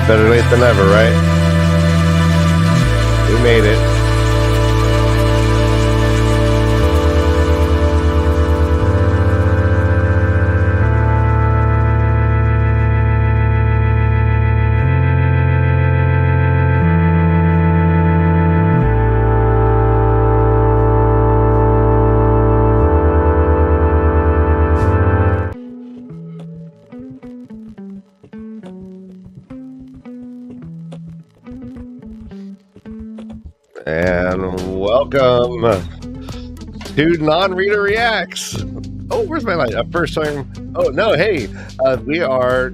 Better late than never, right? We made it. And welcome to Non-Reader Reacts. Oh, where's my light? First time. Oh, no, hey. We are,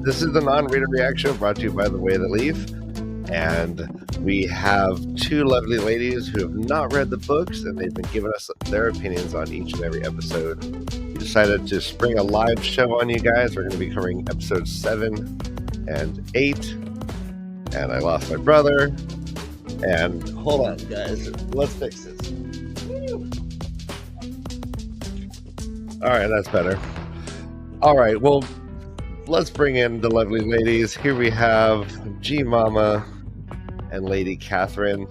this is the Non-Reader React show brought to you by The Way That Leaf. And we have two lovely ladies who have not read the books, and they've been giving us their opinions on each and every episode. We decided to spring a live show on you guys. We're going to be covering episodes 7 and 8. And I lost my brother. And hold on, guys. Let's fix this. All right, that's better. All right, well, let's bring in the lovely ladies. Here we have G Mama and Lady Catherine.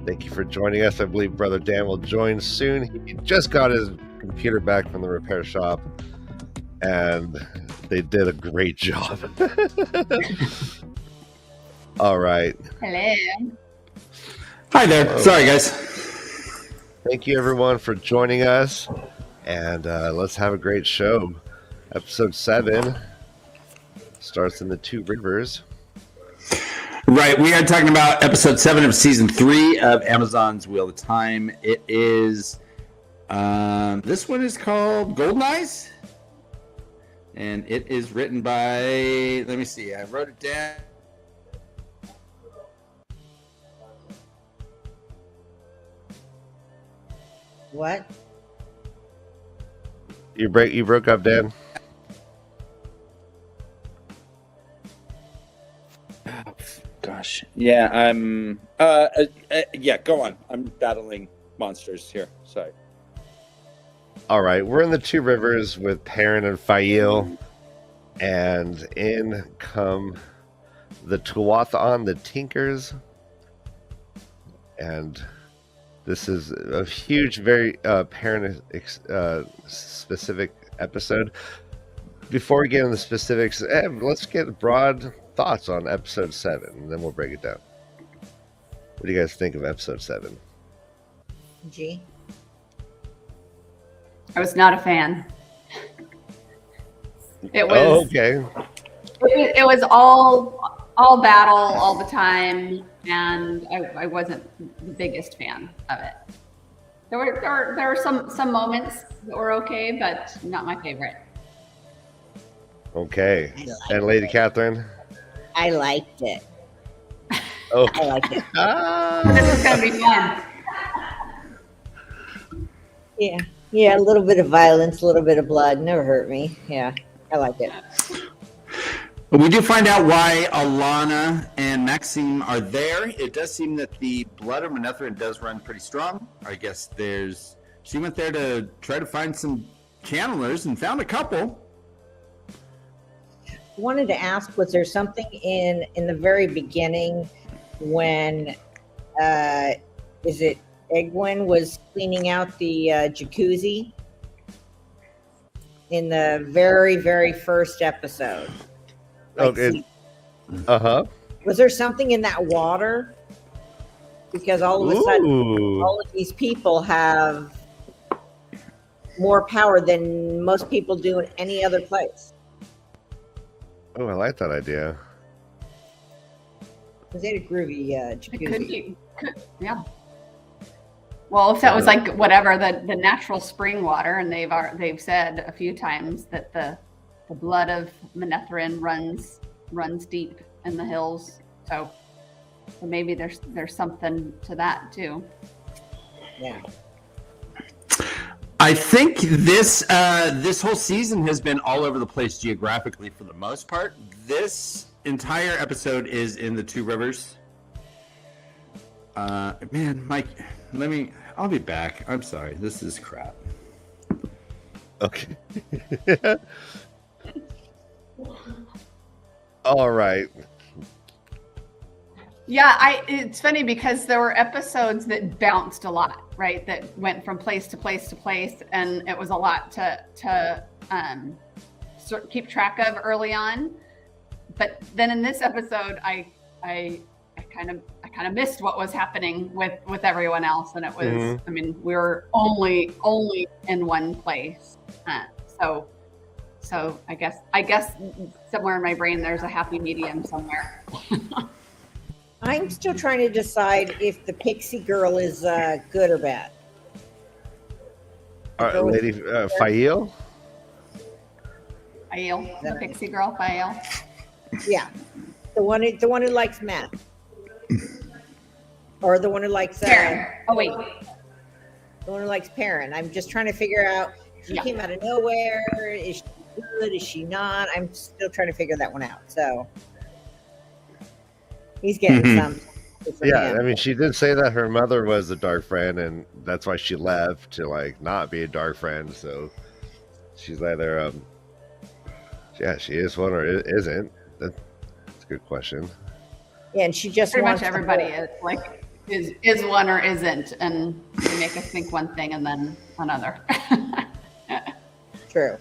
Thank you for joining us. I believe Brother Dan will join soon. He just got his computer back from the repair shop, and they did a great job. All right. Hello. Hi there. Hello. Sorry, guys. Thank you, everyone, for joining us. And let's have a great show. Episode 7 starts in the Two Rivers. Right, we are talking about episode 7 of season 3 of Amazon's Wheel of Time. It is, this one is called Golden Eyes. And it is written by, let me see, I wrote it down. What? You broke up, Dan. Oh, gosh. Yeah, I'm yeah, go on. I'm battling monsters here. Sorry. All right, we're in the Two Rivers with Perrin and Loial, and in come the Tuatha, the Tinkers, and this is a huge, very Perrin specific episode. Before we get into the specifics, let's get broad thoughts on episode 7, and then we'll break it down. What do you guys think of episode 7? G? I was not a fan. It was okay. It was all battle all the time, and I wasn't the biggest fan of it. There were some moments that were okay, but not my favorite. Okay. And Lady Catherine? I liked it. Oh. I liked it. This is gonna be fun. Yeah, a little bit of violence, a little bit of blood. Never hurt me. Yeah, I liked it. We do find out why Alana and Maxime are there. It does seem that the blood of Manetheren does run pretty strong. I guess she went there to try to find some channelers and found a couple. Wanted to ask, was there something in the very beginning when is it Egwene was cleaning out the jacuzzi in the very, very first episode? Okay. Was there something in that water? Because all of a sudden, all of these people have more power than most people do in any other place. Oh, I like that idea. Because they had a groovy jacuzzi. It could be, yeah. Well, if that was like whatever the natural spring water, and they've said a few times that the blood of Manetheren runs deep in the hills, so maybe there's something to that too. Yeah. I think this whole season has been all over the place geographically for the most part. This entire episode is in the Two Rivers. Man, Mike, I'll be back. I'm sorry. This is crap. Okay. All right. Yeah, it's funny because there were episodes that bounced a lot, right? That went from place to place to place, and it was a lot to keep track of early on. But then in this episode, I kind of missed what was happening with everyone else, and it was I mean, we were only in one place, so I guess somewhere in my brain there's a happy medium somewhere. I'm still trying to decide if the pixie girl is good or bad. Lady Fael? Fael, the pixie girl, Fael. Yeah, the one who likes meth, or the one who likes Perrin. Oh wait, the one who likes Perrin. I'm just trying to figure out. She came out of nowhere. Is she good? Is she not? I'm still trying to figure that one out. So he's getting some. Yeah, I mean, she did say that her mother was a dark friend, and that's why she left to like not be a dark friend. So she's either she is one or isn't. That's a good question. Yeah, and she just pretty wants much everybody is one or isn't, and they make us think one thing and then another. True.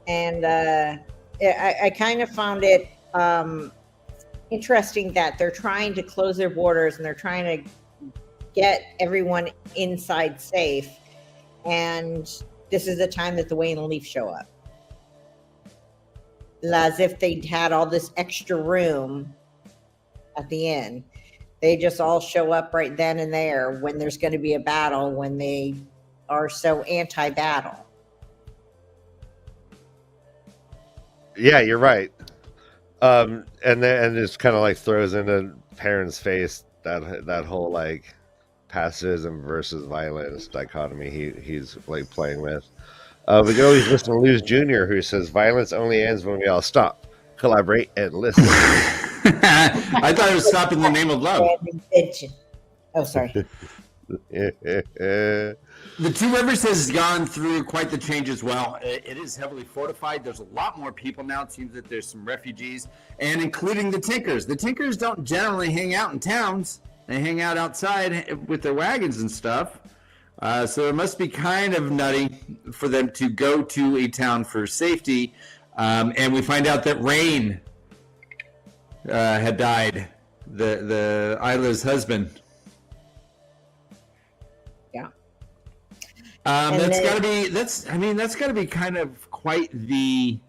And I kind of found it interesting that they're trying to close their borders and they're trying to get everyone inside safe, and this is the time that the Wayne and Leaf show up, as if they'd had all this extra room at the end. They just all show up right then and there when there's going to be a battle, when they are so anti-battle. Yeah, you're right. And just kind of like throws into Perrin's face that whole like pacifism versus violence dichotomy he's like playing with. We can always listen to Luz Jr., who says violence only ends when we all stop, collaborate, and listen. I thought it was stop in the name of love. Oh, sorry. The Two Rivers has gone through quite the change as well. It is heavily fortified. There's a lot more people now. It seems that there's some refugees, and including the Tinkers. The Tinkers don't generally hang out in towns. They hang out outside with their wagons and stuff. So it must be kind of nutty for them to go to a town for safety. And we find out that Rain had died, the Isla's husband. Yeah. That's got to be kind of quite the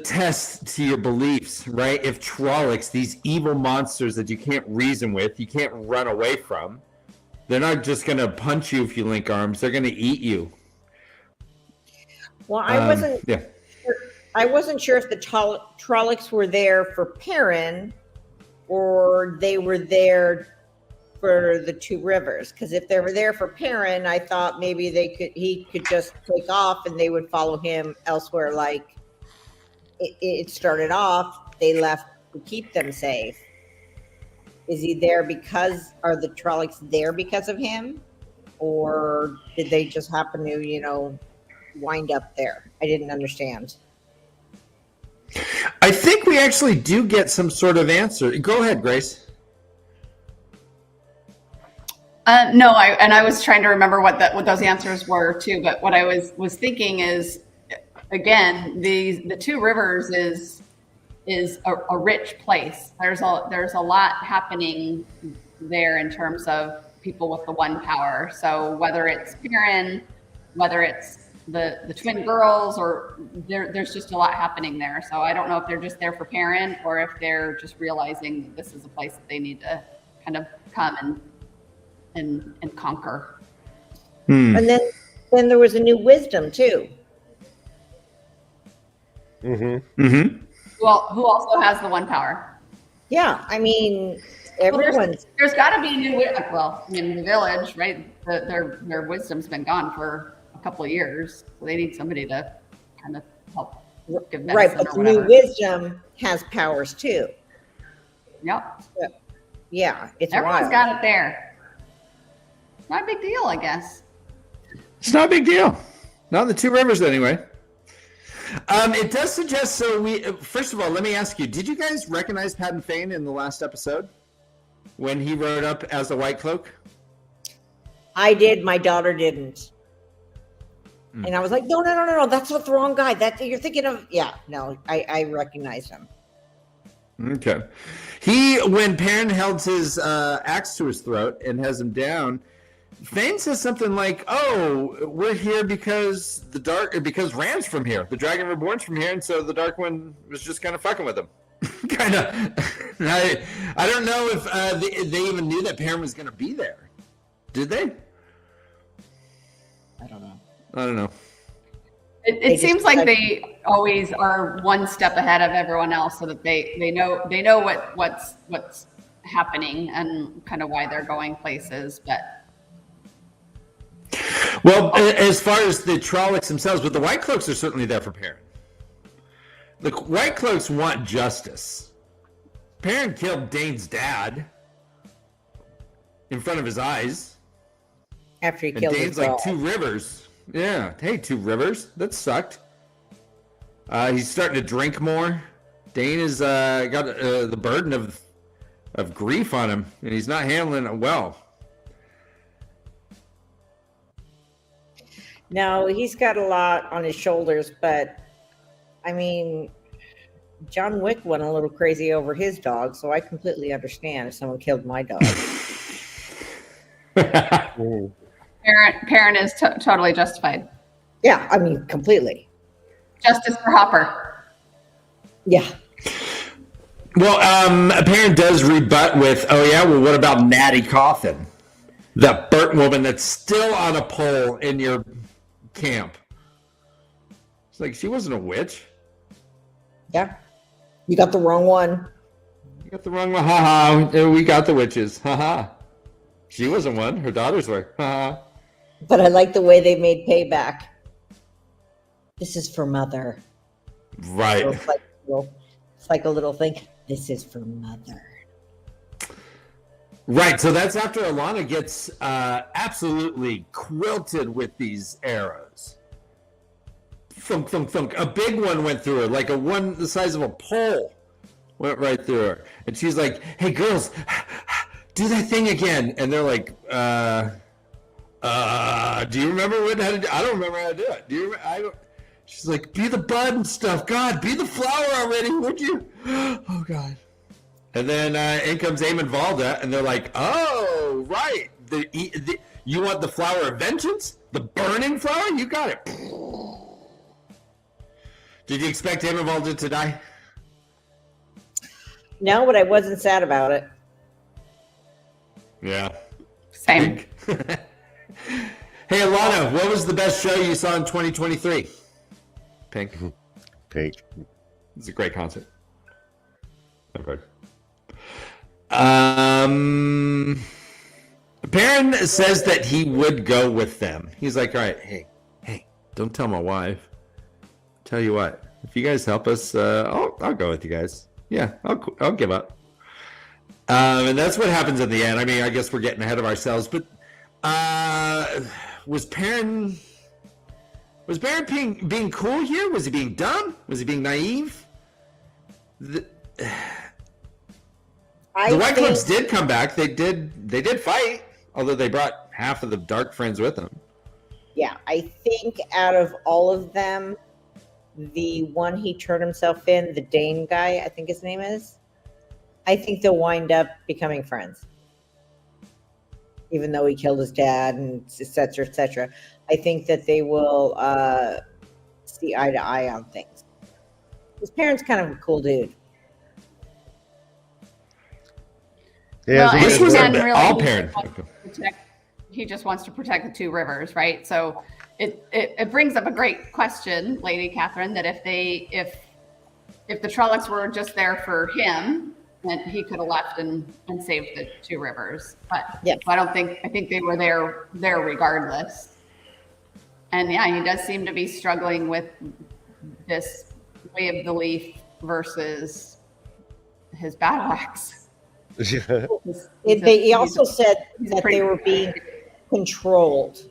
test to your beliefs, right? If Trollocs, these evil monsters that you can't reason with, you can't run away from, they're not just going to punch you if you link arms. They're going to eat you. Well, I wasn't sure if the Trollocs were there for Perrin or they were there for the Two Rivers. Because if they were there for Perrin, I thought maybe he could just take off and they would follow him elsewhere. Like it started off, they left to keep them safe. Is he there are the Trollocs there because of him? Or did they just happen to, wind up there? I didn't understand. I think we actually do get some sort of answer. Go ahead, Grace. No, I was trying to remember what those answers were too. But what I was thinking is, again, the Two Rivers is a rich place. There's a lot happening there in terms of people with the one power. So whether it's Perrin, whether it's the twin girls, or there's just a lot happening there. So I don't know if they're just there for Perrin or if they're just realizing that this is a place that they need to kind of come and conquer. And then there was a new wisdom too. Mm-hmm. Mm-hmm. Well, who also has the one power? Yeah, I mean, everyone's. There's got to be a new. Well, in the village, right? Their wisdom's been gone for a couple of years, so they need somebody to kind of help give medicine. Right, but the new wisdom has powers too. Yep. Yeah, Everyone's wild. got it there. Not a big deal, I guess. It's not a big deal. Not in the Two Rivers, anyway. It does suggest. So we first of all, let me ask you: did you guys recognize Patton Fane in the last episode when he rode up as a White Cloak? I did. My daughter didn't. And I was like, no, that's not the wrong guy. That you're thinking of. Yeah, no, I recognized him. Okay. When Perrin held his axe to his throat and has him down, Fane says something like, "Oh, we're here because Ram's from here. The Dragon Reborn's from here, and so the Dark One was just kind of fucking with him." Kind of. I don't know if they even knew that Perrin was going to be there. Did they? I don't know. I don't know. It seems like they always are one step ahead of everyone else, so that they know what's happening and kind of why they're going places. But well, as far as the Trollocs themselves, but the White Cloaks are certainly there for Perrin. The White Cloaks want justice. Perrin killed Dane's dad in front of his eyes. After he killed Dane's his like dog. 2 Rivers. Yeah. Hey, 2 Rivers. That sucked. He's starting to drink more. Dane has got the burden of grief on him, and he's not handling it well. No, he's got a lot on his shoulders, but I mean, John Wick went a little crazy over his dog, so I completely understand if someone killed my dog. Perrin is totally justified. Yeah, I mean, completely. Justice for Hopper. Yeah. Well, Perrin does rebut with, "Oh yeah, well, what about Natty Coffin, that burnt woman that's still on a pole in your camp?" It's like, she wasn't a witch. Yeah. You got the wrong one. You got the wrong one. Ha ha. We got the witches. Ha ha. She wasn't one. Her daughters were. Ha ha. But I like the way they made payback. This is for Mother. Right. So it's like a little thing. This is for Mother. Right. So that's after Alana gets absolutely quilted with these arrows. Thunk, thunk, thunk. A big one went through her, like the size of a pole went right through her. And she's like, "Hey, girls, do that thing again." And they're like, do you remember how to do it? I don't remember how to do it. Do you remember? I don't. She's like, "Be the bud and stuff. God, be the flower already, would you?" Oh, God. And then in comes Eamon Valda, and they're like, "Oh, right. You want the flower of vengeance? The burning flower? You got it." Did you expect Eamon Valda to die? No, but I wasn't sad about it. Yeah. Same. Hey, Alana, what was the best show you saw in 2023? Pink. It's a great concert. Okay. Perrin says that he would go with them. He's like, "All right, hey, don't tell my wife. Tell you what, if you guys help us, I'll go with you guys. Yeah, I'll give up." And that's what happens at the end. I mean, I guess we're getting ahead of ourselves, but was Perrin being cool here? Was he being dumb? Was he being naive? The White Cloaks did come back. They did fight, although they brought half of the Dark Friends with them. Yeah, I think out of all of them, the one he turned himself in, the Dane guy, I think his name is, I think they'll wind up becoming friends. Even though he killed his dad and et cetera, et cetera. I think that they will see eye to eye on things. His parents kind of a cool dude. Yeah, Well, This was really, all Perrin. he just wants to protect the 2 Rivers, right? So it brings up a great question, Lady Catherine, that if the Trollocs were just there for him, then he could have left and saved the 2 Rivers. But yeah. I think they were there regardless. And yeah, he does seem to be struggling with this way of the leaf versus his battle axe. He also said that they were being controlled.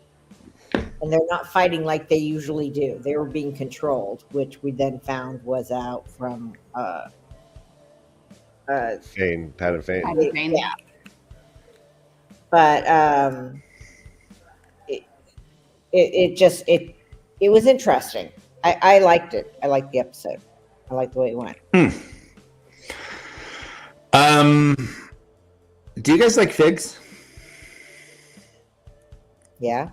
And and they're not fighting like they usually do. They were being controlled, which we then found was out from Fane, Pat of Fane. yeah. But it was interesting. I liked it. I liked the episode. I liked the way it went. Do you guys like figs? Yeah.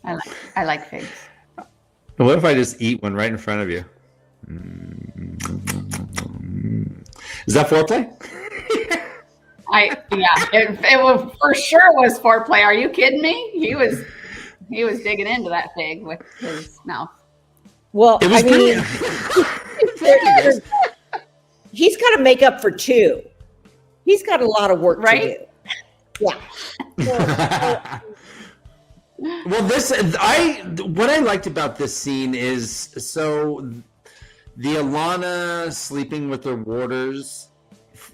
I like figs. What if I just eat one right in front of you? Is that foreplay? It was, for sure was foreplay. Are you kidding me? He was digging into that fig with his mouth. Well, It was he's got to make up for 2. He's got a lot of work to do. Yeah. Well, what I liked about this scene is, so the Alana sleeping with her warders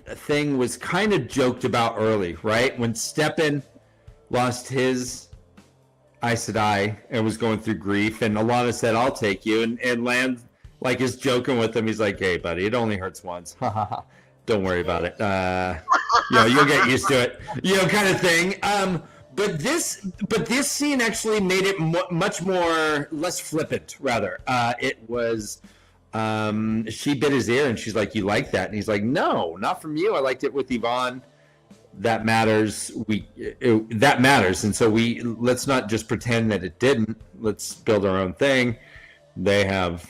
thing was kind of joked about early, right? When Stepan lost his Aes Sedai and was going through grief, and Alana said, "I'll take you," and Land like is joking with him. He's like, "Hey, buddy, it only hurts once. Don't worry about it. You'll get used to it. Kind of thing." But this scene actually made it much more less flippant. Rather, it was. She bit his ear and she's like, "You like that?" And he's like, "No, not from you. I liked it with Yvonne. That matters. That matters. And so let's not just pretend that it didn't. Let's build our own thing." They have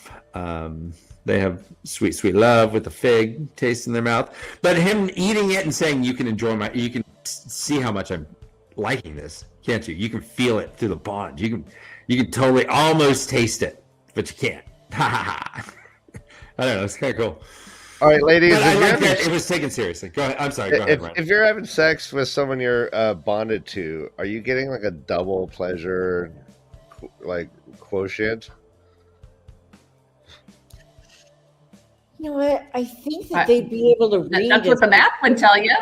sweet, sweet love with the fig taste in their mouth. But him eating it and saying, "You can you can see how much I'm liking this, can't you? You can feel it through the bond. You can totally almost taste it, but you can't." I don't know. It's kind of cool. All right, ladies. But I like that it was taken seriously. Go ahead. I'm sorry. Go ahead, Ryan. If you're having sex with someone you're bonded to, are you getting like a double pleasure, like quotient? You know what? I think that they'd be able to read. That's what the math would tell you.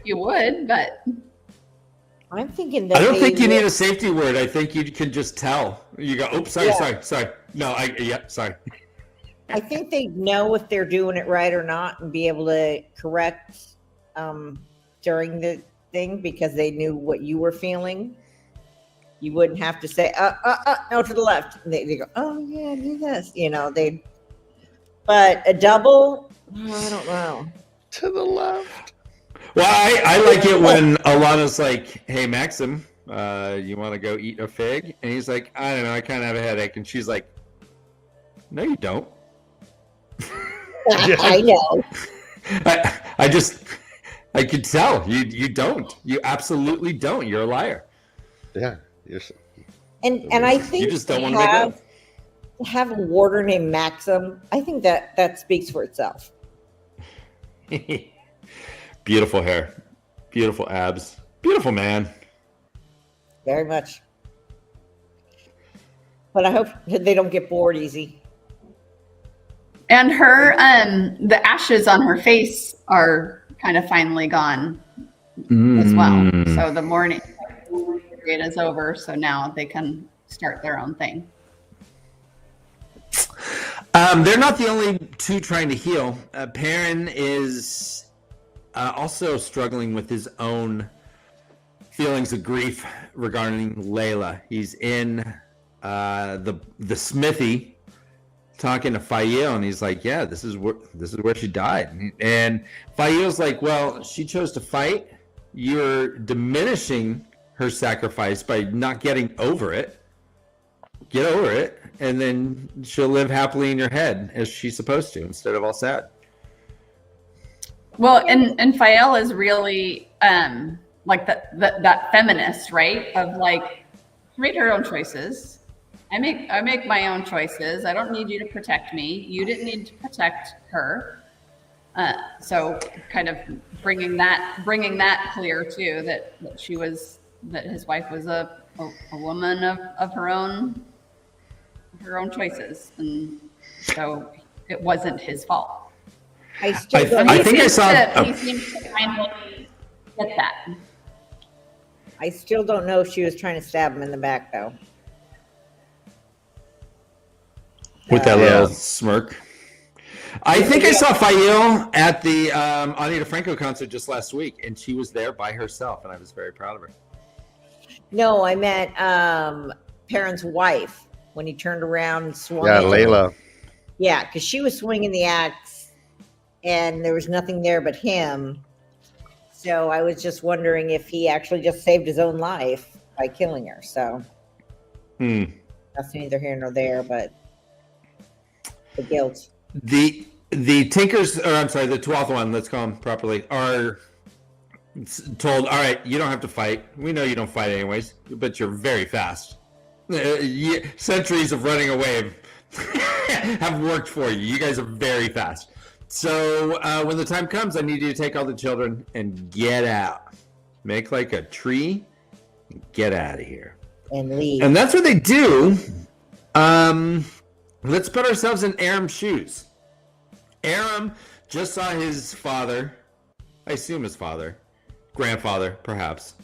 You would, but I'm thinking that I don't think you need a safety word. I think you can just tell. You go, "Oops, sorry. No, sorry." I think they know if they're doing it right or not, and be able to correct during the thing, because they knew what you were feeling. You wouldn't have to say, no, to the left. And they go, "Oh yeah, do this." But a double, I don't know. To the left. Well, I like it when Alana's like, "Hey, Maxim, you want to go eat a fig?" And he's like, "I don't know, I kind of have a headache." And she's like, "No, you don't." I know. I could tell you don't. You absolutely don't. You're a liar. Yeah. And I think you just don't want to have a warder named Maxim. I think that speaks for itself. Beautiful hair, beautiful abs, beautiful man. Very much. But I hope they don't get bored easy. and her the ashes on her face are kind of finally gone as well. So the mourning period is over. So now they can start their own thing. They're not the only two trying to heal. Perrin is also struggling with his own feelings of grief regarding Layla. He's in the smithy talking to Fael, and he's like, "Yeah, this is where she died." And Fael's like, "Well, she chose to fight. You're diminishing her sacrifice by not getting over it. Get over it, and then she'll live happily in your head as she's supposed to, instead of all sad." Well, and Fael is really like that feminist, right? Of like, she made her own choices. I make my own choices. I don't need you to protect me. You didn't need to protect her. So kind of bringing that clear too, that his wife was a woman of her own choices, and so it wasn't his fault. I think I saw. He seems to finally get that. I still don't know if she was trying to stab him in the back, though. with that Yeah. little smirk. I think I saw Fail at the Ani DeFranco concert just last week, and she was there by herself, and I was very proud of her. No, I meant Perrin's wife when he turned around and swung. Yeah, it. Layla. Yeah, because she was swinging the axe, and there was nothing there but him. So I was just wondering if he actually just saved his own life by killing her. So that's neither here nor there, but the guilt. The Tinkers, or I'm sorry, the 12th one, let's call them properly, are told, all right, you don't have to fight. We know you don't fight anyways, but you're very fast. Centuries of running away have worked for you. You guys are very fast. So when the time comes, I need you to take all the children and get out. Make like a tree and get out of here. And leave. And that's what they do. Let's put ourselves in Aram's shoes. Aram just saw his father, I assume his father, grandfather perhaps,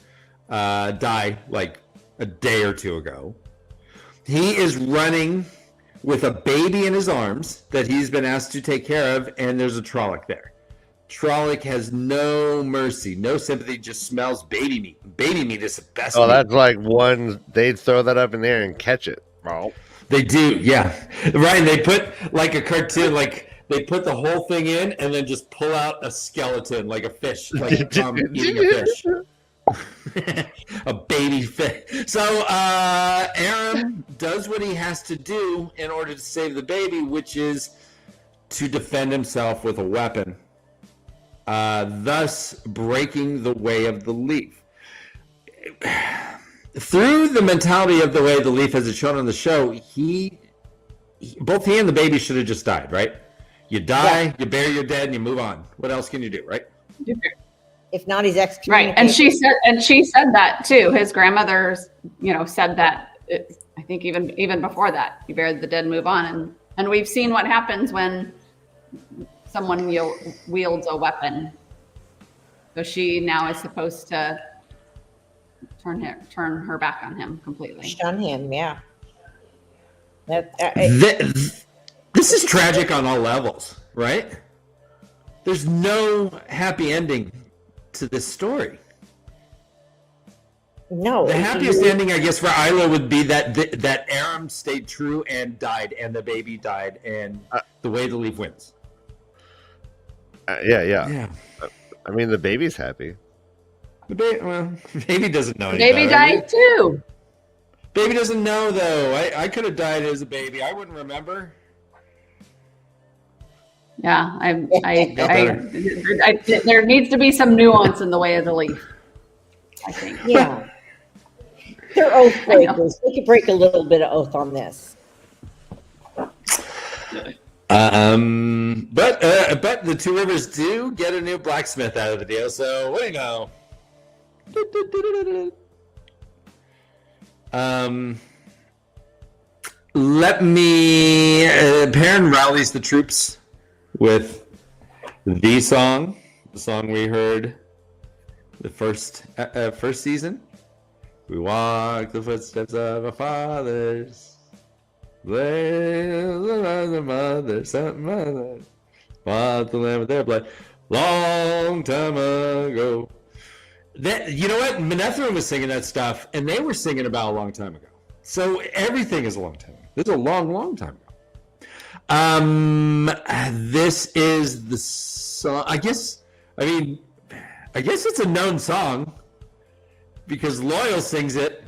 die like a day or two ago. He is running with a baby in his arms that he's been asked to take care of, and there's a Trolloc there. Trolloc has no mercy, no sympathy, just smells baby meat. Baby meat is the best meat. That's like one, they'd throw that up in there and catch it. Oh. They do, yeah. Right, and they put like a cartoon, like they put the whole thing in and then just pull out a skeleton like a fish, like eating a fish. A baby fish. So Aram does what he has to do in order to save the baby, which is to defend himself with a weapon, thus breaking the way of the leaf. Through the mentality of the way the leaf has it shown on the show, both he and the baby should have just died, right? You die, you bury your dead, and you move on. What else can you do, right? If not, he's excommunicated. Right, and she said that too. His grandmother, said that. I think even before that, you bury the dead, move on, and we've seen what happens when someone wields a weapon. So she now is supposed to turn her back on him completely. Shun him, yeah. This is tragic on all levels, right? There's no happy ending to this story. No. The happiest ending, I guess, for Isla would be that Aram stayed true and died, and the baby died, and the way the leaf wins. Yeah. I mean, the baby's happy. The baby doesn't know. Baby died too. Baby doesn't know though. I could have died as a baby. I wouldn't remember. Yeah, there needs to be some nuance in the way of the leaf, I think. Yeah. They're oath breakers. They could break a little bit of oath on this. But the Two Rivers do get a new blacksmith out of the deal. So what do you know? Perrin rallies the troops with the song we heard the first season. We walk the footsteps of our fathers, the mothers, fought the land with their blood, long time ago. You know what? Manetheren was singing that stuff, and they were singing about a long time ago. So everything is a long time ago. This is a long, long time ago. This is the song. I guess it's a known song because Loial sings it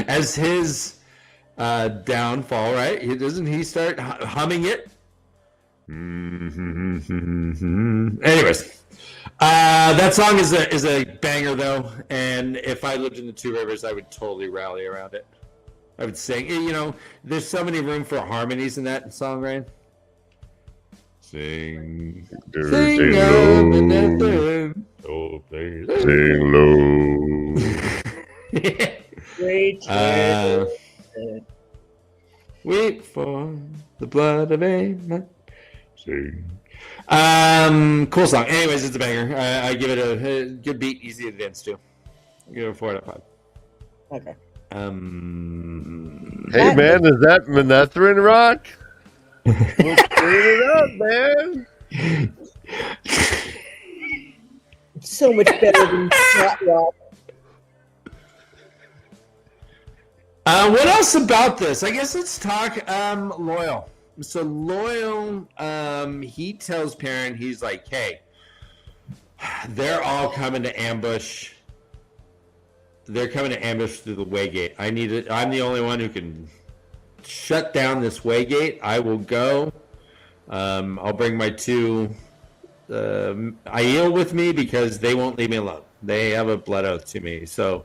as his downfall, right? Doesn't he start humming it? Anyways. That song is a banger though, and if I lived in the Two Rivers, I would totally rally around it. I would sing. There's so many room for harmonies in that song, right? Sing low, sing low. Wait for the blood of Amen. Sing. Cool song. Anyways, it's a banger. I give it a good beat, easy to dance to. I give it a 4 out of 5. Okay. Hey man, is that Manethrin rock? Let's clean it up, man. So much better than flat rock. What else about this? I guess let's talk Loial. So Loial, he tells Perrin, he's like, hey, they're all coming to ambush. They're coming to ambush through the waygate. I'm the only one who can shut down this waygate. I will go. I'll bring my two Aiel with me because they won't leave me alone. They have a blood oath to me. So,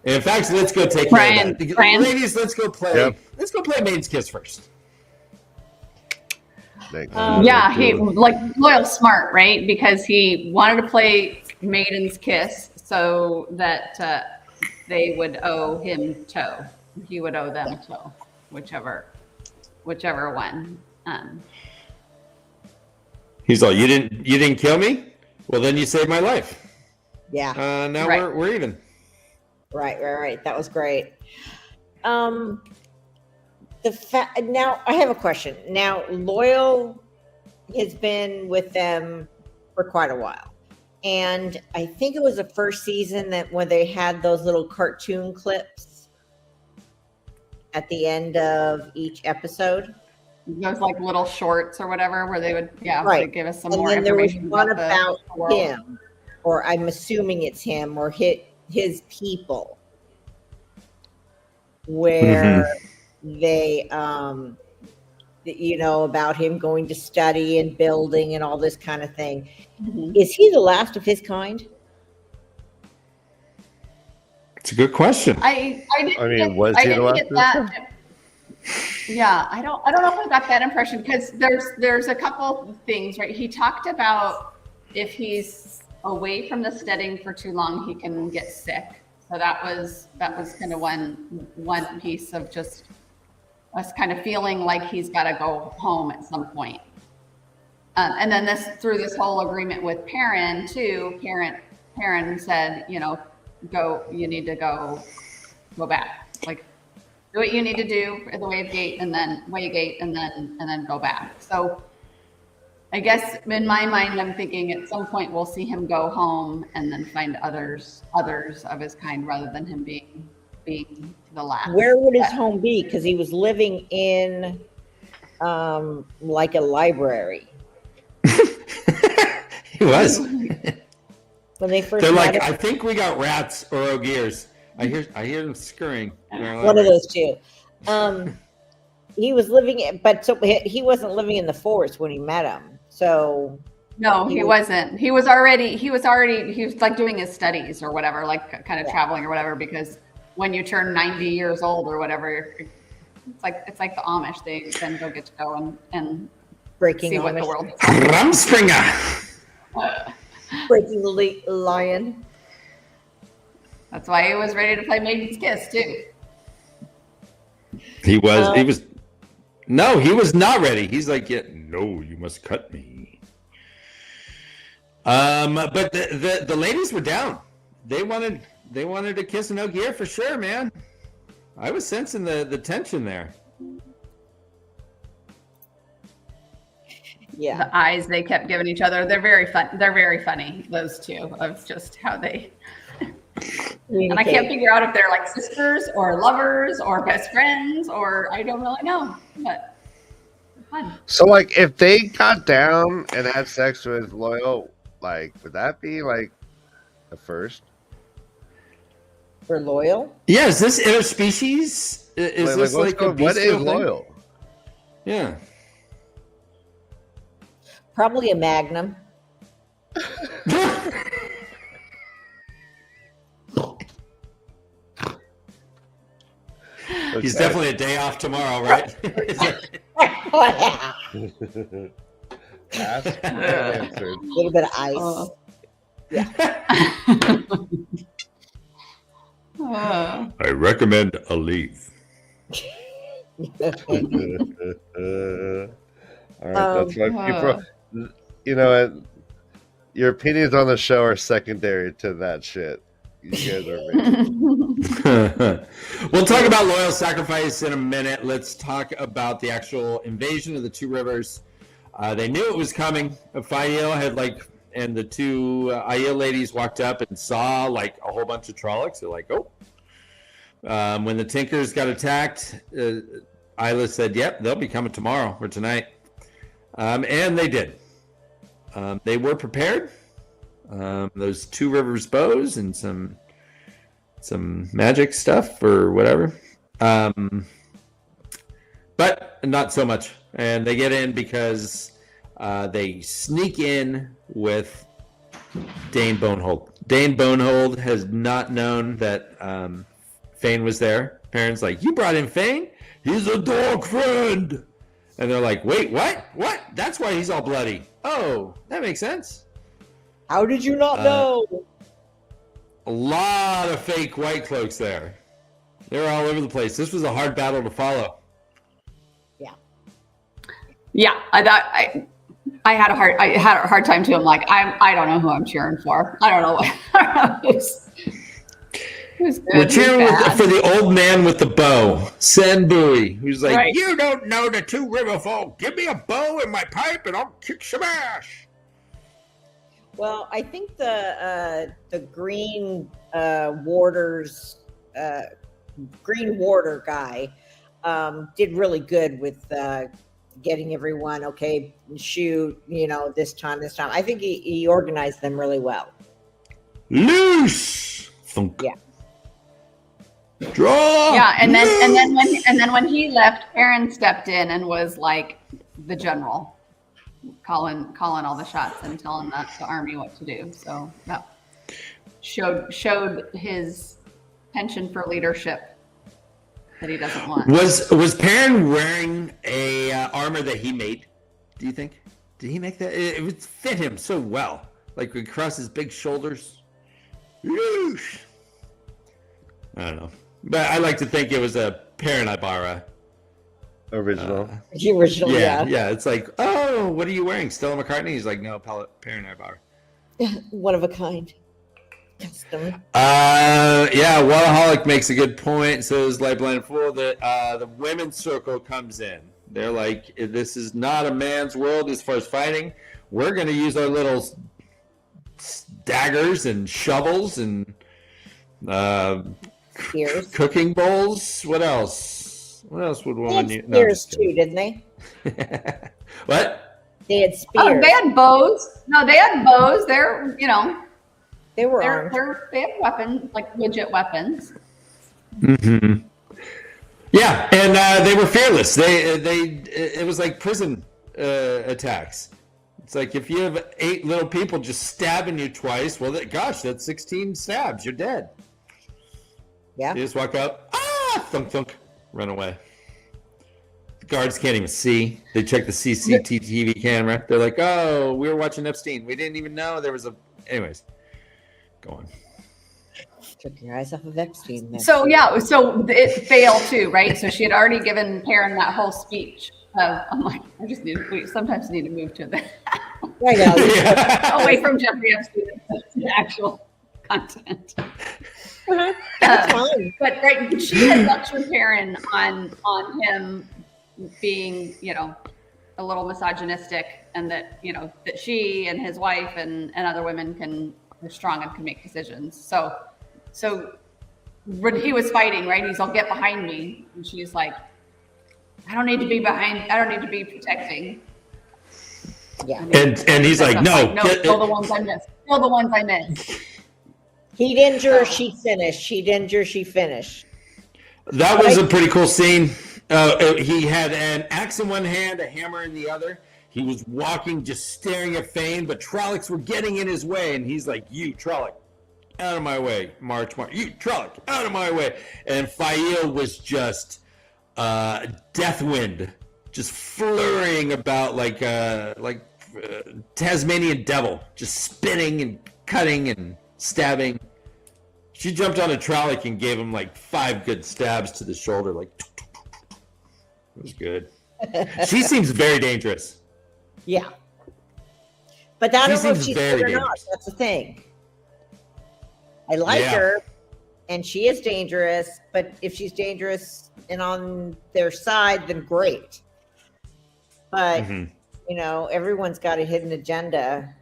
in fact, let's go take care of that. Ladies, let's go play. Yep. Let's go play Maiden's Kiss first. Loial's smart, right? Because he wanted to play Maiden's Kiss so that they would owe him toe. He would owe them toe, whichever one. He's like, you didn't kill me? Well, then you saved my life. Yeah. Now Right. we're even. Right. That was great. Now I have a question. Now Loial has been with them for quite a while. And I think it was the first season that when they had those little cartoon clips at the end of each episode. Those like little shorts or whatever, where they would, Right. they'd give us some And more then there was information one about about the world. him, or I'm assuming it's him, or his people, where they, about him going to study and building and all this kind of thing. Mhm. Is he the last of his kind? It's a good question. Was he the last of his kind? Yeah, I don't know if I got that impression because there's a couple things, right? He talked about if he's away from the studying for too long, he can get sick. So that was kind of one piece of just us kind of feeling like he's got to go home at some point. And then through this whole agreement with Perrin too, Perrin said, you need to go back. Like, do what you need to do at the waygate and then go back. So I guess in my mind, I'm thinking at some point we'll see him go home and then find others of his kind rather than him being the last. Where would his home be? Because he was living in like a library. He was. When they first They're like, met him. I think we got rats or ogiers. I hear them scurrying. One of those two. He was living, so he wasn't living in the forest when he met him. So no, he wasn't. He was like doing his studies or whatever, like kind of traveling or whatever. Because when you turn 90 years old or whatever, it's like the Amish. They then go get to go and breaking see Amish. what the world is. Rumspringer. Breaking the lion. That's why he was ready to play Maiden's Kiss too. He was not ready. He's like, no, you must cut me. But the ladies were down. They wanted to kiss an Ogier for sure, man. I was sensing the tension there. Yeah. The eyes they kept giving each other. They're very fun. They're very funny, those two, of just how they. And I can't figure out if they're like sisters or lovers or best friends or I don't really know, but fun. So, like, if they got down and had sex with Loial, like, would that be like the first? For Loial? Yeah, is this interspecies? Is this like a what is bestial thing? Loial? Yeah. Probably a Magnum. He's definitely a day off tomorrow, right? A little bit of ice. I recommend a leaf. All right, that's what your opinions on the show are secondary to that shit. You guys are amazing. We'll talk about Loial's sacrifice in a minute. Let's talk about the actual invasion of the two rivers. They knew it was coming. Fael had and the two Aiel ladies walked up and saw a whole bunch of Trollocs. They're like, oh. When the Tinkers got attacked, Isla said, yep, they'll be coming tomorrow or tonight. And they did. They were prepared. Those two rivers bows and some magic stuff or whatever. But not so much. And they get in because they sneak in with Dane Bonehold. Dane Bonehold has not known that Fane was there. Perrin's like, you brought in Fane? He's a dog friend. And they're like, wait, what? What? That's why he's all bloody. Oh, that makes sense. How did you not know? A lot of fake white cloaks there. They were all over the place. This was a hard battle to follow. Yeah, I had a hard time too. I'm like, I don't know who I'm cheering for. I don't know who's good, We're cheering for the old man with the bow, Sen Bowie, who's like, right. You don't know the two river folk. Give me a bow and my pipe, and I'll kick some ass. Well, I think the green warders, green warder guy, did really good with getting everyone shoot. This time. I think he organized them really well. Loose. Thunk. Yeah. Draw. Yeah, and then when he left, Perrin stepped in and was like the general, calling all the shots and telling the army what to do. So that showed his penchant for leadership that he doesn't want. Was Perrin wearing a armor that he made? Do you think? Did he make that? It would fit him so well, like across his big shoulders. Yeesh. I don't know. But I like to think it was a Perrin Ibarra. Original. The original, yeah. Yeah, it's like, oh, what are you wearing? Stella McCartney? He's like, no, Perrin Ibarra. One of a kind. Custom. Waterholic makes a good point. Says Light Blind Fool that the women's circle comes in. They're like, this is not a man's world as far as fighting. We're going to use our little daggers and shovels and spears. Cooking bowls. What else? What else would women use? Spears too, didn't they? What? They had spears. Oh, they had bows. No, they had bows. They're they were armed. They have weapons, like legit weapons. Mm-hmm. Yeah, and they were fearless. It was like prison attacks. It's like if you have 8 little people just stabbing you twice, well, that's 16 stabs. You're dead. Yeah. You just walk up, thunk, thunk, run away. The guards can't even see. They check the CCTV camera. They're like, oh, we were watching Epstein. We didn't even know there was a... Anyways, go on. Took your eyes off of Epstein. Then. So it failed too, right? So she had already given Perrin that whole speech. I'm like, we sometimes need to move to the away from Jeffrey Epstein to the actual content. But right, she had lectured Perrin on him being, a little misogynistic, and that that she and his wife and other women are strong and can make decisions. So when he was fighting, right, he's all, get behind me, and she's like, I don't need to be behind. I don't need to be protecting. Yeah, and he's like, no, kill the ones I missed. Kill the ones I missed. He'd injure, she finished. He'd injure, she finished. That was a pretty cool scene. He had an axe in one hand, a hammer in the other. He was walking, just staring at Fane, but Trollocs were getting in his way, and he's like, you, Trolloc, out of my way. March. You, Trolloc, out of my way. And Fael was just Deathwind, just flurrying about like Tasmanian devil, just spinning and cutting and stabbing. She jumped on a Trolloc and gave him like 5 good stabs to the shoulder. Like, it was good. She seems very dangerous. Yeah. But I don't know if she's good or not. That's the thing. I like her, and she is dangerous. But if she's dangerous and on their side, then great. But everyone's got a hidden agenda.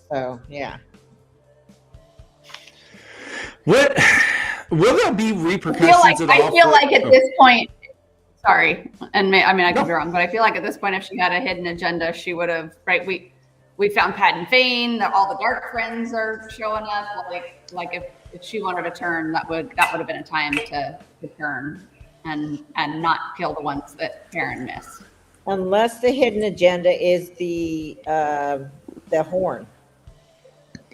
So yeah. What will there be repercussions at all? I feel like at this point, sorry, and I could be wrong, but I feel like at this point, if she had a hidden agenda, she would have. Right, we found Pat and Fane. All the dark friends are showing up. Like if she wanted to turn, that would have been a time to turn and not kill the ones that Karen missed. Unless the hidden agenda is the horn.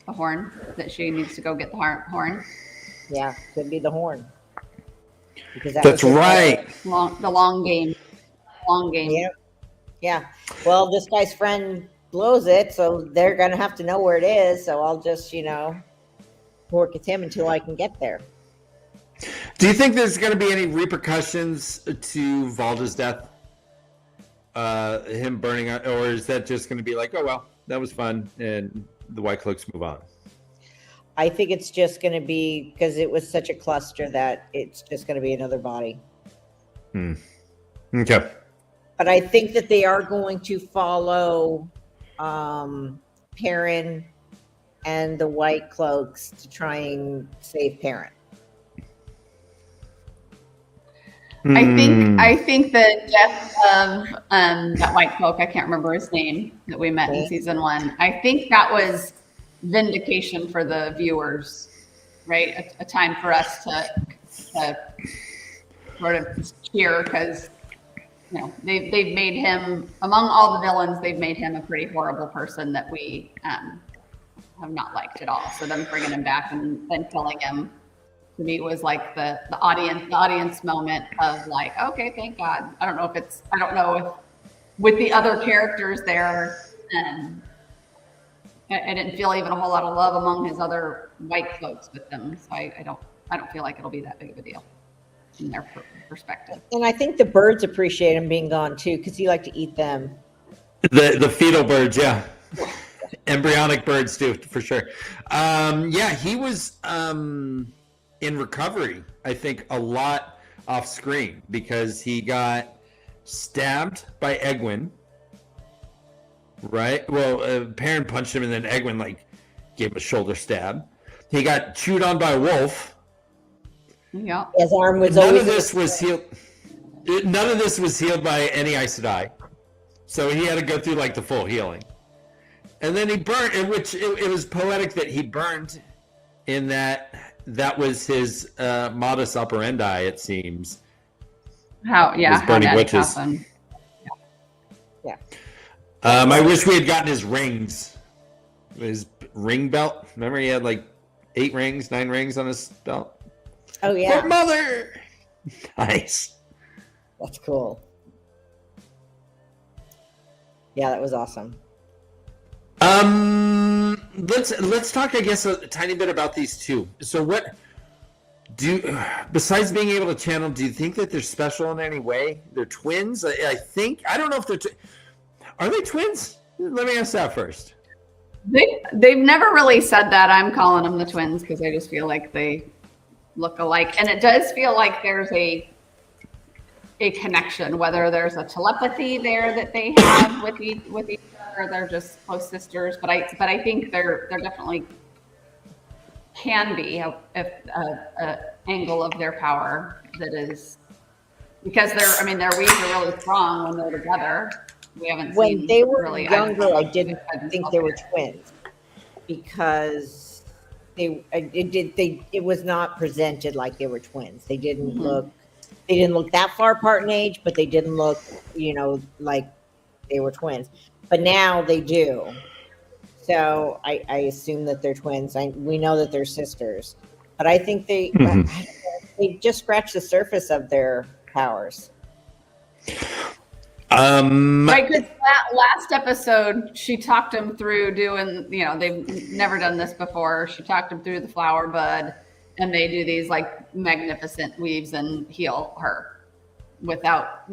The horn, that she needs to go get the horn. Yeah, could be the horn. Because that's right. The long game. Yeah. Well, this guy's friend blows it, so they're gonna have to know where it is. So I'll just, work with him until I can get there. Do you think there's going to be any repercussions to Valda's death? Him burning out, or is that just going to be like, oh well, that was fun, and the White Cloaks move on? I think it's just going to be, because it was such a cluster, that it's just going to be another body. Okay. But I think that they are going to follow Perrin and the White Cloaks to try and save Perrin. I think the death of that White Cloak, I can't remember his name, that we met in season 1. I think that was vindication for the viewers, right? A time for us to sort of cheer, because they've made him, among all the villains, they've made him a pretty horrible person that we have not liked at all. So them bringing him back and then killing him, to me, was like the audience moment of like, okay, thank God. I don't know if with the other characters there, I didn't feel even a whole lot of love among his other White Cloaks with them. So I don't feel like it'll be that big of a deal in their perspective. And I think the birds appreciate him being gone too, because he liked to eat them. The fetal birds, yeah. Embryonic birds do, for sure. He was in recovery, I think, a lot off screen, because he got stabbed by Egwin. Right? Well, Perrin punched him, and then Egwin gave him a shoulder stab. He got chewed on by a wolf. Yeah. His arm was None of this was healed. None of this was healed by any Aes Sedai. So he had to go through the full healing. And then he burned, in which it was poetic that he burned, in that was his modus operandi, it seems. How burning witches. Yeah. I wish we had gotten his rings. His ring belt. Remember, he had 9 rings on his belt. Oh yeah. For mother. Nice. That's cool. Yeah, that was awesome. Let's talk, I guess, a tiny bit about these two. So what besides being able to channel, do you think that they're special in any way? They're twins? I don't know if they're are they twins? Let me ask that first. They've never really said that. I'm calling them the twins because I just feel like they look alike, and it does feel like there's a connection, whether there's a telepathy there that they have with each other, or they're just close sisters. But I think they're definitely can be a angle of their power that is, because their weaves are really strong when they're together. We haven't when seen they were really, younger. I didn't think they were twins because it was not presented like they were twins. They didn't look that far apart in age, but they didn't look like they were twins. But now they do. So I assume that they're twins. We know that they're sisters, but I think they just scratched the surface of their powers. Right, because last episode she talked him through doing, they've never done this before. She talked him through the flower bud, and they do these magnificent weaves and heal her without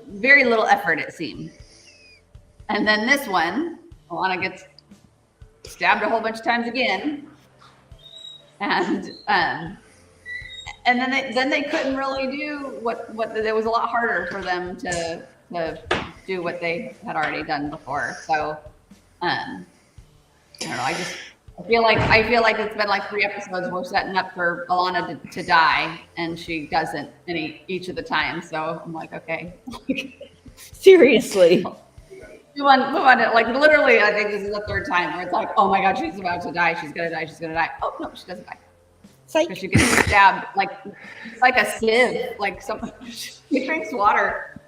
very little effort, it seemed. And then this one, Alana gets stabbed a whole bunch of times again, and then they couldn't really do what it was a lot harder for them to do what they had already done before. So I don't know. I feel like it's been like 3 episodes. We're setting up for Alana to die, and she doesn't each of the time. So I'm like, okay, Seriously. move on. Like literally, I think this is the 3rd time where it's like, oh my god, she's about to die. She's gonna die. She's gonna die. Oh no, she doesn't die. Because she gets stabbed like it's like a sieve. Like someone she drinks water,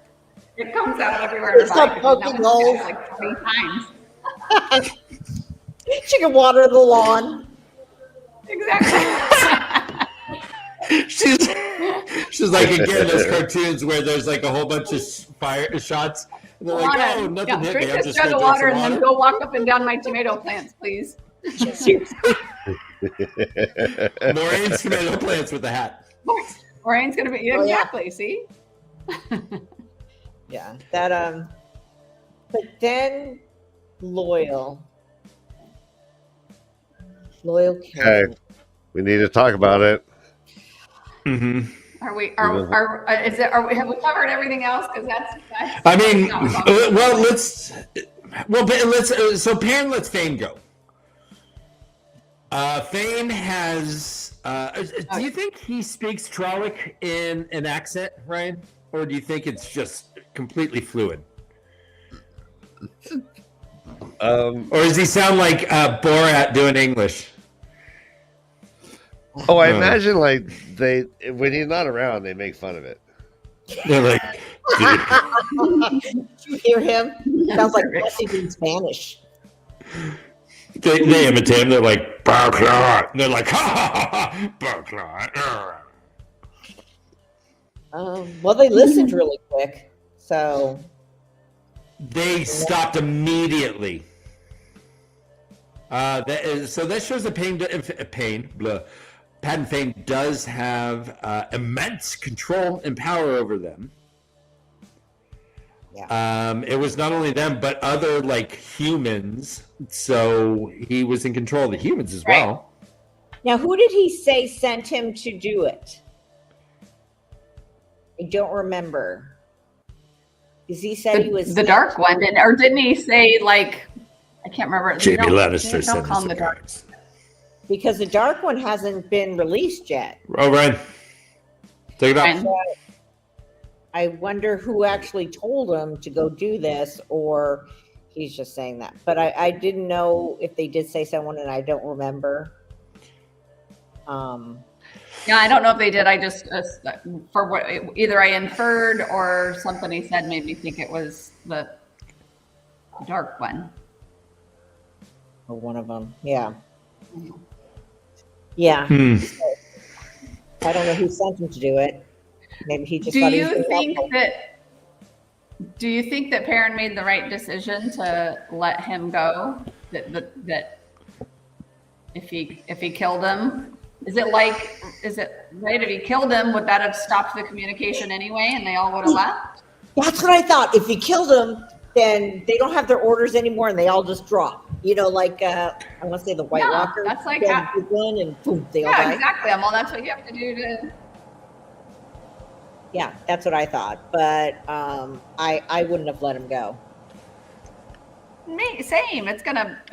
it comes out everywhere. It's not poking holes like 20 times. She can water the lawn. Exactly. She's like again those cartoons where there's like a whole bunch of fire shots. And they're like, oh, nothing hit me. Drink I'm this just jug gonna of drink water some and then go walk up and down my tomato plants, please. Moraine's tomato plants with the hat. Moraine's gonna be exactly. See. Yeah, that but then Loial came. Okay, we need to talk about it. Mm-hmm. Have we covered everything else? Because that's I mean, let's so Perrin lets Fane go. Fane has. Do you think he speaks Trolloc in an accent, Ryan, or do you think it's just completely fluid? Or does he sound like Borat doing English? Oh, I imagine like when he's not around, they make fun of it. They're like, You hear him? Sounds like Messi in Spanish. they imitate him. They're like, Barclay. They're like, ha ha ha, Barclay. Well, they listened really quick, so They stopped immediately. So that shows that Pat and Fane does have immense control and power over them. Yeah. It was not only them, but other like humans. So he was in control of the humans as well. Now, who did he say sent him to do it? I don't remember. Because he said he was the Dark One, or didn't he say like? I can't remember. Jamie Lannister don't call him the Dark. Because the Dark One hasn't been released yet. Oh, Ryan, take it off. So I wonder who actually told him to go do this, or he's just saying that. But I didn't know if they did say someone, and I don't remember. Yeah, I don't know if they did. I just for what either I inferred or something he said made me think it was the Dark One. Or one of them, yeah. Yeah. I don't know who sent him to do it. Maybe he just. Do you think that Perrin made the right decision to let him go? That if he killed him, is it right if he killed him, would that have stopped the communication anyway, and they all would have left? That's what I thought. If he killed him, then they don't have their orders anymore, and they all just drop. You know, like I want to say the White Walker. That's like and boom, they all die. Exactly. Well, that's what you have to do to. Yeah, that's what I thought, but I wouldn't have let him go. Same. It's gonna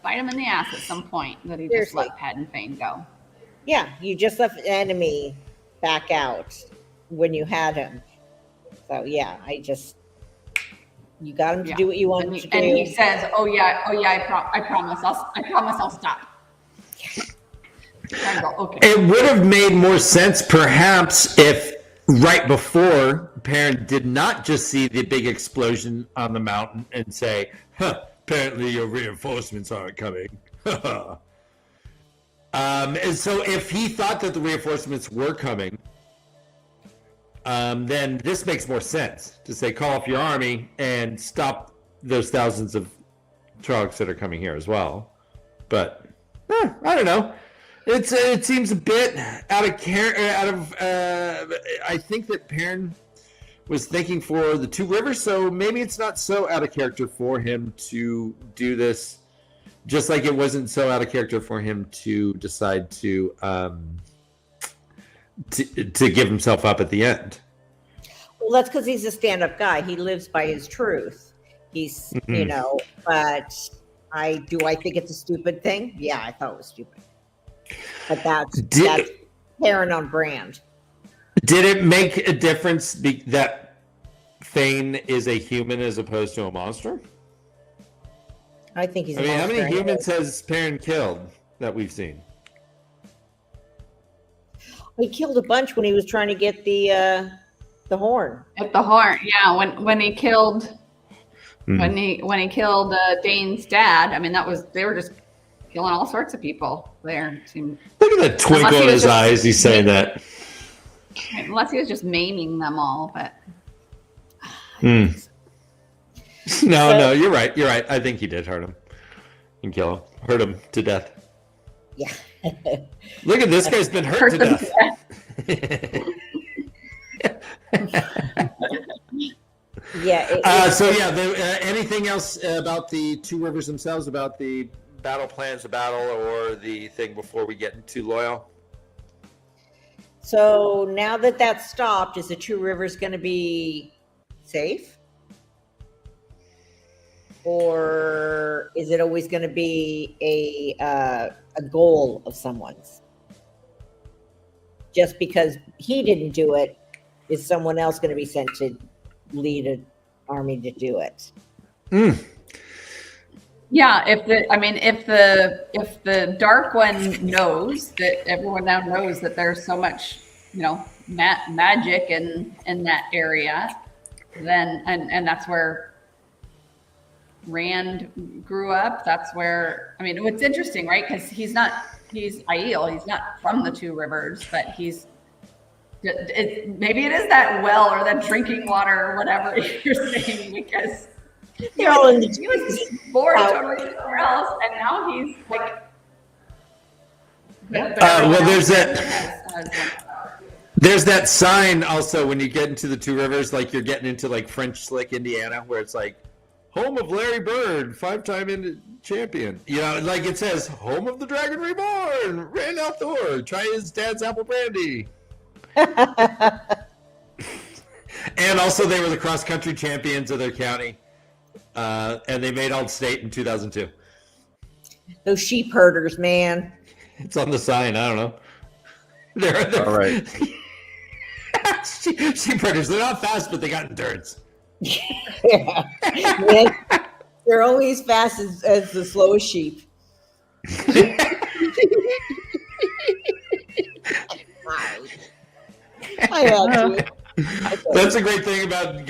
bite him in the ass at some point that he just let Pat and Fane go. Yeah, you just left the enemy back out when you had him. So yeah, you got him to do what you wanted to do. And he says, "Oh yeah, I promise, I'll stop." Okay. It would have made more sense, perhaps, if right before Perrin did not just see the big explosion on the mountain and say, apparently your reinforcements aren't coming. And so if he thought that the reinforcements were coming, then this makes more sense to say, call off your army and stop those thousands of trucks that are coming here as well. But I don't know. It seems a bit out of care. I think that Perrin was thinking for the Two Rivers, so maybe it's not so out of character for him to do this Just like it wasn't so out of character for him to decide to give himself up at the end. Well, that's because he's a stand-up guy. He lives by his truth. He's, but I think it's a stupid thing? Yeah, I thought it was stupid. But that's Perrin on brand. Did it make a difference that Thane is a human as opposed to a monster? I think he's. How many humans has Perrin killed that we've seen? He killed a bunch when he was trying to get the horn. At the horn, yeah. When he killed, when he killed Dane's dad. I mean, they were just killing all sorts of people there. Look at that twinkle in his eyes. He's saying that. Unless he was just maiming them all, but. No, you're right. You're right. I think he did hurt him and kill him. Hurt him to death. Yeah. Look at this guy's been hurt to death. Yeah. Anything else about the two rivers themselves, about the battle plans, the battle, or the thing before we get into Loial? So now that that's stopped, is the two rivers going to be safe? Or is it always going to be a goal of someone's? Just because he didn't do it, is someone else going to be sent to lead an army to do it? Yeah, if the Dark One knows that everyone now knows that there's so much, magic in that area, then and that's where Rand grew up. That's where it's interesting, right? Because he's Aiel. He's not from the two rivers, but maybe it is that well or that drinking water or whatever you're saying, because he was born totally somewhere else, and now he's like. There's that sign also when you get into the two rivers, like you're getting into like French Lick, Indiana, where it's like home of Larry Bird, 5-time champion. Like it says home of the Dragon Reborn, Rand al'Thor, try his dad's apple brandy. And also they were the cross country champions of their county. And they made All-State in 2002. Those sheep herders, man. It's on the sign. I don't know. They're all right. Sheep herders. They're not fast, but they got endurance. Yeah. They're only as fast as the slowest sheep. I had to. That's a great thing about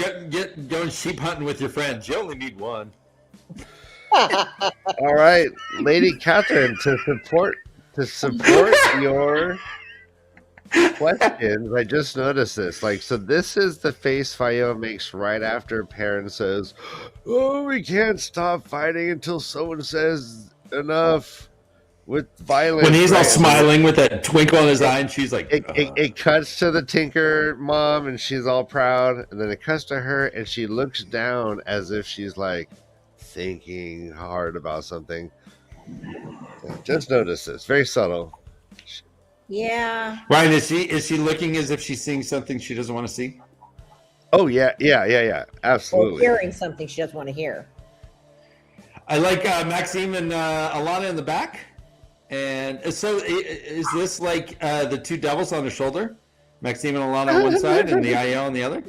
going sheep hunting with your friends. You only need one. All right, Lady Catherine, to support your questions, I just noticed this. So this is the face Fayo makes right after Perrin says, "Oh, we can't stop fighting until someone says enough." With violence, when he's all smiling with that twinkle in his eye, and she's like, it cuts to the Tinker mom, and she's all proud, and then it cuts to her, and she looks down as if she's like thinking hard about something. Just notice this, very subtle. Yeah. Ryan, is she looking as if she's seeing something she doesn't want to see? Oh yeah, absolutely. Or hearing something she doesn't want to hear. I like Maxime and Alana in the back. And so is this like the two devils on her shoulder? Maxime and Alana on one side and the Aiel on the other?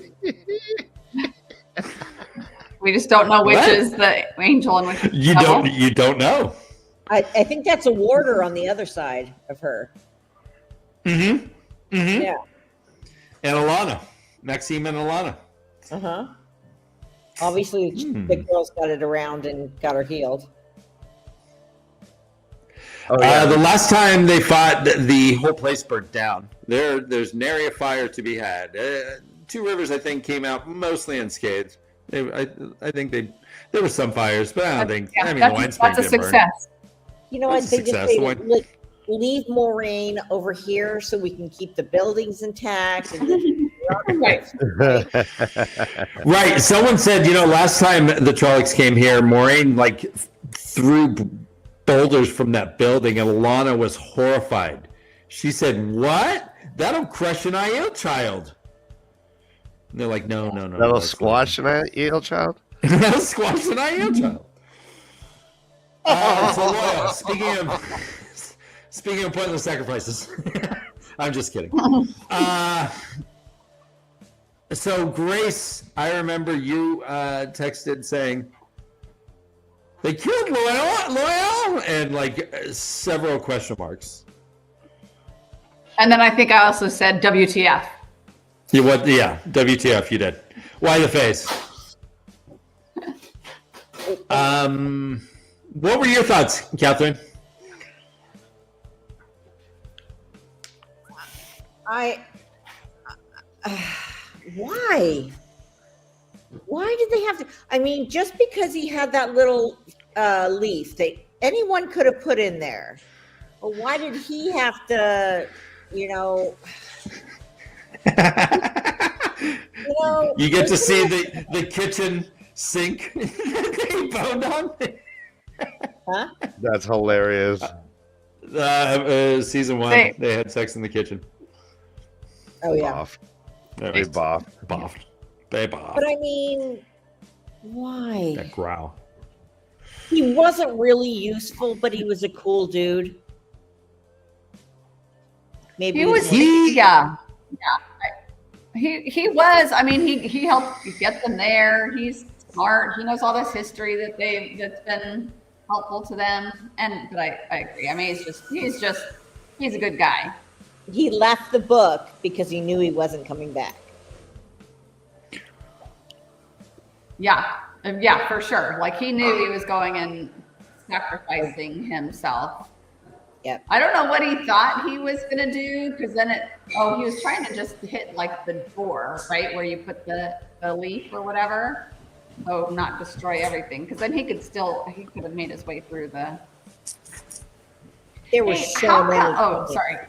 We just don't know which is the angel and which is the devil. You don't know. I think that's a warder on the other side of her. Mm-hmm. Mm-hmm. Yeah. And Alana. Maxime and Alana. Uh-huh. Obviously, the girls got it around and got her healed. Oh, yeah. The last time they fought, the whole place burnt down. There's nary a fire to be had. Two Rivers, I think, came out mostly unscathed. I think there were some fires, but I don't think. Yeah, the wine that's a success. You know what? They just say, leave Moraine over here so we can keep the buildings intact. And right. Someone said, last time the Trollocs came here, Moraine threw boulders from that building, and Alana was horrified. She said, "What? That'll crush an Aiel child." And they're like, "No. That'll squash an eel child. That'll squash an Aiel child." So Loial, speaking of pointless sacrifices, I'm just kidding. So Grace, I remember you texted saying they killed Loial, and like several question marks. And then I think I also said WTF. Yeah, WTF, you did. Why the face? What were your thoughts, Catherine? Why? Why did they have to? I mean, just because he had that little leaf that anyone could have put in there. But why did he have to, you get to see the kitchen sink that they boned on? Huh? That's hilarious. Season 1, they had sex in the kitchen. Oh, yeah. Boff. They boffed. They boffed. But I mean, why? That growl. He wasn't really useful, but he was a cool dude. Maybe He was. Yeah. He was. I mean, he helped get them there. He's smart. He knows all this history that's been helpful to them. But I agree. I mean, he's a good guy. He left the book because he knew he wasn't coming back. Yeah, for sure. Like he knew he was going and sacrificing himself. Yep. I don't know what he thought he was gonna do because then he was trying to just hit like the door, right, where you put the leaf or whatever. So not destroy everything, because then he could have made his way through the. There was so many. Sorry.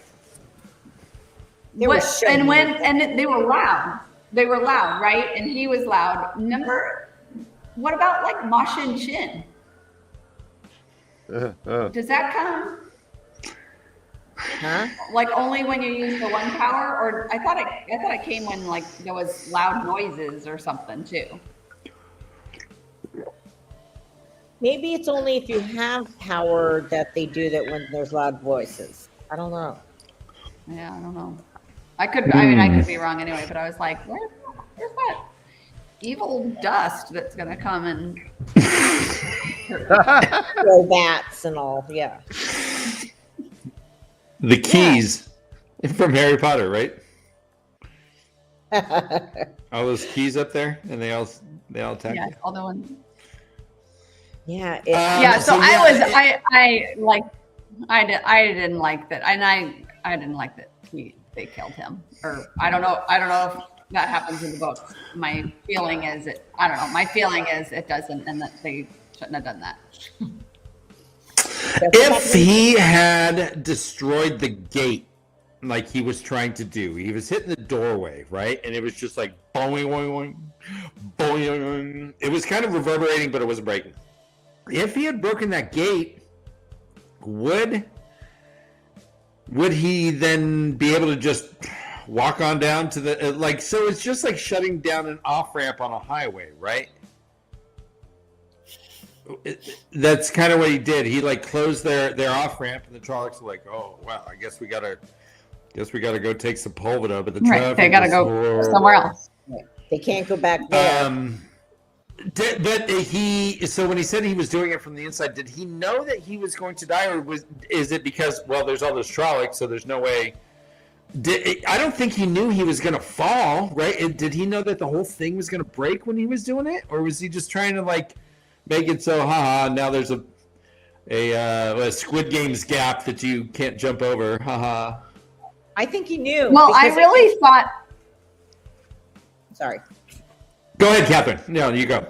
There was so many. They were loud. They were loud, right? And he was loud. What about like Masha and Shin? Does that come? Huh? Like only when you use the one power, or I thought it came when like there was loud noises or something too. Maybe it's only if you have power that they do that when there's loud voices. I don't know. Yeah, I don't know. I could be wrong anyway, but I was like, where's that evil dust that's gonna come and throw bats and all? Yeah. The keys from Harry Potter, right? All those keys up there, and they all attack. Yeah, you. all the ones. Yeah. I didn't like that, and I didn't like that they killed him, or I don't know if that happens in the book. My feeling is it doesn't, and that they shouldn't have done that. If he had destroyed the gate like he was trying to do, he was hitting the doorway, right? And it was just like boing, boing, boing, boing. It was kind of reverberating, but it wasn't breaking. If he had broken that gate, would he then be able to just walk on down to the so it's just like shutting down an off-ramp on a highway, right? That's kind of what he did. He like closed their off-ramp, and the Trollocs were like, "Oh, wow, I guess we gotta go take some Sepulveda." But the traffic, they gotta go somewhere else. They can't go back there. So when he said he was doing it from the inside, did he know that he was going to die, or is it because there's all those Trollocs, so there's no way? I don't think he knew he was going to fall, right? Did he know that the whole thing was going to break when he was doing it, or was he just trying to like make it so, now there's a Squid Games gap that you can't jump over, haha? I think he knew. Well, I really thought. Sorry. Go ahead, Catherine. No, you go.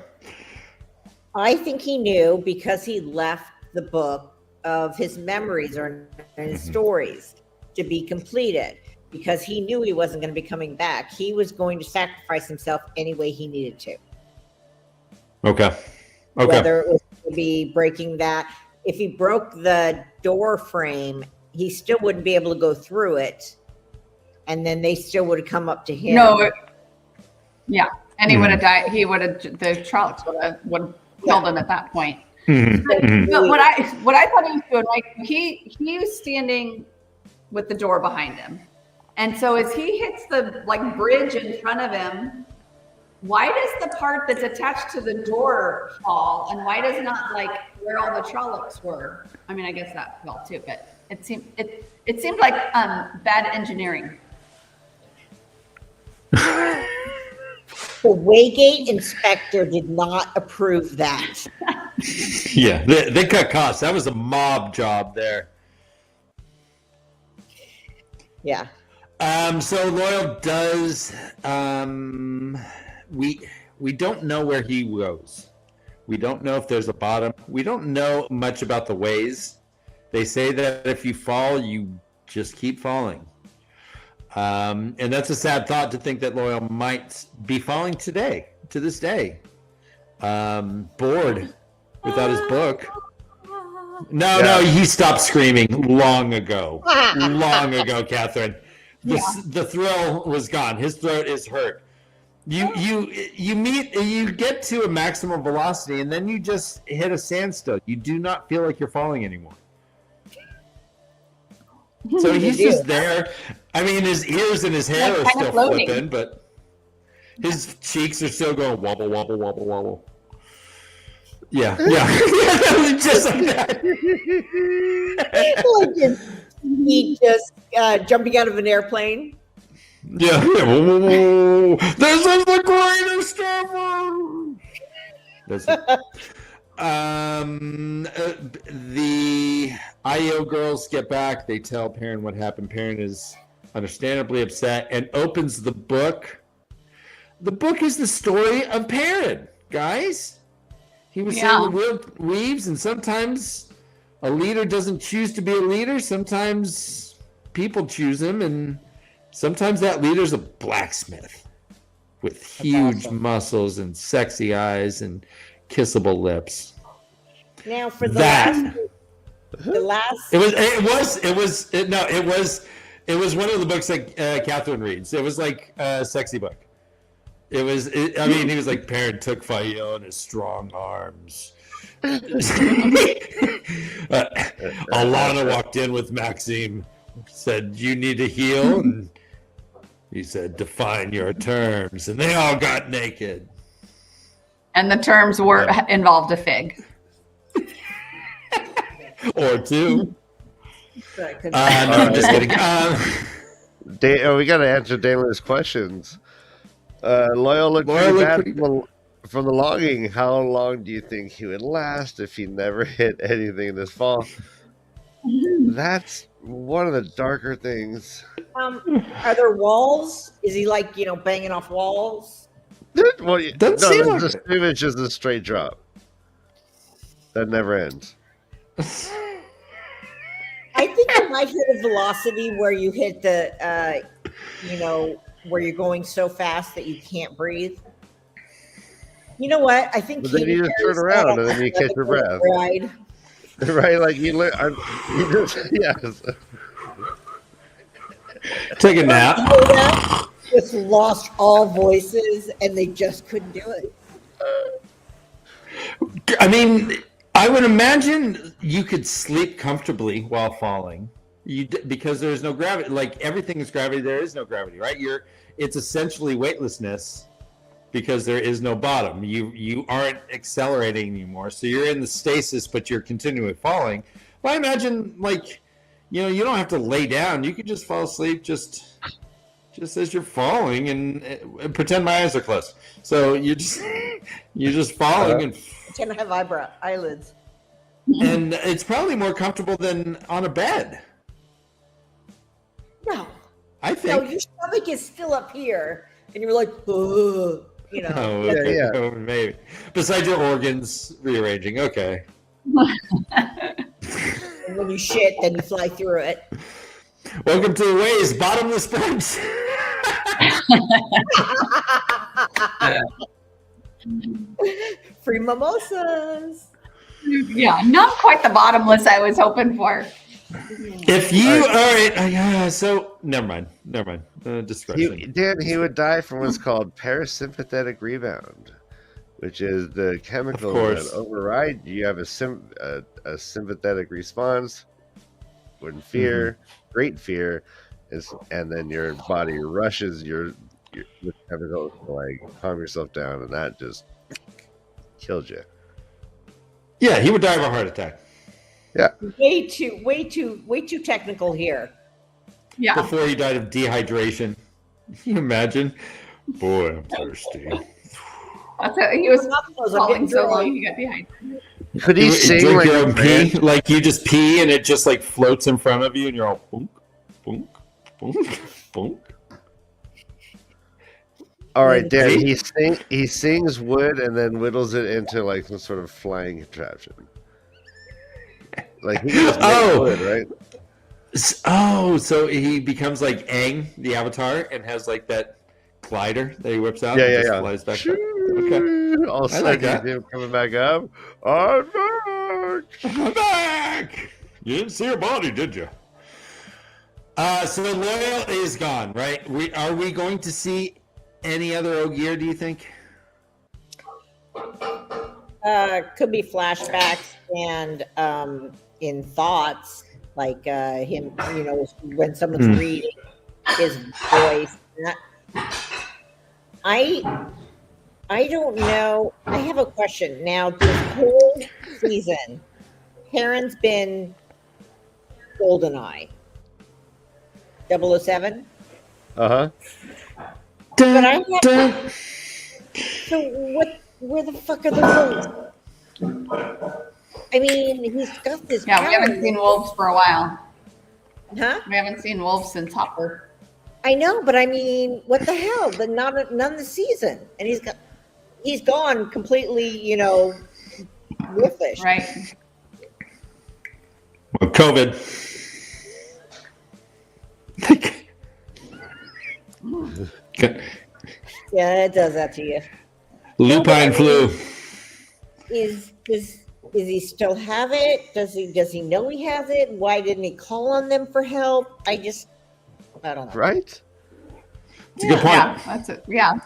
I think he knew because he left the book of his memories or his stories to be completed, because he knew he wasn't going to be coming back. He was going to sacrifice himself any way he needed to. Okay. Whether it was to be breaking that. if he broke the door frame, he still wouldn't be able to go through it, and then they still would have come up to him. No, yeah, and he would have died. He would have the Trollocs would have killed him at that point. But what I thought he was doing, like he was standing with the door behind him, and so as he hits the like bridge in front of him, why does the part that's attached to the door fall, and why does not like where all the Trollocs were? I mean, I guess that fell too, but it seemed like bad engineering. The Waygate inspector did not approve that. Yeah, they cut costs. That was a mob job there. Yeah. So Loial does. We don't know where he goes. We don't know if there's a bottom. We don't know much about the ways. They say that if you fall, you just keep falling. And that's a sad thought to think that Loial might be falling today, to this day. Bored without his book. No, he stopped screaming long ago. Long ago, Catherine. The thrill was gone. His throat is hurt. You get to a maximum velocity and then you just hit a standstill. You do not feel like you're falling anymore. So he's just there. I mean, his ears and his hair are still flipping, but his cheeks are still going wobble, wobble, wobble, wobble. Yeah. Just like that. He just jumping out of an airplane. Yeah. Whoa. This is the greatest ever. The IO girls get back. They tell Perrin what happened. Perrin is understandably upset and opens the book. The book is the story of Perrin, guys. He was saying the world weaves, and sometimes a leader doesn't choose to be a leader. Sometimes people choose him, and sometimes that leader's a blacksmith with huge muscles and sexy eyes and kissable lips. Now for the last it was one of the books that Catherine reads. It was like a sexy book. He was like, Perrin took Fael in his strong arms. Alana walked in with Maxime, said, "You need to heal," and he said, "Define your terms," and they all got naked. And the terms were involved a fig. Or two. No, I'm just kidding. We got to answer Dana's questions. Loial looked pretty bad from the logging. How long do you think he would last if he never hit anything this fall? That's one of the darker things. Are there walls? Is he like, banging off walls? Well, it's just a straight drop that never ends. I think I might hit a velocity where you hit the, where you're going so fast that you can't breathe. You know what? I think. But then you just turn around and then you catch your breath. Right? Like you just yes. Take a nap. Just lost all voices and they just couldn't do it. I mean, I would imagine you could sleep comfortably while falling, because there's no gravity. Like everything is gravity, there is no gravity, right? It's essentially weightlessness because there is no bottom. You aren't accelerating anymore, so you're in the stasis, but you're continually falling. Well, I imagine, you don't have to lay down. You can just fall asleep just as you're falling and pretend my eyes are closed. So you're just falling and. Can I have eyelids? And it's probably more comfortable than on a bed. No. I think. No, your stomach is still up here, and you're like, ugh, Oh, okay. Yeah. Oh, maybe. Besides your organs rearranging, okay. And when you shit, then you fly through it. Welcome to the Ways Bottomless Brunch. Free mimosas. Yeah, not quite the bottomless I was hoping for. If you all right, so never mind. Discretion. He would die from what's called parasympathetic rebound, which is the chemical that override. You have a sympathetic response when fear, great fear, and then your body rushes your chemical to like calm yourself down, and that just killed you. Yeah, he would die of a heart attack. Yeah. Way too technical here. Yeah. Before he died of dehydration. Can you imagine? Boy, I'm thirsty. He was falling so long he got dehydrated. Could he sing drink like your a own pee? Like you just pee and it just like floats in front of you and you're all boonk, boonk, boonk, boonk. All right, Dan. He sings wood and then whittles it into like some sort of flying contraption. Like he can just make wood, right? Oh, so he becomes like Aang, the Avatar, and has like that glider that he whips out and just flies back up. Okay. All of a sudden, him coming back up. I'm back. I'm back. You didn't see her body, did you? So Loial is gone, right? Are we going to see any other Ogier, do you think? Could be flashbacks and in thoughts, like him, when someone's reading his voice. I don't know. I have a question. Now, this whole season, Perrin's been GoldenEye. 007? Uh-huh. But I have so where the fuck are the wolves? I mean, he's got this. Yeah, we haven't seen wolves for a while. Huh? We haven't seen wolves since Hopper. I know, but I mean, what the hell? But none this season, and he's gone completely, wolfish. Right. Well, COVID. Yeah, it does that to you. Lupine flu. Does he still have it? Does he know he has it? Why didn't he call on them for help? I don't know. Right? It's a good point. Yeah, that's it. Yeah.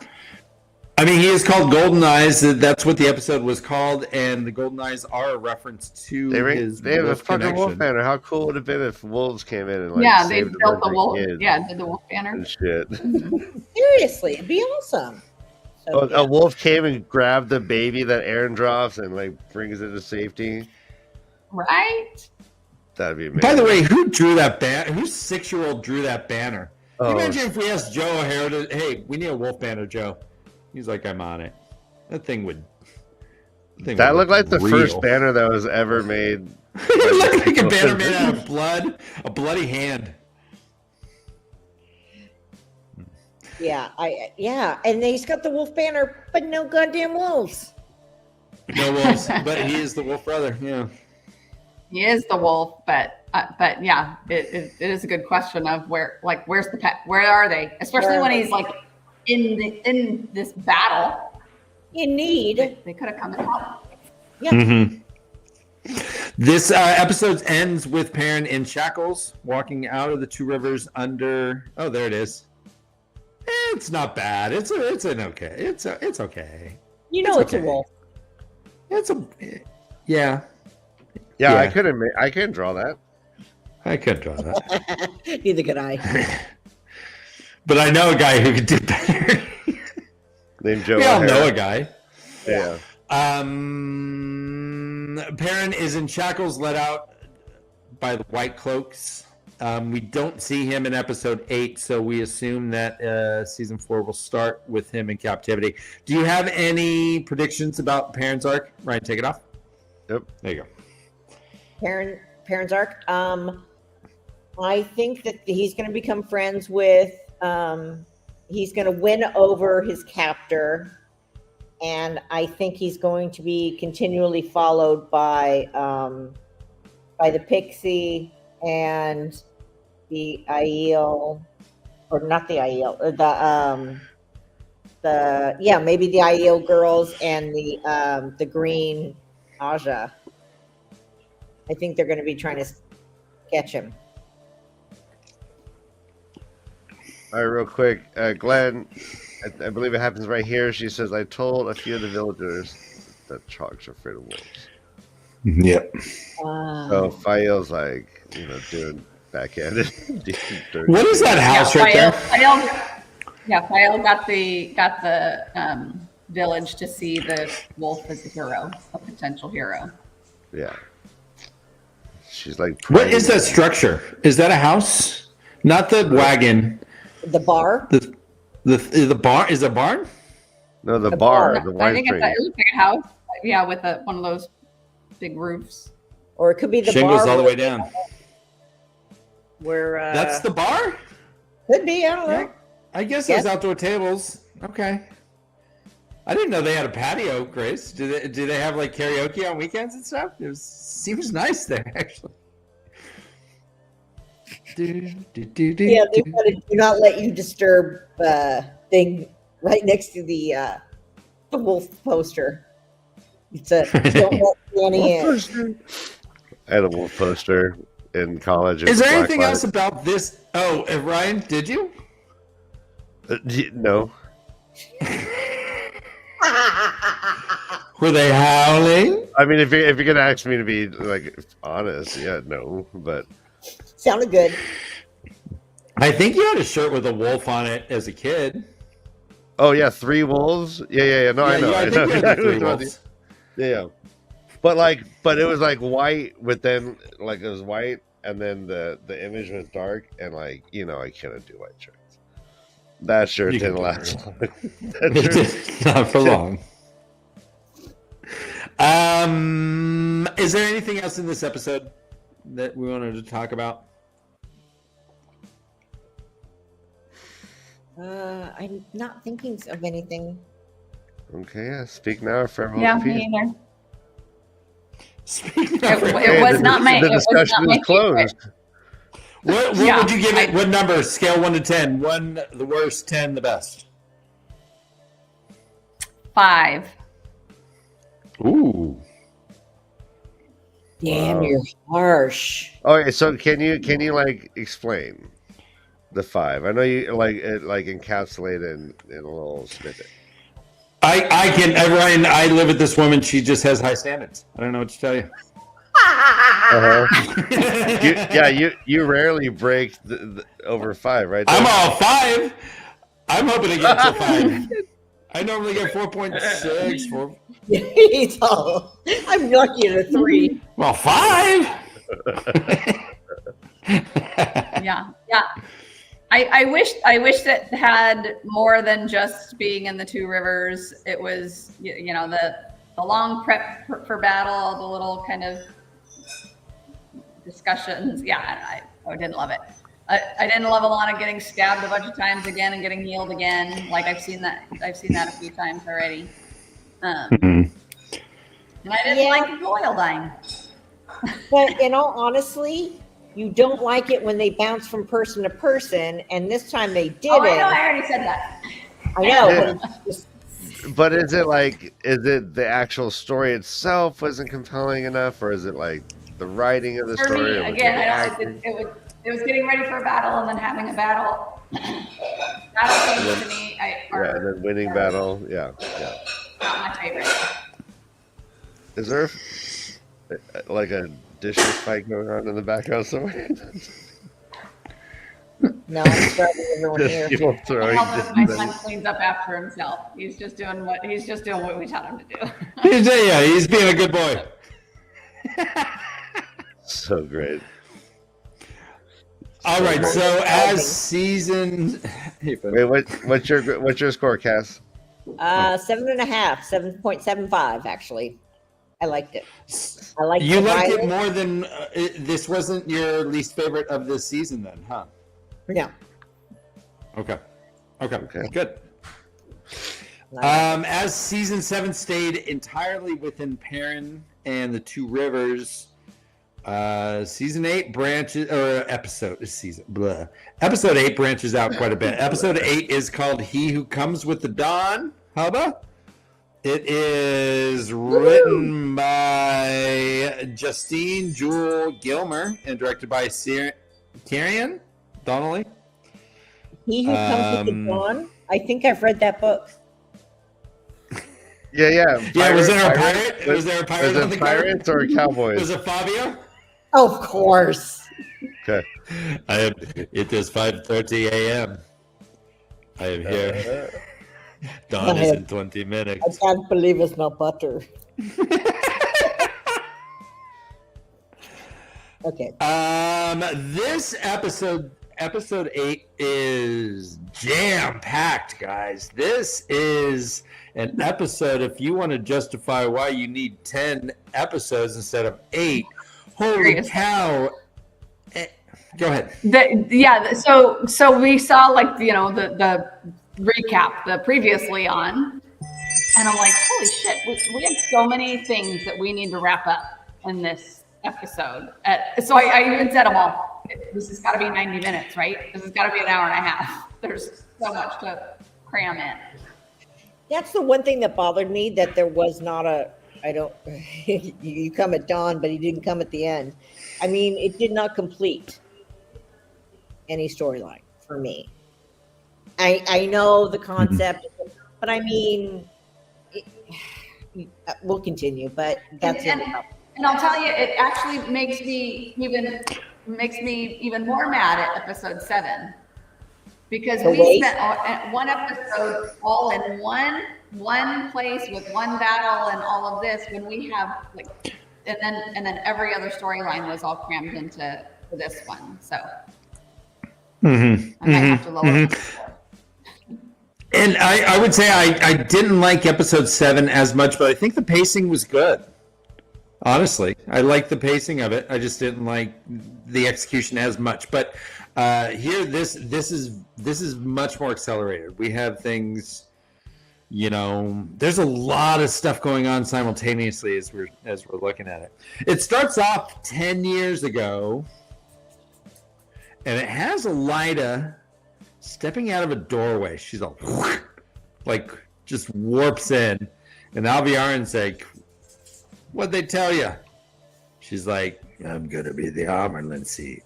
I mean, he is called Golden Eyes. That's what the episode was called, and the Golden Eyes are a reference to his they have a wolf fucking connection. wolf banner. How cool would it have been if wolves came in and like They saved built a the bunch of wolf. kids Yeah, did the wolf banner. and shit. Seriously, it'd be awesome. So, A wolf came and grabbed the baby that Aaron drops and like brings it to safety. Right? That'd be amazing. By the way, who drew that banner? Whose 6-year-old drew that banner? Can you Oh, imagine if we asked Joe O'Hara hey, we need a wolf banner, Joe. He's like, I'm on it. That looked like the real. first banner that was ever made. It looked like a banner made out of blood, a bloody hand. yeah, and he's got the wolf banner, but no goddamn wolves. No wolves, but he is the wolf brother. Yeah. He is the wolf, but yeah, it is a good question of where's the pet? Where are they? Especially when he's like in this battle. In need. They could have come and helped. Yeah. Mm-hmm. This episode ends with Perrin in shackles, walking out of the two rivers under. Oh, there it is. It's not bad. It's an okay. It's okay. It's a wolf. Yeah. Yeah, I couldn't draw that. I could draw that. Neither could I. But I know a guy who could do better. Named Joe. We all O'Hara. know a guy. Yeah. Perrin is in shackles, let out by the White Cloaks. We don't see him in episode 8, so we assume that season 4 will start with him in captivity. Do you have any predictions about Perrin's arc? Ryan, take it off. Yep. There you go. Perrin's arc. I think that he's going to become friends with. He's going to win over his captor, and I think he's going to be continually followed by the Pixie and the Aiel, or not the Aiel, maybe the Aiel girls and the Green Aja. I think they're going to be trying to catch him. All right, real quick, Glenn, I believe it happens right here. She says, I told a few of the villagers that Chalk's afraid of wolves. Yep. So Fael's like, doing backhanded. What is that house right there? Fael got the village to see the wolf as a hero, a potential hero. Yeah. She's like, what is that structure? Is that a house? Not the wagon. The bar? The bar is a barn? No, the bar. The wine I think it looks like a house. Yeah, with one of those big roofs. Or it could be the shingles bar all the way down. Where that's the bar? Could be, I don't know. I guess those outdoor tables. Okay. I didn't know they had a patio, Grace. Do they have like karaoke on weekends and stuff? Seems nice there, actually. Yeah, they want to do not let you disturb thing right next to the wolf poster. It's a don't let Danny in. I had a wolf poster in college. Is there anything else about this? Oh, Ryan, did you? No. Were they howling? I mean, if you're gonna ask me to be like honest, yeah, no, but sounded good. I think you had a shirt with a wolf on it as a kid. Oh yeah, 3 wolves. Yeah. No, I know. I think you had 3 wolves. Yeah, but it was like white, but then like it was white, and then the image was dark, and I couldn't do white shirts. That shirt didn't last long. Not for long. Is there anything else in this episode that we wanted to talk about? I'm not thinking of anything. Okay, yeah. Speak now or forever. Yeah, me either. Speak now. It was not my. The discussion is closed. What would you give it? What number? Scale 1 to 10. 1 the worst, 10 the best. 5. Ooh. Damn, you're harsh. Okay, so can you like explain the 5? I know you like it, like encapsulate in a little snippet. I can, Ryan. I live with this woman. She just has high standards. I don't know what to tell you. You rarely break the over 5, right? I'm all 5. I'm hoping to get to 5. I normally get 4.6. 4. He's all. I'm lucky at a 3. Well, 5. Yeah. I wish that had more than just being in the 2 rivers. It was the long prep for battle, the little kind of discussions. Yeah, I didn't love it. I didn't love Alana getting stabbed a bunch of times again and getting healed again. Like I've seen that a few times already. And I didn't like Loial dying. But in all honesty, you don't like it when they bounce from person to person, and this time they did it. I know. I already said that. I know. But is it the actual story itself wasn't compelling enough, or is it like the writing of the For story? me, again, it was getting ready for a battle and then having a battle. Battle games to me, and then winning battle. Yeah. Not my favorite. Is there like a dishes fight going on in the background somewhere? No, I'm starting everyone here. People throwing my son cleans up after himself. He's just doing what we taught him to do. He's being a good boy. So great. All right, so as season. Wait, what's your score, Cass? 7.5, 7.75 actually. I liked it. You liked it more than this wasn't your least favorite of this season, then, huh? No. Okay. Good. As season 7 stayed entirely within Perrin and the 2 rivers, season 8 branches episode 8 branches out quite a bit. Episode 8 is called "He Who Comes with the Dawn." Hubba. It is written by Justine Jewel Gilmer and directed by Kieran Donnelly. He Who Comes with the Dawn. I think I've read that book. Yeah. Was there a pirate? Was there a pirate was on the it pirates or cowboys? Was it Fabio? Of course. Okay. It is 5:30 a.m. I am here. Dawn is in 20 minutes. I can't believe it's not butter. Okay. This episode 8 is jam-packed, guys. This is an episode, if you want to justify why you need 10 episodes instead of 8. Holy cow. Go ahead. So we saw the recap, the previously on, and I'm like, holy shit, we have so many things that we need to wrap up in this episode. So I even said them all. This has got to be 90 minutes, right? This has got to be an hour and a half. There's so much to cram in. That's the one thing that bothered me, that there was not you come at dawn, but he didn't come at the end. I mean, it did not complete any storyline for me. I know the concept, but I mean, we'll continue, but that's it. And I'll tell you, it actually makes me even more mad at episode 7, because we spent one episode all in one place with one battle and all of this, when we have and then every other storyline was all crammed into this one. So I might have to lower it. And I would say I didn't like episode 7 as much, but I think the pacing was good. Honestly, I liked the pacing of it. I just didn't like the execution as much. But here, this is much more accelerated. We have things, there's a lot of stuff going on simultaneously as we're looking at it. It starts off 10 years ago, and it has Elida stepping out of a doorway. She's all just warps in, and Alviarin's like, "What'd they tell you?" She's like, "I'm gonna be the Armerlin seat."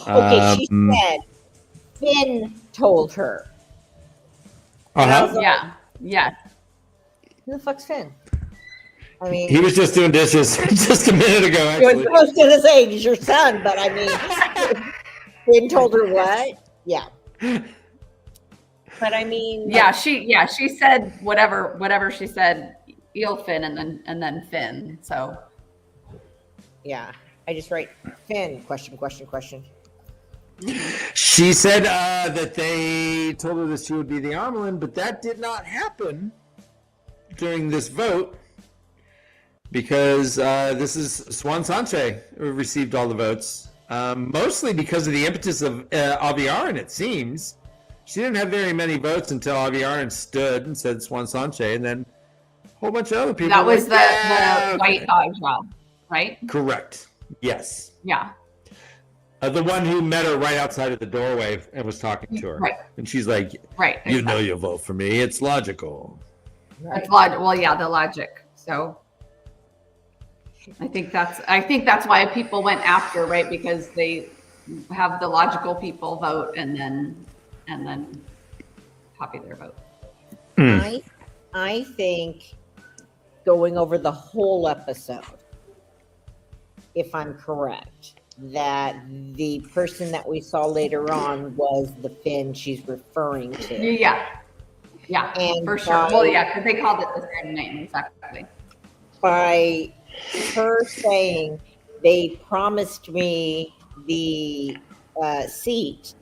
Okay, she said Finn told her. Yeah. Who the fuck's Finn? I mean, he was just doing dishes just a minute ago. Actually, I was gonna say he's your son, but I mean, Finn told her what? Yeah. But I mean, she said whatever she said, Eelfinn and then Finn. So yeah, I just write Finn question. She said that they told her that she would be the Armelin, but that did not happen during this vote because this is Swan Sanche who received all the votes, mostly because of the impetus of Alviarin, it seems. She didn't have very many votes until Alviarin stood and said Swan Sanche, and then a whole bunch of other people. That was the white dog job, right? Correct. Yes. Yeah. The one who met her right outside of the doorway and was talking to her. Right. And she's like, right, you know you'll vote for me. It's logical. Right. It's logic. Well, yeah, the logic. So I think that's why people went after, right? Because they have the logical people vote and then copy their vote. I think going over the whole episode, if I'm correct, that the person that we saw later on was the Finn she's referring to. Yeah, and for sure. Well, yeah, because they called it the same name, exactly. By her saying, they promised me the seat,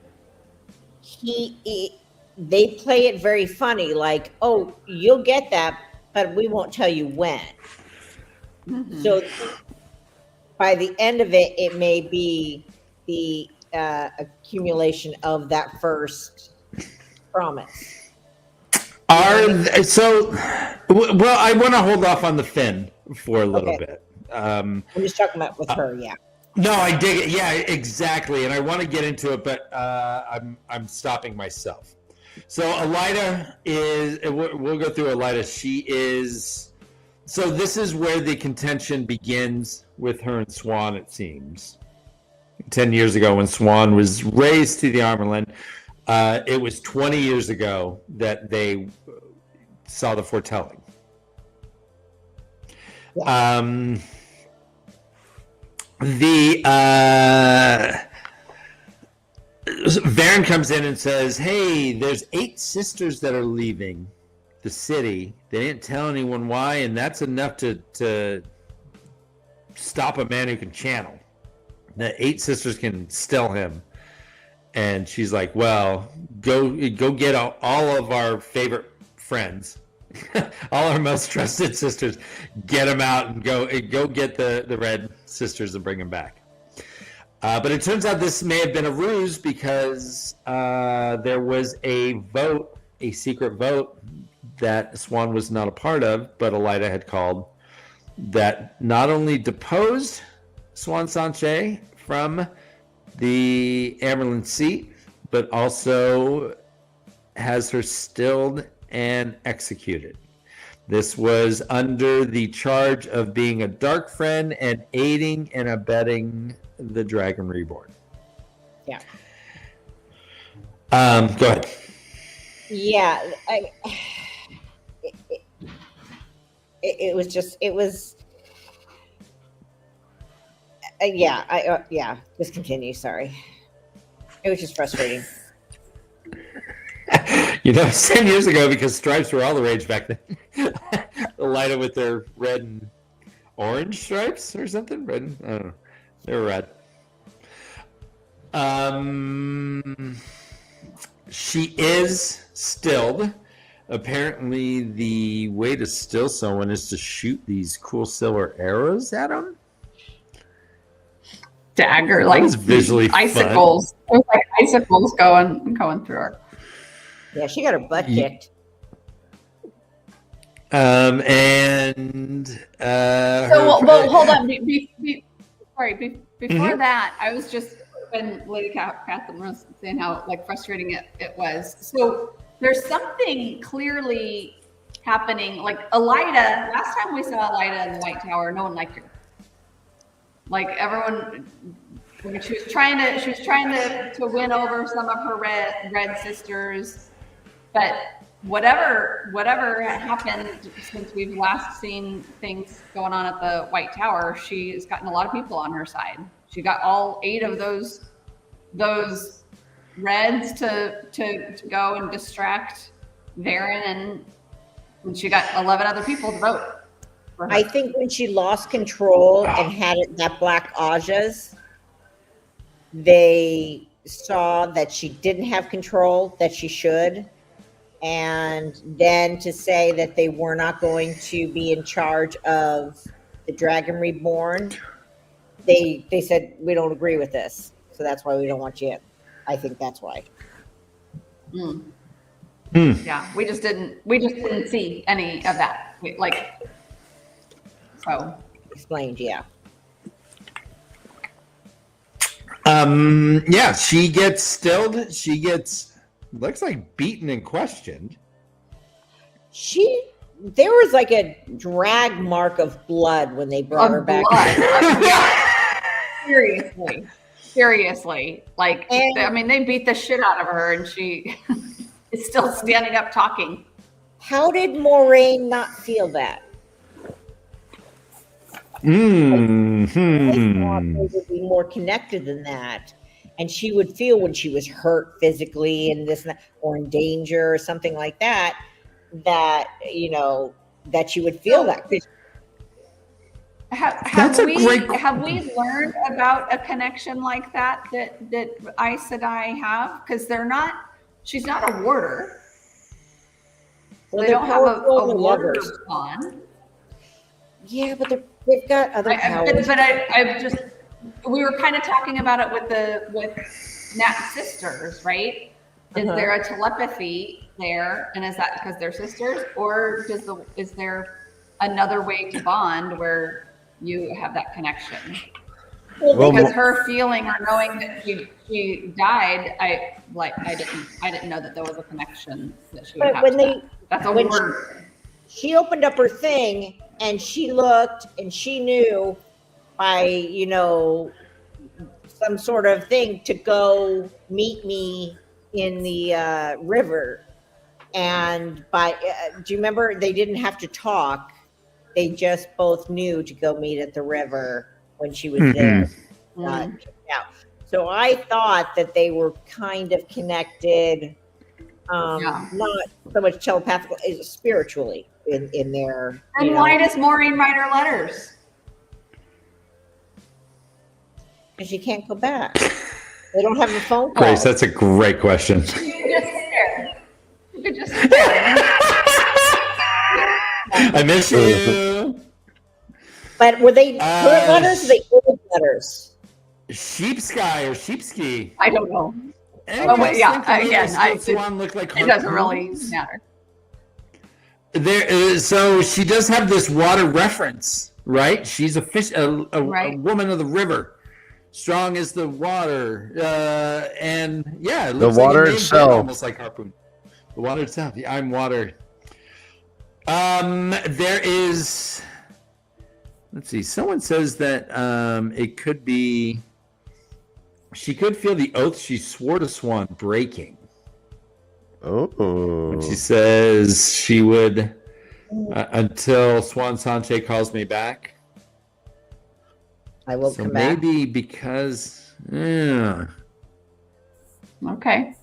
they play it very funny, like, oh, you'll get that, but we won't tell you when. Mm-hmm. So by the end of it, it may be the accumulation of that first promise. Well, I want to hold off on the Finn for a little bit. I'm just talking about with her, yeah. No, I dig it. Yeah, exactly. And I want to get into it, but I'm stopping myself. So Elida is. We'll go through Elida. She is. So this is where the contention begins with her and Swan. It seems 10 years ago when Swan was raised to the Armorland. It was 20 years ago that they saw the foretelling. The Varen comes in and says, "Hey, there's 8 sisters that are leaving the city. They didn't tell anyone why, and that's enough to stop a man who can channel. The 8 sisters can still him." And she's like, "Well, go get all of our favorite friends, all our most trusted sisters, get them out and go get the red sisters and bring them back." But it turns out this may have been a ruse because there was a secret vote that Swan was not a part of, but Elida had called, that not only deposed Swan Sanche from the Amerlin seat, but also has her stilled and executed. This was under the charge of being a dark friend and aiding and abetting the Dragon Reborn. Yeah. Go ahead. Yeah, it was just just continue. Sorry, it was just frustrating. 10 years ago, because stripes were all the rage back then. Elida with their red and orange stripes or something. Red, I don't know. They were red. She is stilled. Apparently, the way to still someone is to shoot these cool silver arrows at them. Dagger, That like was visually icicles. It was like icicles going through her. Yeah, she got her butt kicked. Well, hold on. Before that, I was just, when Lady Catherine was saying how frustrating it was. So there's something clearly happening. Like Elida, last time we saw Elida in the White Tower, no one liked her. Like everyone, she was trying to win over some of her red sisters, but whatever happened since we've last seen things going on at the White Tower, she's gotten a lot of people on her side. She got all 8 of those reds to go and distract Varen, and she got 11 other people to vote for her. I think when she lost control and had that Black Ajas, they saw that she didn't have control that she should. And then to say that they were not going to be in charge of the Dragon Reborn, they said, we don't agree with this. So that's why we don't want you in. I think that's why. Yeah, we just didn't see any of that. Explained, yeah. Yeah, she gets stilled. She gets, looks like, beaten and questioned. There was like a drag mark of blood when they brought her back. Seriously. They beat the shit out of her, and she is still standing up talking. How did Moraine not feel that? I thought they would be more connected than that. And she would feel when she was hurt physically and this and that, or in danger or something like that, that she would feel that. Have we learned about a connection like that Aes Sedai have? Because she's not a warder. Well, they don't have a warder lovers. on. Yeah, but they've got other powers. We were kind of talking about it with Nat's sisters, right? Is there a telepathy there, and is that because they're sisters, or is there another way to bond where you have that connection? Well, because her feeling or knowing that she died, I didn't know that there was a connection that she would but have when to they that. That's a when word. she opened up her thing and she looked and she knew by some sort of thing to go meet me in the river. And do you remember they didn't have to talk? They just both knew to go meet at the river when she was there. Mm. Yeah. So I thought that they were kind of connected, Yeah. not so much telepathically, spiritually in their. And why does Moraine write her letters? Because you can't go back. They don't have a phone call. Grace, that's a great question. You could just sit there. You could just sit there. I miss you. But were they current letters or they old letters? Sheepsky or sheepski. I don't know. Anyone else yeah, think the little again, swan looked like It doesn't really harpoons? matter. So she does have this water reference, right? She's a fish, a Right. woman of the river, strong as the water, and yeah, it The looks water like a name itself. brand, almost like harpoon. The water itself. Yeah, I'm water. There is. Let's see. Someone says that it could be. She could feel the oath she swore to Swan breaking. Oh. She says she would until Swan Sanche calls me back. I will So come back. maybe because yeah. Okay.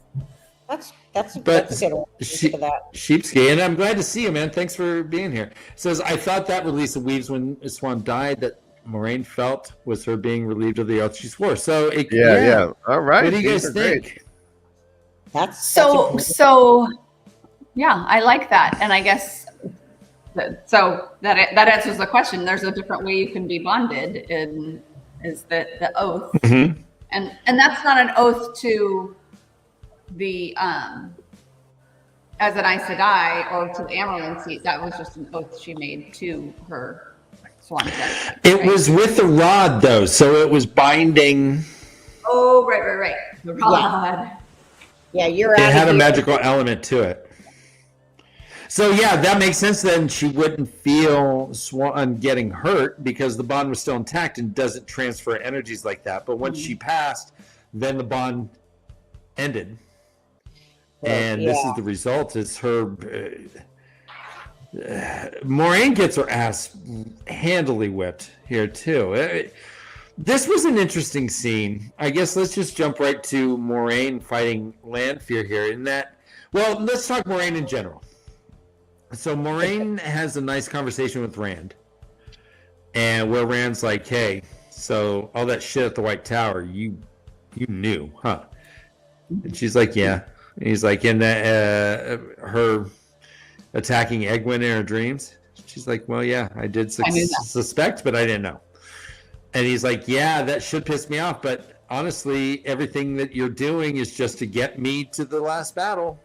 That's a But good one. Think of that. Sheepsky, and I'm glad to see you, man. Thanks for being here. Says I thought that release of Weaves when Swan died that Moraine felt was her being relieved of the oath she swore. So it, Yeah. All right. What do you These guys are great. think? That's So yeah, I like that, and I guess so that answers the question. There's a different way you can be bonded, and is that the oath, Mm-hmm. and that's not an oath to the as an Aes Sedai or to the Amarylline seat. That was just an oath she made to her swan seat. It was with the rod though, so it was binding. Oh, right. The rod. Yeah, you're It out had of a here. magical element to it. So yeah, that makes sense. Then she wouldn't feel Swan getting hurt because the bond was still intact and doesn't transfer energies like that. But once she passed, then the bond ended, and this is the result. Is her Moraine gets her ass handily whipped here too. This was an interesting scene. I guess let's just jump right to Moraine fighting Landfear here. In that, well, let's talk Moraine in general. So Moraine has a nice conversation with Rand, and where Rand's like, "Hey, so all that shit at the White Tower, you knew, huh?" And she's like, "Yeah." And he's like, "In that her attacking Egwene in her dreams." She's like, "Well, yeah, I did suspect, but I didn't know." And he's like, "Yeah, that should piss me off, but honestly, everything that you're doing is just to get me to the last battle.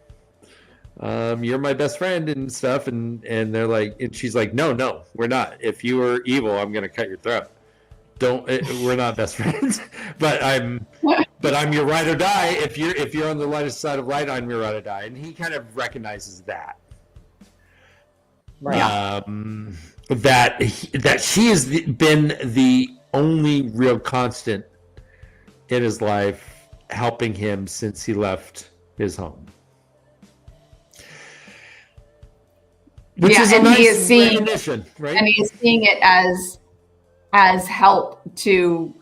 You're my best friend and stuff." And they're like, and she's like, "No, we're not. If you were evil, I'm gonna cut your throat. We're not best friends, but I'm your ride or die. If you're on the lightest side of light, I'm your ride or die." And he kind of recognizes that. Right. That she has been the only real constant in his life, helping him since he left his home. Which is a and nice he is seeing, recognition, right? and he is seeing it as help to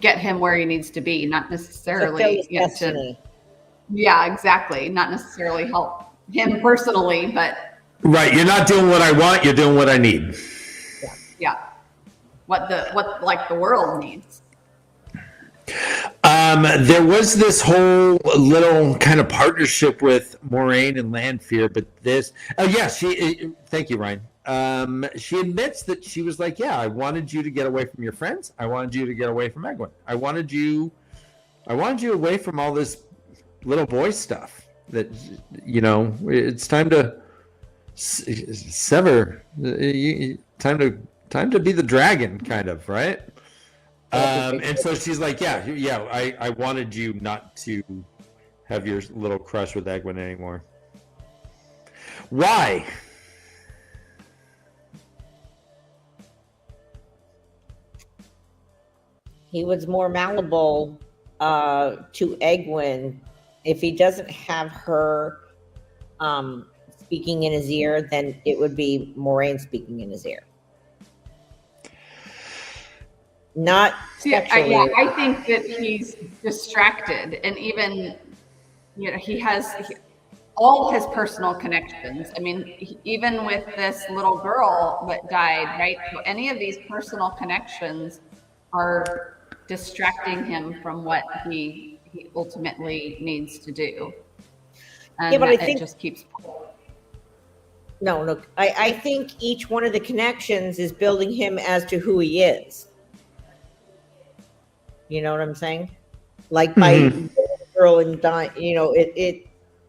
get him where he needs to be, not necessarily. Yeah, exactly. Not necessarily help him personally, but Right, you're not doing what I want, you're doing what I need. yeah, what the world needs. There was this whole little kind of partnership with Moraine and Landfear, but thank you, Ryan. She admits that she was like, "Yeah, I wanted you to get away from your friends. I wanted you to get away from Egwene. I wanted you away from all this little boy stuff. That it's time to sever. Time to be the dragon, kind of, right?" And so she's like, yeah, I wanted you not to have your little crush with Egwene anymore. Why? He was more malleable to Egwene. If he doesn't have her speaking in his ear, then it would be Moraine speaking in his ear. Not sexually. I think that he's distracted, and even he has all his personal connections. I mean, even with this little girl that died, right? So any of these personal connections are distracting him from what he ultimately needs to do. And but I think it just keeps. No, I think each one of the connections is building him as to who he is. You know what I'm saying? Like by girl and dying,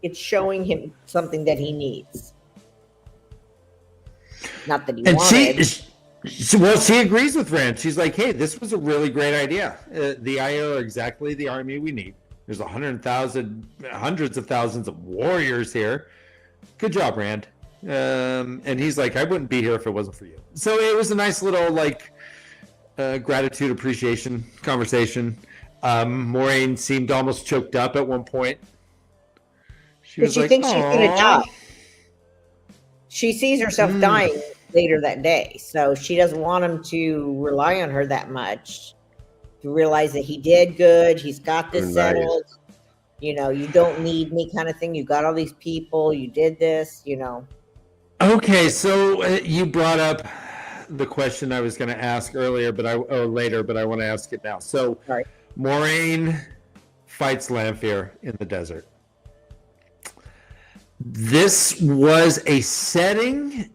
it's showing him something that he needs. Not that he wanted. She agrees with Rand. She's like, hey, this was a really great idea. The IO are exactly the army we need. There's 100,000, hundreds of thousands of warriors here. Good job, Rand. And he's like, I wouldn't be here if it wasn't for you. So it was a nice little gratitude, appreciation conversation. Moraine seemed almost choked up at one point. She thinks she's going to die. She sees herself dying later that day, so she doesn't want him to rely on her that much. To realize that he did good, he's got this settled. You don't need me, kind of thing. You got all these people. You did this. Okay, so you brought up the question I was going to ask earlier, later, but I want to ask it now. So, Moraine fights Landfear in the desert. This was a setting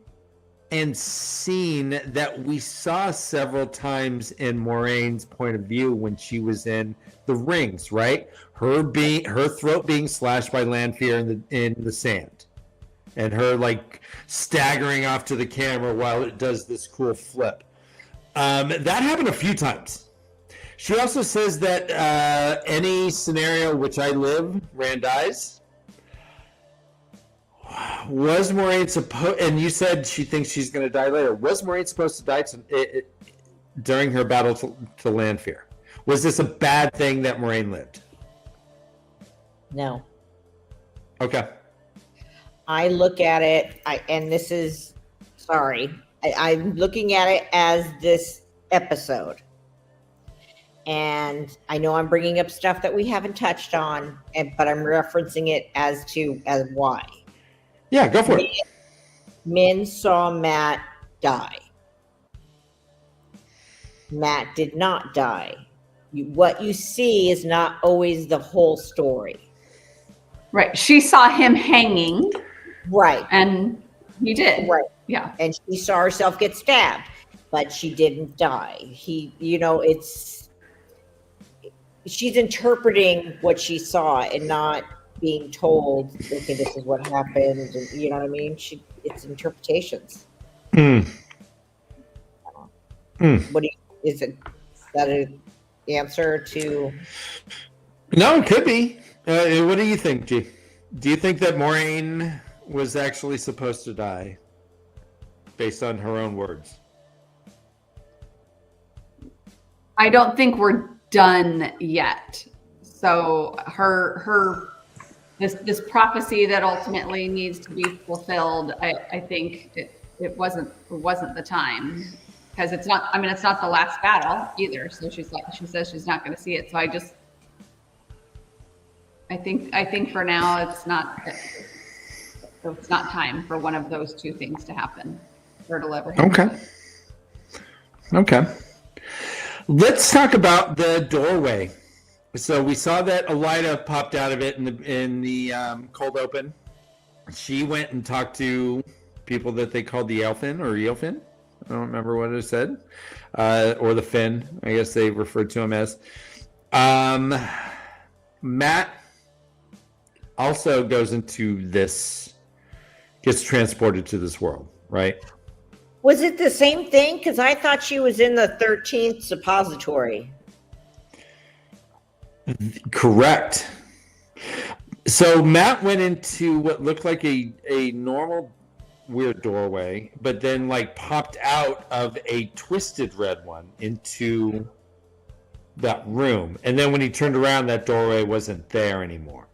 and scene that we saw several times in Moraine's point of view when she was in the rings, right? Her throat being slashed by Landfear in the sand. And her staggering off to the camera while it does this cool flip. That happened a few times. She also says that any scenario which I live, Rand dies. Was Moraine supposed? And you said she thinks she's going to die later. Was Moraine supposed to die during her battle to Landfear? Was this a bad thing that Moraine lived? No. Okay. I look at it, I'm looking at it as this episode. And I know I'm bringing up stuff that we haven't touched on, but I'm referencing it as why. Yeah, go for it. Min saw Matt die. Matt did not die. What you see is not always the whole story. Right. She saw him hanging. Right. And he did. Right. Yeah. And she saw herself get stabbed, but she didn't die. She's interpreting what she saw and not being told, okay, this is what happened. And, you know what I mean? It's interpretations. What is that an answer to? No, it could be. What do you think, G? Do you think that Moraine was actually supposed to die based on her own words? I don't think we're done yet. So this prophecy that ultimately needs to be fulfilled, I think it wasn't the time, because it's not the last battle either. So she says she's not going to see it. So I think for now it's not time for one of those two things to happen, for her to let her happen. Okay. Let's talk about the doorway. So we saw that Elida popped out of it in the cold open. She went and talked to people that they called the Elfin or Eelfin. I don't remember what it said. Or the Finn, I guess they referred to him as. Matt also goes into this, gets transported to this world, right? Was it the same thing? Because I thought she was in the 13th suppository. Correct. So Matt went into what looked like a normal weird doorway, but then like popped out of a twisted red one into that room. And then when he turned around, that doorway wasn't there anymore.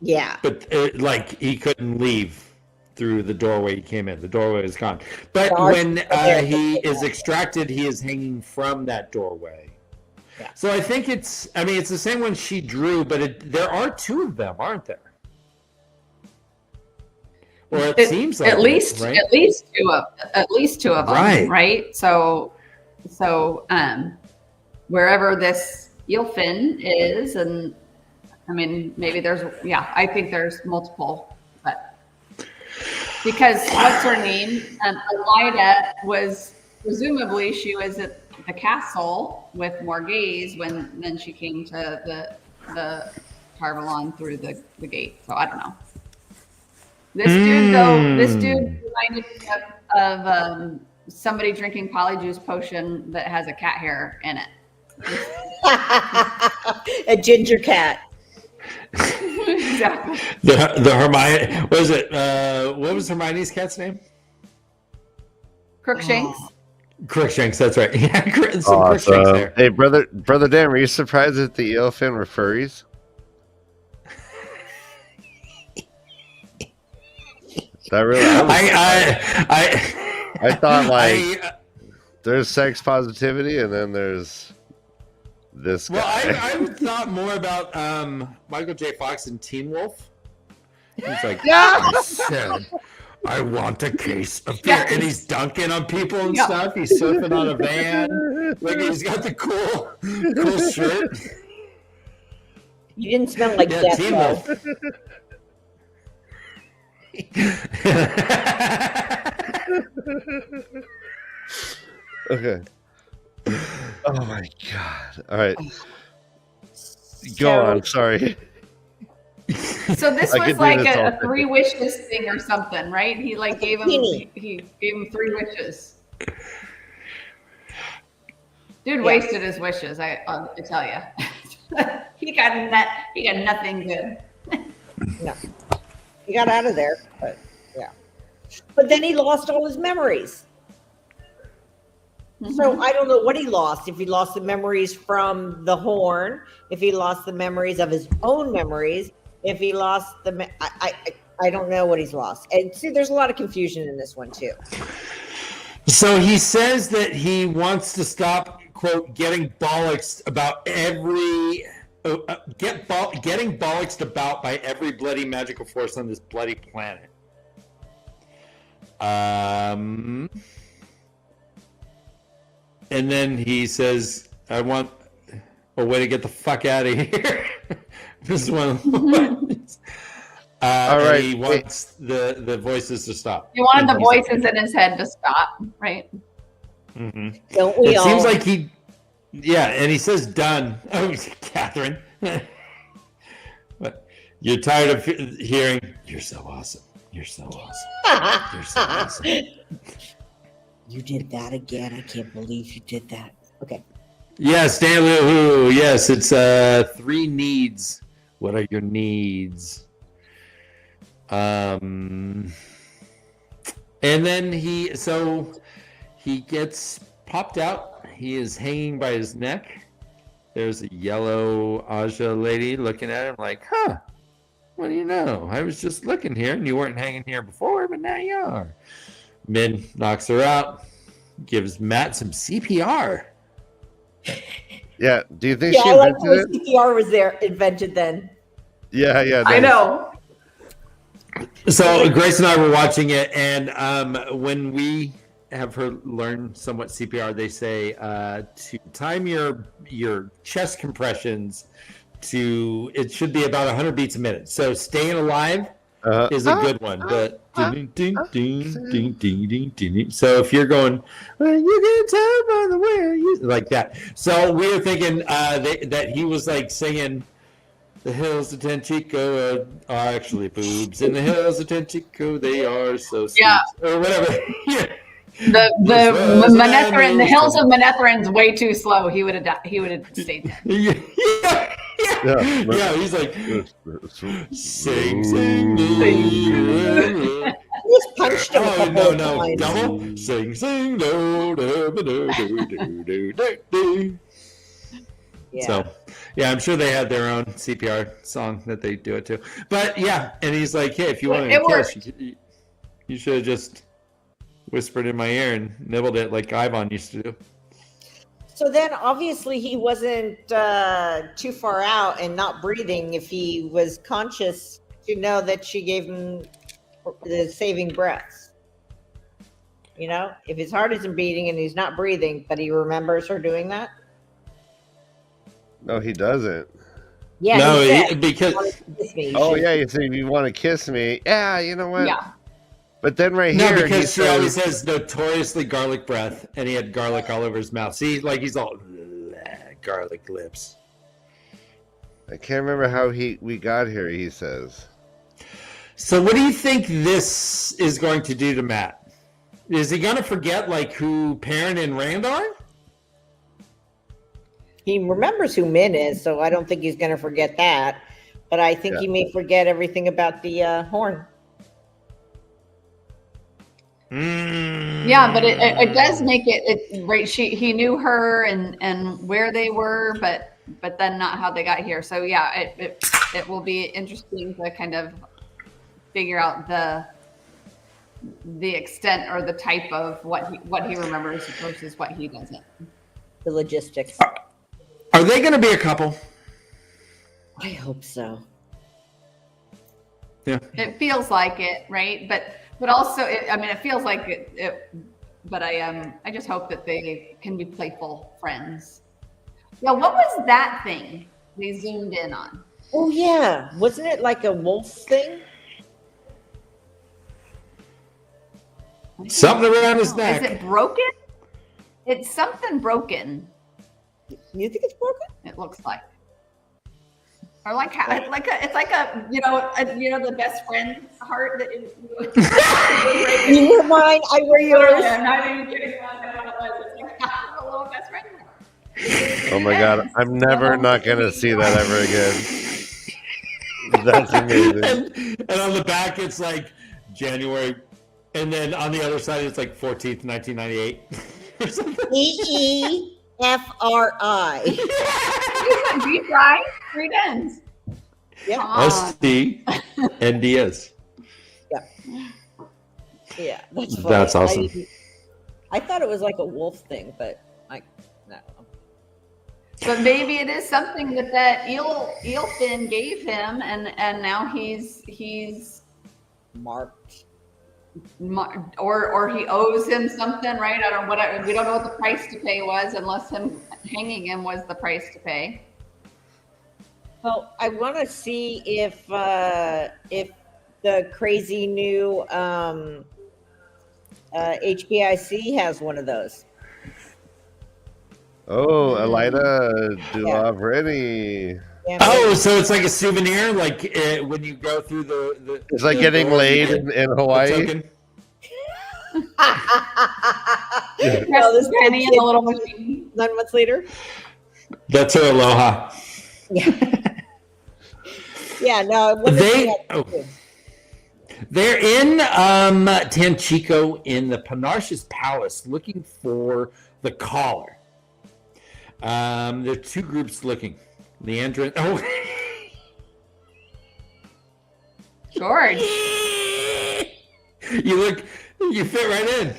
Yeah. But like he couldn't leave through the doorway he came in. The doorway was gone. But when he is extracted, he is hanging from that doorway. Yeah. So I think it's the same one she drew, but there are two of them, aren't there? Or it seems like at least right? at least two of them, right? So wherever this eelfin is, and I mean maybe I think there's multiple, but because what's her name? Elida was presumably she was at the castle with Morghese when then she came to the Tarvalon through the gate. So I don't know. This dude reminded me of somebody drinking polyjuice potion that has a cat hair in it. A ginger cat. Exactly. The Hermione, what is it? What was Hermione's cat's name? Crookshanks. Crookshanks, that's right. Yeah, some Crookshanks there. Hey, brother Dan, were you surprised that the eelfin were furries? That really? I thought like there's sex positivity, and then there's this guy. Well, I thought more about Michael J. Fox and Teen Wolf. He's like, I want a case of beer. And he's dunking on people and stuff. He's surfing on a van. Like he's got the cool shirt. You didn't smell like death. Teen Wolf. Okay. Oh my god. All right. Go on. Sorry. So this was like a 3 wishes thing or something, right? He like gave him 3 wishes. Dude wasted his wishes. I tell you, he got nothing good. No, he got out of there, but yeah. But then he lost all his memories. Mm-hmm. So I don't know what he lost. If he lost the memories from the horn, if he lost the memories of his own memories, if he lost I don't know what he's lost. And see, there's a lot of confusion in this one too. So he says that he wants to stop, quote, getting bollocksed about every getting bollocksed about by every bloody magical force on this bloody planet. And then he says, I want a way to get the fuck out of here. This is one of the ones. All right. He wants the voices to stop. He wanted the voices in his head to stop, right? Mm-hmm. Don't we all? It seems like and he says done. Oh, Catherine. But you're tired of hearing, you're so awesome. You're so awesome. You're so awesome. You did that again. I can't believe you did that. Okay. Yes, Stanley. Yes, it's 3 needs. What are your needs? And then he gets popped out. He is hanging by his neck. There's a yellow Aja lady looking at him like, huh, what do you know? I was just looking here and you weren't hanging here before, but now you are. Min knocks her out, gives Matt some CPR. Yeah, do you think she invented it? CPR was invented then. Yeah. I know. So Grace and I were watching it, and when we have her learn somewhat CPR, they say to time your chest compressions to, it should be about 100 beats a minute. So staying alive is a good one. But so if you're going, well, you get time by the way, like that. So we were thinking that he was like singing, The hills of Tanchico are actually boobs. In the hills of Tanchico, they are so sweet. Yeah. Or whatever. Yeah. The Manetheren, the hills of Manetheren's way too slow. He would have stayed there. Yeah, he's like, sing, sing, He just punched him a couple of times. double, sing, sing, do, do, do, do, do, do, do. Yeah. So, yeah, I'm sure they had their own CPR song that they do it to. But yeah, and he's like, hey, if you wanted to kiss, you should have just whispered in my ear and nibbled it like Ivan used to do. So then obviously he wasn't too far out and not breathing if he was conscious to know that she gave him the saving breaths. You know, if his heart isn't beating and he's not breathing, but he remembers her doing that. No, he doesn't. Yeah. No, he said, because You say you want to kiss me. Yeah, you know what? Yeah. But then here, because she always has notoriously garlic breath, and he had garlic all over his mouth. See, like he's all garlic lips. I can't remember how we got here. He says. So, what do you think this is going to do to Matt? Is he going to forget like who Perrin and Rand are? He remembers who Min is, so I don't think he's going to forget that. But I think he may forget everything about the horn. Yeah, but it does make it right. He knew her and where they were, but then not how they got here. So yeah, it will be interesting to kind of figure out the extent or the type of what he remembers versus what he doesn't. The logistics. Are they going to be a couple? I hope so. Yeah. It feels like it, right? But also, it feels like it. But I just hope that they can be playful friends. Yeah, what was that thing they zoomed in on? Oh yeah, wasn't it like a wolf thing? Something around his neck. Is it broken? It's something broken. You think it's broken? It looks like. Or like how it's like a the best friend's heart that is. You wear mine, I wear yours. I'm not even kidding. It's like a little best friend. Oh my God, I'm never not going to see that ever again. That's amazing. And on the back, it's like January, and then on the other side, it's like 14th, 1998, or something. EEFRI. Deep fry, 3 ends. Yeah. STNDS. Yeah, that's funny. That's awesome. I thought it was like a wolf thing, but no. But maybe it is something that Eelfin gave him, and now he's marked. Or he owes him something, right? We don't know what the price to pay was, unless him hanging him was the price to pay. Well, I want to see if the crazy new HBIC has one of those. Oh, Elida Dulavrini. Yeah, Oh, so it's like a souvenir, like when you go through the It's like getting laid in Hawaii. Press this penny in the little machine. 9 months later. That's her aloha. Yeah, no. They're in Tanchico in the Panarch's Palace looking for the collar. There are 2 groups looking. Leandrin. Oh. George. You fit right in.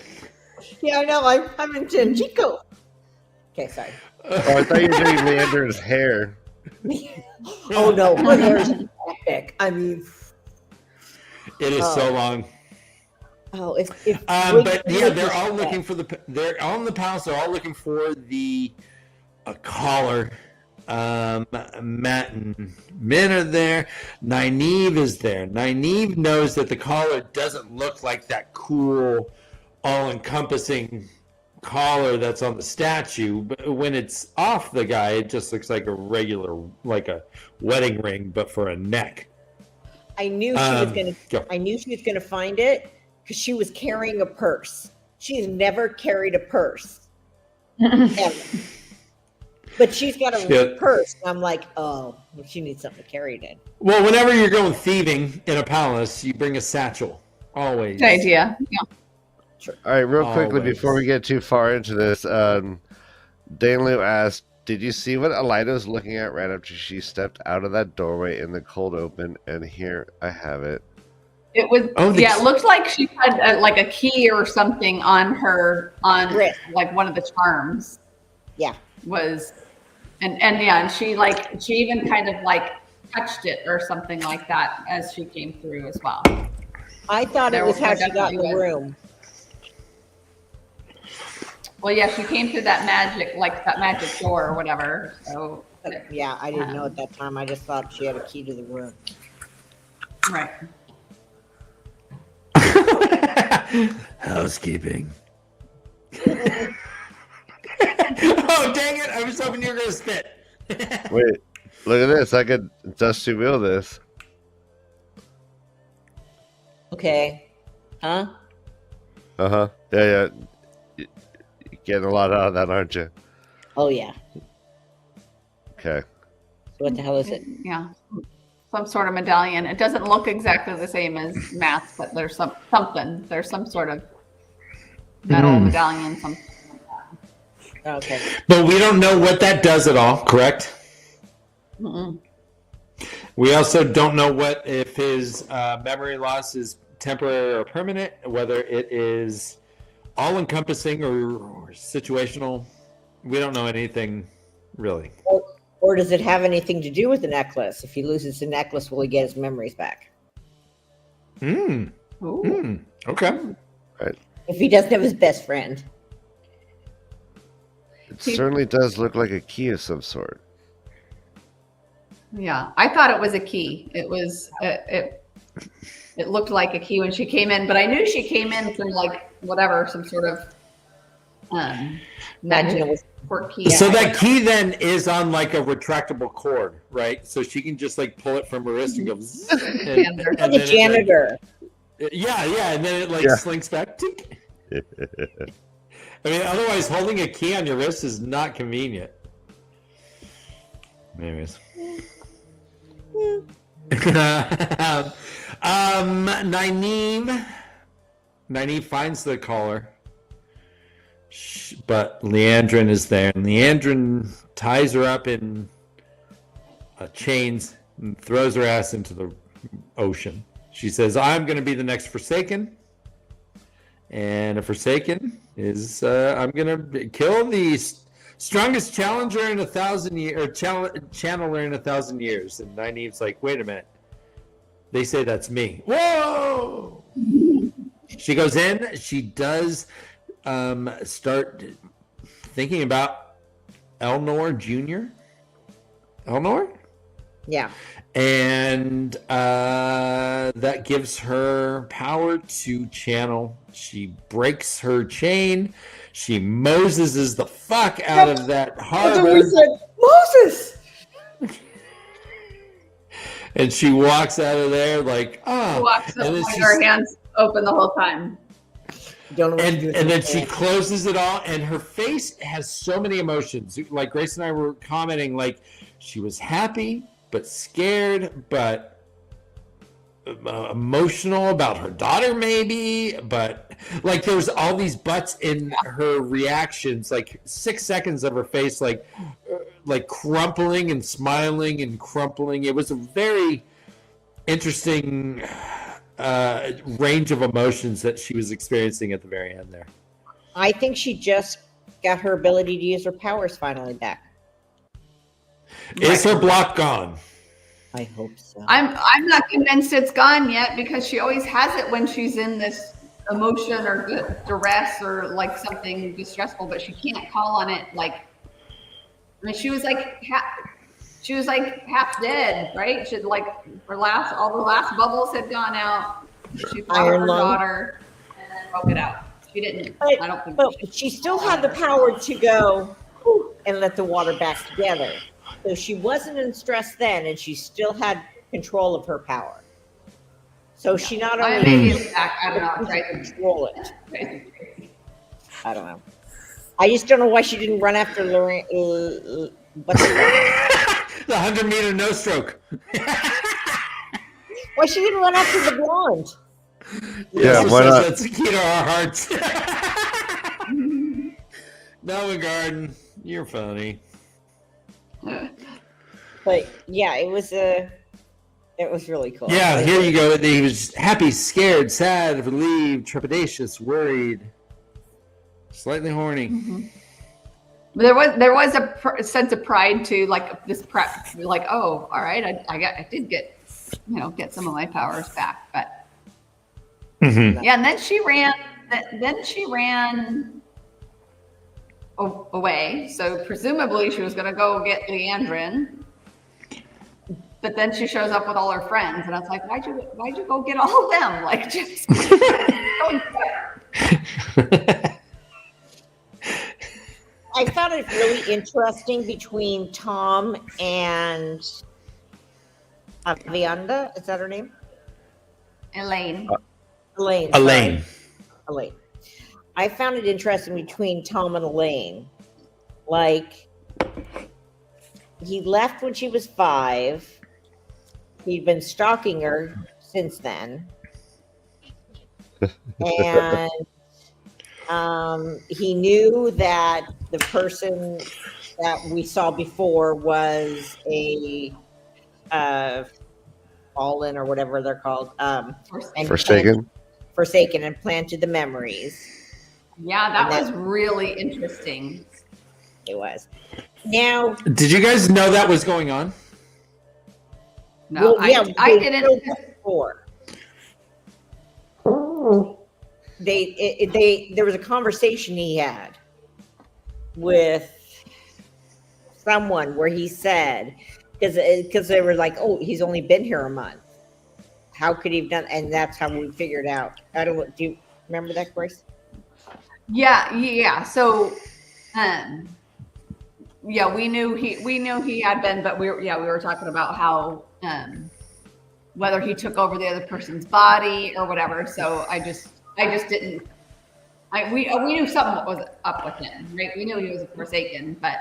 Yeah, I know. I'm in Tanchico. Okay, sorry. Oh, I thought you were doing Leander's hair. Oh no, her hair's epic. I mean, it is so long. Oh, but yeah, they're all looking for they're all in the palace. They're all looking for the collar. Matt and Min are there. Nynaeve is there. Nynaeve knows that the collar doesn't look like that cool, all-encompassing collar that's on the statue, but when it's off the guy, it just looks like a regular, like a wedding ring, but for a neck. I knew she was gonna find it because she was carrying a purse. She's never carried a purse, ever. But she's got a purse. I'm like, oh, she needs something to carry it in. Well, whenever you're going thieving in a palace, you bring a satchel. Always. Good idea. Yeah. Sure. All right, real quickly Always. before we get too far into this, Danelu asked, "Did you see what Elida was looking at right after she stepped out of that doorway in the cold open?" And here I have it. It was it looked like she had like a key or something on her Wrist. like one of the charms. Yeah. Was and she even kind of like touched it or something like that as she came through as well. I thought it was how she got in the room. Well, yeah, she came through that magic door or whatever. So yeah, I didn't know at that time. I just thought she had a key to the room. Right. Housekeeping. Oh, dang it. I was hoping you were going to spit. Wait, look at this. I could dusty wheel this. Okay. Huh? Uh-huh. Yeah. You're getting a lot out of that, aren't you? Oh, yeah. Okay. So what the hell is it? Yeah. Some sort of medallion. It doesn't look exactly the same as math, but there's something. There's some sort of metal medallion, something like that. Okay. But we don't know what that does at all, correct? Mm-mm. We also don't know if his memory loss is temporary or permanent, whether it is all-encompassing or situational. We don't know anything, really. Or does it have anything to do with the necklace? If he loses the necklace, will he get his memories back? Okay. Right. If he doesn't have his best friend. It certainly does look like a key of some sort. Yeah, I thought it was a key. It was it looked like a key when she came in, but I knew she came in through like whatever, some sort of magic port key. So that key then is on like a retractable cord, right? So she can just like pull it from her wrist and go. Zzz, and Like a janitor. Yeah, and then it slinks back. Tink. I mean, otherwise, holding a key on your wrist is not convenient. Anyways. Nynaeve finds the collar, but Leandrin is there, and Leandrin ties her up in chains and throws her ass into the ocean. She says, "I'm going to be the next Forsaken, and a Forsaken is I'm going to kill the strongest challenger in 1,000 years, or channeler in 1,000 years." And Nynaeve's like, "Wait a minute. They say that's me." Whoa! She goes in. She does start thinking about Elnor Jr. Elnor? Yeah. And that gives her power to channel. She breaks her chain. She Moseses the fuck out of that harbor. We said, Moses! And she walks out of there like, She walks up with her hands open the whole time. Don't know what to do with and then her she hand. closes it all, and her face has so many emotions. Like Grace and I were commenting, like she was happy, but scared, but emotional about her daughter maybe, but like there was all these buts in her reactions, like 6 seconds of her face like crumpling and smiling and crumpling. It was a very interesting range of emotions that she was experiencing at the very end there. I think she just got her ability to use her powers finally back. Is her block gone? I hope so. I'm not convinced it's gone yet, because she always has it when she's in this emotion or duress or like something distressful, but she can't call on it. Like, I mean, she was like half dead, right? She like all the last bubbles had gone out. She fought her daughter and then broke it out. So. She didn't. But, I don't think. but she still had the power to go and let the water back together. So she wasn't in stress then, and she still had control of her power. So she not only maybe it's back. I don't know. could control it. I don't know. I just don't know why she didn't run after Lorraine. What's The 100-meter no stroke. Why she didn't run after the blonde? Yeah, why not? That's the key to our hearts. Noah Garden, you're funny. But yeah, it was really cool. Yeah, here you go. He was happy, scared, sad, relieved, trepidatious, worried, slightly horny. Mm-hmm. There was a sense of pride to like this prep, like, oh, all right, I did get some of my powers back, but yeah, and then she ran. Away. So presumably she was going to go get Leandrin, but then she shows up with all her friends, and I was like, why'd you go get all of them? Like, just go. I found it really interesting between Tom and Avienda. Is that her name? Elaine. Elaine. I found it interesting between Tom and Elaine. Like, he left when she was 5. He'd been stalking her since then. And he knew that the person that we saw before was a fallen or whatever they're called. And Forsaken, and planted the memories. Yeah, that was really interesting. It was. Now, did you guys know that was going on? No, well, yeah, I didn't. Before. There was a conversation he had with someone where he said, because they were like, oh, he's only been here a month. How could he have done? And that's how we figured out. Do you remember that, Grace? Yeah. So, we knew he had been, but we were talking about how whether he took over the other person's body or whatever. So I just didn't. We knew something was up with him, right? We knew he was a Forsaken, but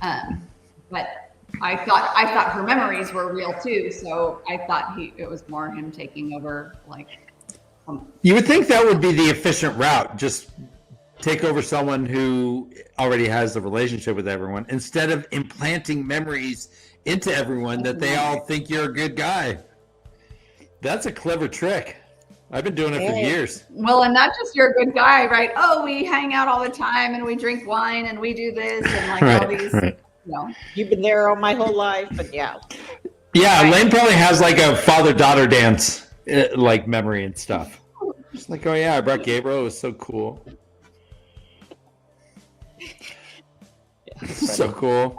I thought her memories were real too. So I thought it was more him taking over, like. You would think that would be the efficient route. Just take over someone who already has the relationship with everyone instead of implanting memories into everyone that they all think you're a good guy. That's a clever trick. I've been doing it for years. Well, and not just you're a good guy, right? Oh, we hang out all the time and we drink wine and we do this and like all these. Right. You've been there all my whole life, but yeah. Yeah, Elaine probably has like a father-daughter dance like memory and stuff. Just like, oh yeah, I brought Gabriel. It was so cool. So cool.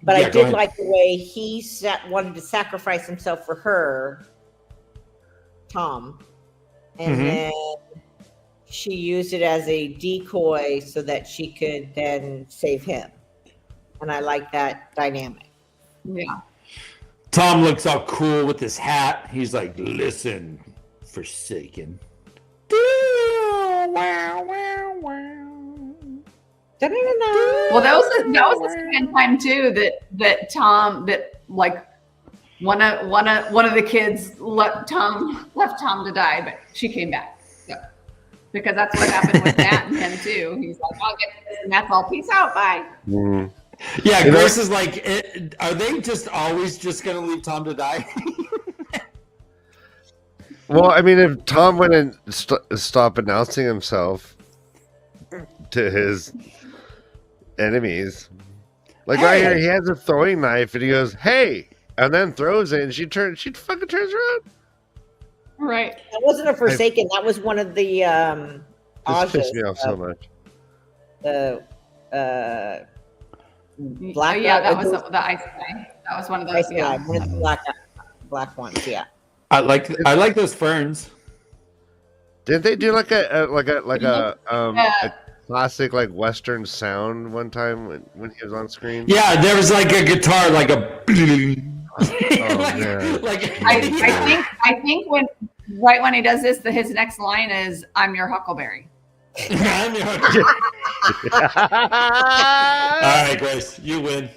But I did like the way he wanted to sacrifice himself for her, Tom, and then she used it as a decoy so that she could then save him. And I like that dynamic. Yeah. Tom looks all cool with his hat. He's like, listen, Forsaken. Well, that was the second time too that Tom like one of the kids left Tom to die, but she came back. So, because that's what happened with Matt and him too. He's like, I'll get this, and that's all. Peace out, bye. Mm. Yeah, Grace is like, are they just always just going to leave Tom to die? Well, I mean, if Tom went and stopped announcing himself to his enemies, like right here, he has a throwing knife and he goes, "Hey," and then throws it, and she fucking turns around. Right. That wasn't a Forsaken. That was one of the This pissed me off so much. The black. Yeah, that was the ice guy. That was one of those. Yeah, one of the black ones. Yeah. I like those ferns. Didn't they do like a Yeah. classic like Western sound one time when he was on screen? Yeah, there was like a guitar, like a. man. I think when he does this, his next line is "I'm your Huckleberry." I'm your- All right, Grace, you win.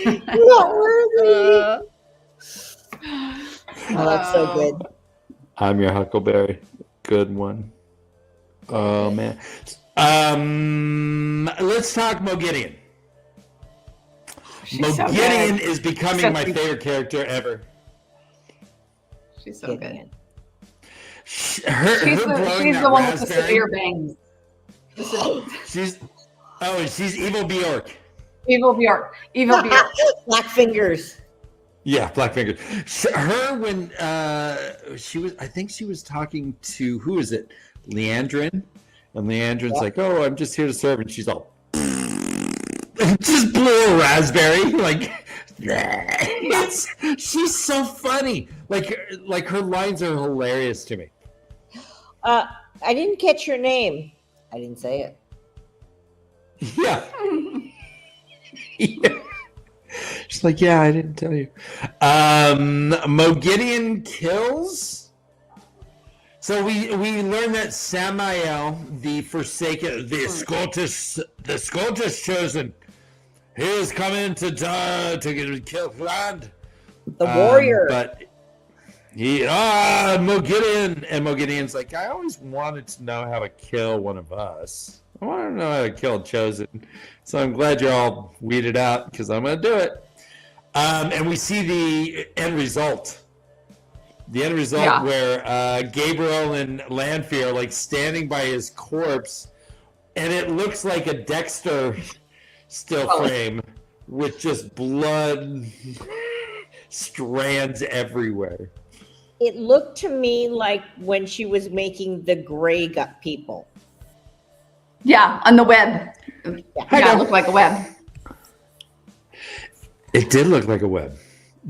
Not worthy. Oh, that's so good. I'm your Huckleberry. Good one. Oh man. Let's talk Mogideon. She's so Mogideon good. is becoming So my good. favorite character ever. She's so good. She's She's the one with the severe bangs. She's evil Bjork. Evil Bjork. Evil Bjork. Black fingers. Yeah, Blackfinger. Her when she was, I think she was talking to who is it, Leandrin, and Leandrin's like, "Oh, I'm just here to serve," and she's all, just blew a raspberry, like, she's so funny. Like her lines are hilarious to me. I didn't catch your name. I didn't say it. Yeah. Yeah. She's like, yeah, I didn't tell you. Mogideon kills. So we learn that Samael, the Forsaken, the Scottish chosen, he is coming to kill land. The warrior. But Mogideon, and Mogideon's like, I always wanted to know how to kill one of us. I want to know how to kill a chosen. So I'm glad you're all weeded out because I'm going to do it. And we see the end result. The end result where Gabriel and Landfear are like standing by his corpse, and it looks like a Dexter still frame with just blood strands everywhere. It looked to me like when she was making the gray gut people. Yeah, on the web. Yeah, it looked like a web. It did look like a web,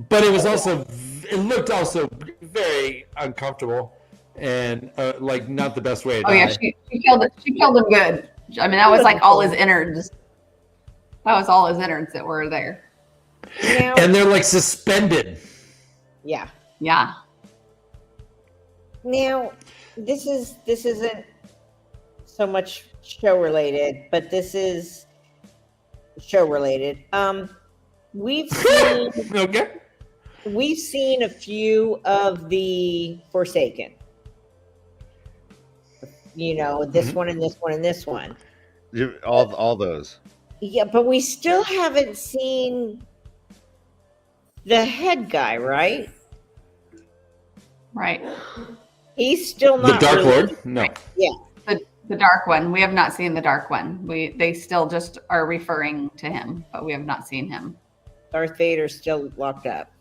but it was also. It looked also very uncomfortable and like not the best way to die. Yeah, she killed it. She killed him good. I mean, that was like all his innards. That was all his innards that were there. Now, and they're like suspended. Yeah. Yeah. Now, this isn't so much show related, but this is show related. We've seen Okay. We've seen a few of the Forsaken. You know, this one and this one and this one. All those. Yeah, but we still haven't seen the head guy, right? Right. He's still The not Dark really- Lord? No. Yeah. The dark one. We have not seen the dark one. They still just are referring to him, but we have not seen him. Darth Vader's still locked up.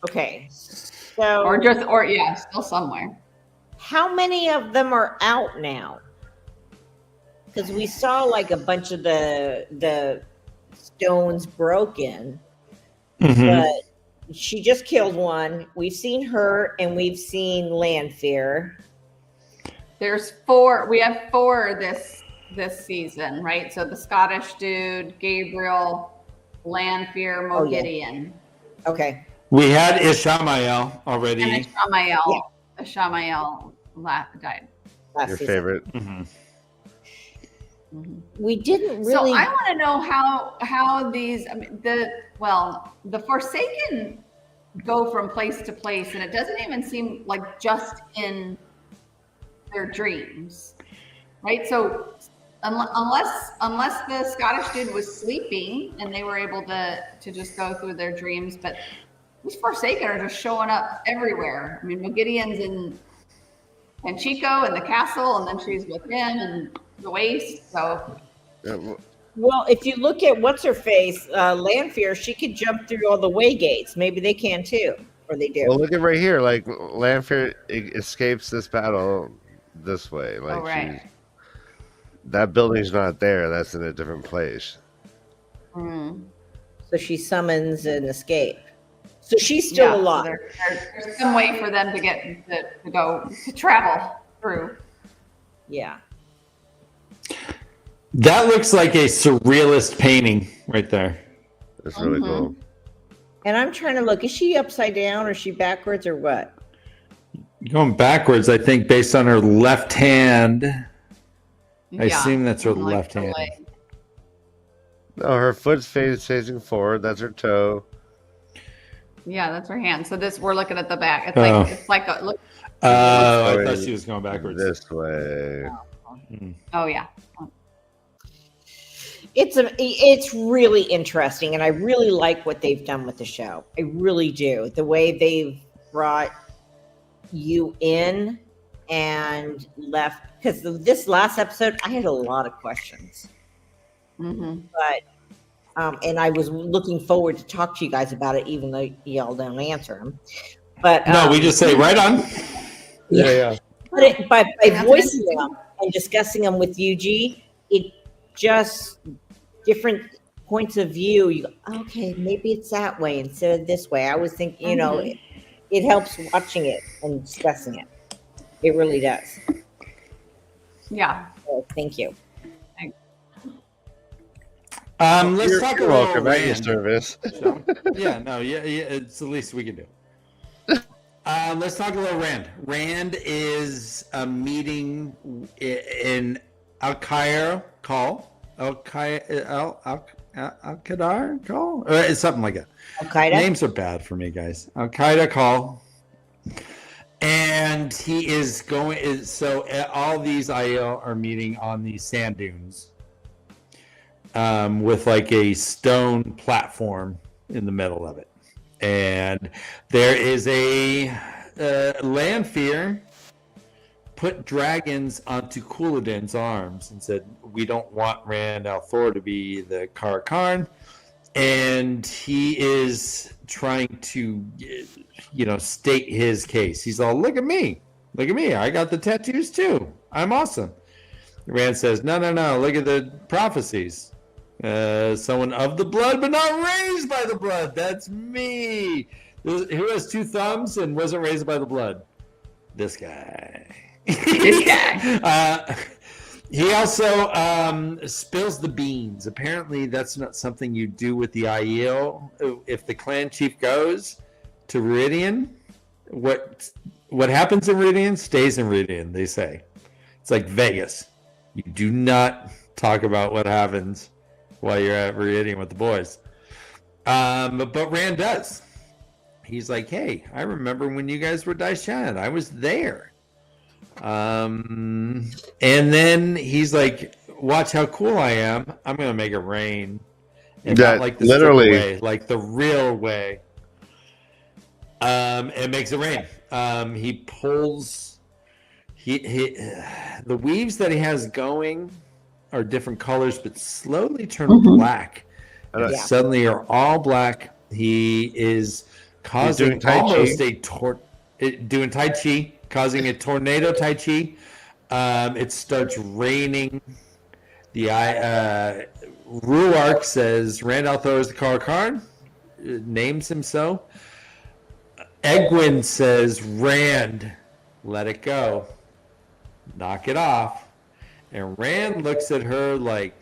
Okay. So Or still somewhere. how many of them are out now? Because we saw like a bunch of the stones broken, but she just killed one. We've seen her, and we've seen Landfear. There's 4. We have 4 this season, right? So the Scottish dude, Gabriel, Landfear, Mogideon. Okay. We had Ishamael already. And Ishamael died. Last Your season. favorite. Mm-hmm. We didn't So really. I want to know how these the Forsaken go from place to place, and it doesn't even seem like just in their dreams, right? So unless the Scottish dude was sleeping and they were able to just go through their dreams, but these Forsaken are just showing up everywhere. I mean, Mogideon's in Tanchico and the castle, and then she's with him and the waste. So Well, if you look at what's her face, Landfear, she could jump through all the way gates. Maybe they can too, or they do. Well, look at right here. Like Landfear escapes this battle this way. Like right. that building's not there. That's in a different place. So she summons an escape. So she's still so alive. there's some way for them to get to travel through. Yeah. That looks like a surrealist painting right there. That's really cool. And I'm trying to look. Is she upside down or is she backwards or what? Going backwards, I think, based on her left hand. I Yeah, assume that's her something like left the hand. leg. No, her foot's facing forward. That's her toe. Yeah, that's her hand. So we're looking at the back. Oh. It's like a look. I thought she was going backwards. This way. Oh yeah. It's really interesting, and I really like what they've done with the show. I really do. The way they've brought you in and left, because this last episode, I had a lot of questions. But and I was looking forward to talk to you guys about it, even though y'all don't answer them. But No, we just say right on. Yeah. But by voicing them and discussing them with UG, it just different points of view. You go, okay, maybe it's that way instead of this way. I was thinking, it helps watching it and discussing it. It really does. Yeah. So, thank you. Let's talk You're about welcome at your Rand. service. Yeah, it's the least we can do. Let's talk about Rand. Rand is a meeting in Al-Qaeda call. Al-Qaeda call? It's something like that. Al-Qaeda? Names are bad for me, guys. Al-Qaeda call. And he is going, so all these IO are meeting on these sand dunes with like a stone platform in the middle of it. And there is a Landfear put dragons onto Couladin's arms and said, we don't want Rand al'Thor to be the Karakarn. And he is trying to, state his case. He's all, look at me. I got the tattoos too. I'm awesome. Rand says, no. Look at the prophecies. Someone of the blood, but not raised by the blood. That's me. Who has two thumbs and wasn't raised by the blood? This guy. He also spills the beans. Apparently, that's not something you do with the Aiel. If the clan chief goes to Viridian, what happens in Viridian stays in Viridian, they say. It's like Vegas. You do not talk about what happens while you're at Viridian with the boys. But Rand does. He's like, hey, I remember when you guys were Daishan. I was there. And then he's like, watch how cool I am. I'm going to make it rain. And not like the literally way, like the real way. It makes it rain. He pulls the weaves that he has going are different colors, but slowly turn black. And suddenly are all black. He is causing almost doing Tai Chi, causing a tornado Tai Chi. It starts raining. The Ruark says Rand al'Thor is the Karakarn, names him so. Egwene says, Rand, let it go. Knock it off. And Rand looks at her like,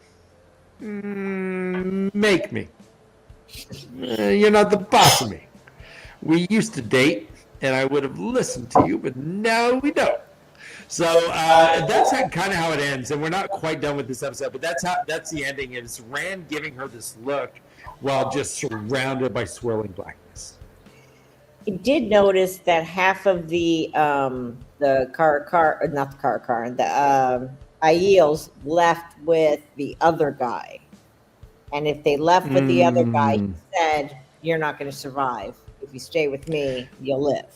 make me. You're not the boss of me. We used to date, and I would have listened to you, but now we don't. So that's kind of how it ends, and we're not quite done with this episode, but that's the ending. Is Rand giving her this look while just surrounded by swirling blackness. I did notice that half of the Aiels left with the other guy. And if they left with the other guy, he said, you're not going to survive. If you stay with me, you'll live.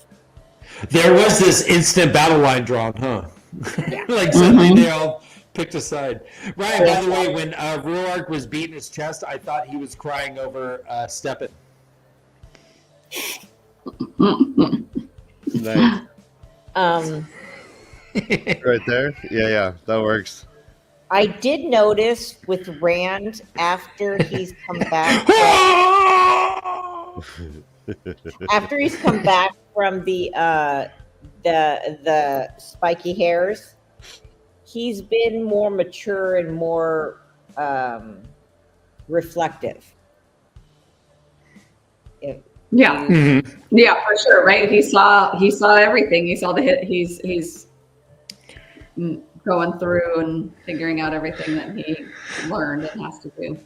There was this instant battle line drawn, huh? Yeah. Like suddenly they all picked a side. Ryan, by the way, when Ruark was beating his chest, I thought he was crying over Steppen. Nice. Right there? Yeah, that works. I did notice with Rand after he's come back. After he's come back from the spiky hairs, he's been more mature and more reflective. Yeah. Mhm. Yeah, for sure. Right. He saw everything. He saw the hit. He's going through and figuring out everything that he learned and has to do.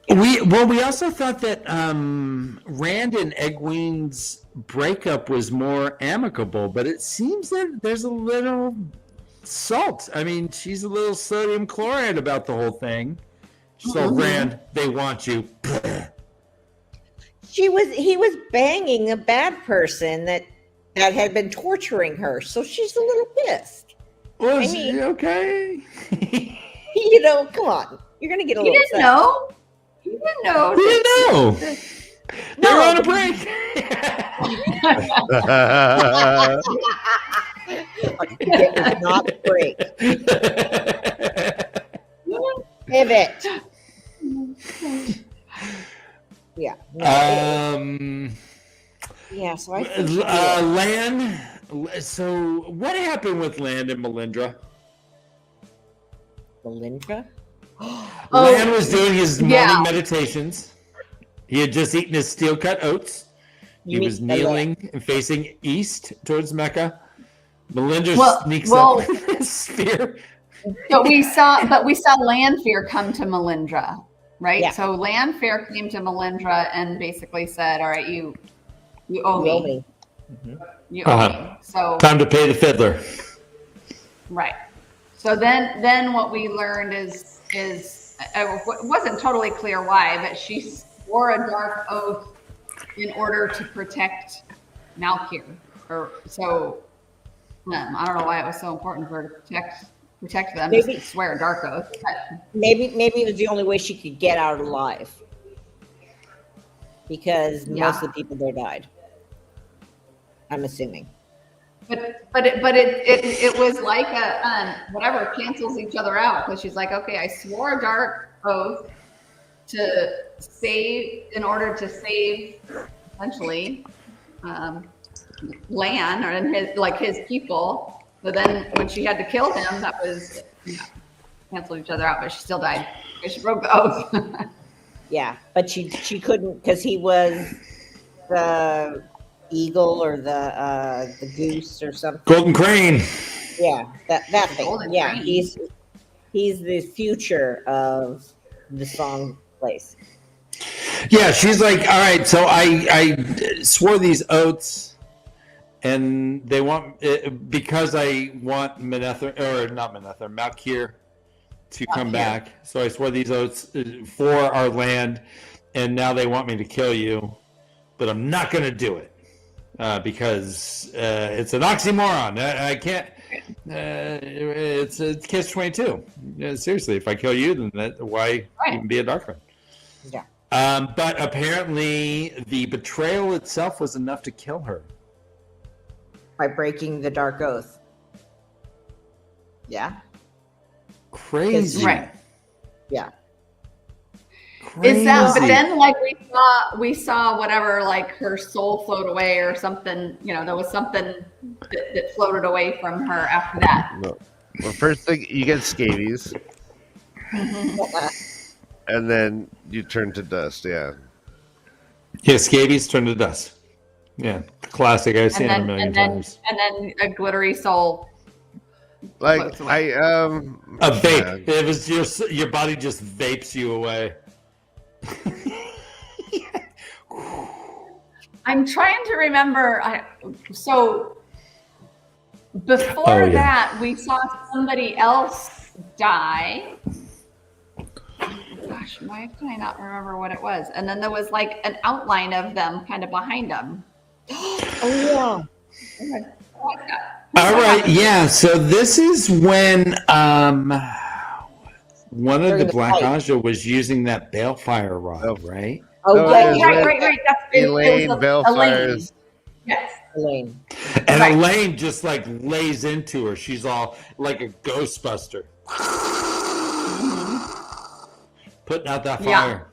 We also thought that Rand and Egwene's breakup was more amicable, but it seems that there's a little salt. I mean, she's a little sodium chloride about the whole thing. So Rand, they want you. He was banging a bad person that had been torturing her, so she's a little pissed. Well, I mean- okay. You know, come on, you're gonna get a You little didn't upset. know. You didn't know. We didn't know. They were on a break. It was not a break. Pivot. Yeah. Yeah. So I think Land. So what happened with Land and Melindra? Melindra. Land was doing his morning yeah. meditations. He had just eaten his steel-cut oats. He was kneeling and facing east towards Mecca. Melindra sneaks up with his spear. But we saw Landfear come to Melindra, right? Yeah. So Landfear came to Melindra and basically said, "All right, you owe me. You owe me." So Time to pay the fiddler. right. So then what we learned is it wasn't totally clear why, but she swore a dark oath in order to protect Malkier. I don't know why it was so important for her to protect them. Maybe- to swear a dark oath. But Maybe it was the only way she could get out alive, because most of the people there died. I'm assuming. But it was like a whatever cancels each other out, because she's like, okay, I swore a dark oath in order to save essentially Lan or his people. But then when she had to kill him, that was canceled each other out. But she still died because she broke the oath. Yeah, but she couldn't, because he was the eagle or the goose or something. Golden Crane. Yeah, that thing. Golden Yeah, Crane. he's the future of the song place. Yeah, she's like, all right, so I swore these oaths, and they want because I want Malkier to come back. So I swore these oaths for our land, and now they want me to kill you, but I'm not going to do it because it's an oxymoron. I can't. It's a catch-22. Seriously, if I kill you, then why even be a Darkman? Yeah. But apparently, the betrayal itself was enough to kill her. By breaking the dark oath. Yeah. Crazy. Right. Yeah. Crazy. Is that? But then, like we saw whatever, like her soul float away or something. You know, there was something that floated away from her after that. No. Well, first thing you get scabies, and then you turn to dust. Yeah. Yeah, scabies turn to dust. Yeah, classic. I've seen it a million times. And then a glittery soul. Like floats away. A vape. It was your body just vapes you away. I'm trying to remember. So before that, we saw somebody else die. Gosh, why can I not remember what it was? And then there was like an outline of them kind of behind them. Oh yeah. All right, yeah. So this is when one of the Black fight. Aja was using that balefire rod, right? Oh, No, yeah, it was yeah, Right. That's Elaine Elaine. Balefires. Yes. Elaine. And Right. Elaine just like lays into her. She's all like a Ghostbuster, putting out that fire.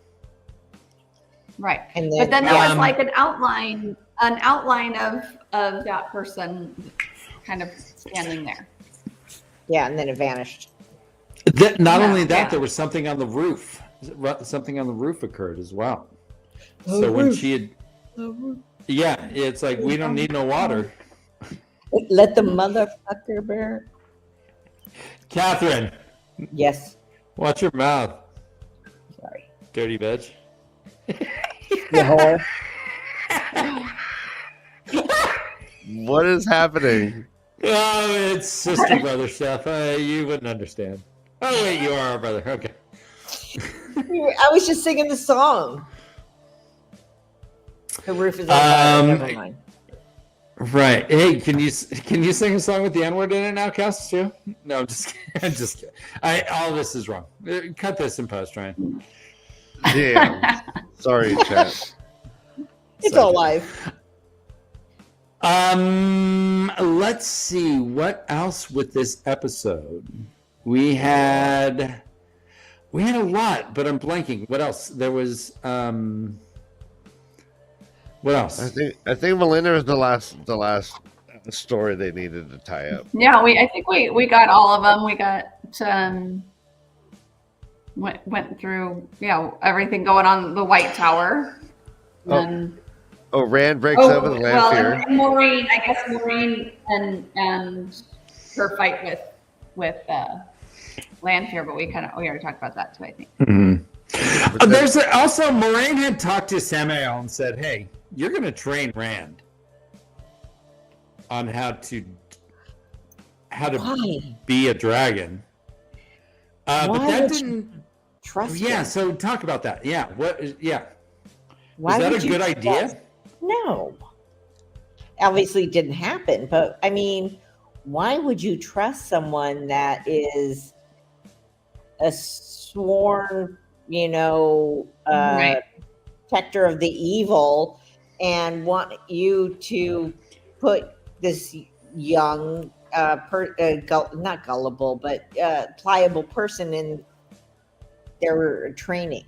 Right. And But then there was Um, like an outline of that person kind of standing there. yeah, and then it vanished. Not Yeah, only that, yeah. there was something on the roof. Something on the roof occurred as well. The So when roof. she had, yeah, it's like we don't need no water. Let the motherfucker bear. Catherine, Yes. watch your mouth, Sorry. dirty bitch. You whore. What is happening? Oh, it's sister brother stuff. You wouldn't understand. Oh wait, you are our brother. Okay. I was just singing the song. The roof is on fire. Never mind. Right. Hey, can you sing a song with the N word in it now, Cass? Too? No, I'm just kidding. I'm just kidding. All this is wrong. Cut this in post, Ryan. Damn. Sorry, chat. It's all live. Let's see what else with this episode. We had a lot, but I'm blanking. What else? There was what else? I think Melinda was the last story they needed to tie up. Yeah, I think we got all of them. We got went through everything going on the White Tower. And, Rand breaks up with Landfear. And Moraine, I guess Moraine and her fight with Landfear, but we already talked about that too, I think. Mm-hmm. There's also Moraine had talked to Samael and said, "Hey, you're going to train Rand on how to be a dragon." But that didn't trust. Yeah, him? so talk about that. Yeah, Yeah, Why is that would a you good idea? trust- No. Obviously, it didn't happen. But I mean, why would you trust someone that is a sworn, Right. protector of the evil, and want you to put this young, not gullible, but pliable person in their training?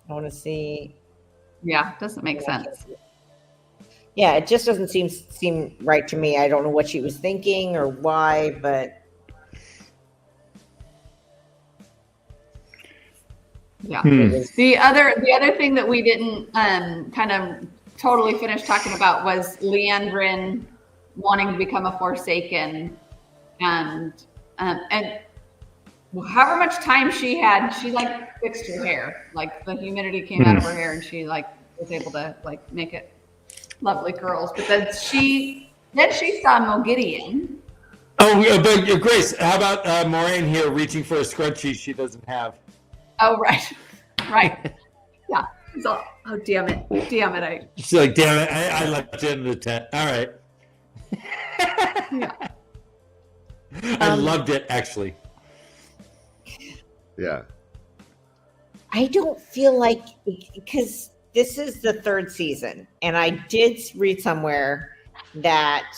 I want to see. Yeah, doesn't make sense. Yeah, it just doesn't seem right to me. I don't know what she was thinking or why, but Yeah. Hmm. The other thing that we didn't kind of totally finish talking about was Leandrin wanting to become a Forsaken, and however much time she had, she like fixed her hair. Like the humidity came out of her hair, and she like was able to like make it lovely curls. But then she saw Mogideon. Oh, but Grace, how about Moraine here reaching for a scrunchie she doesn't have? Oh, right. Yeah. So, oh, damn it. She's like, damn it, I left it in the tent. All right. Yeah. I loved it, actually. Yeah. I don't feel like, because this is the third season, and I did read somewhere that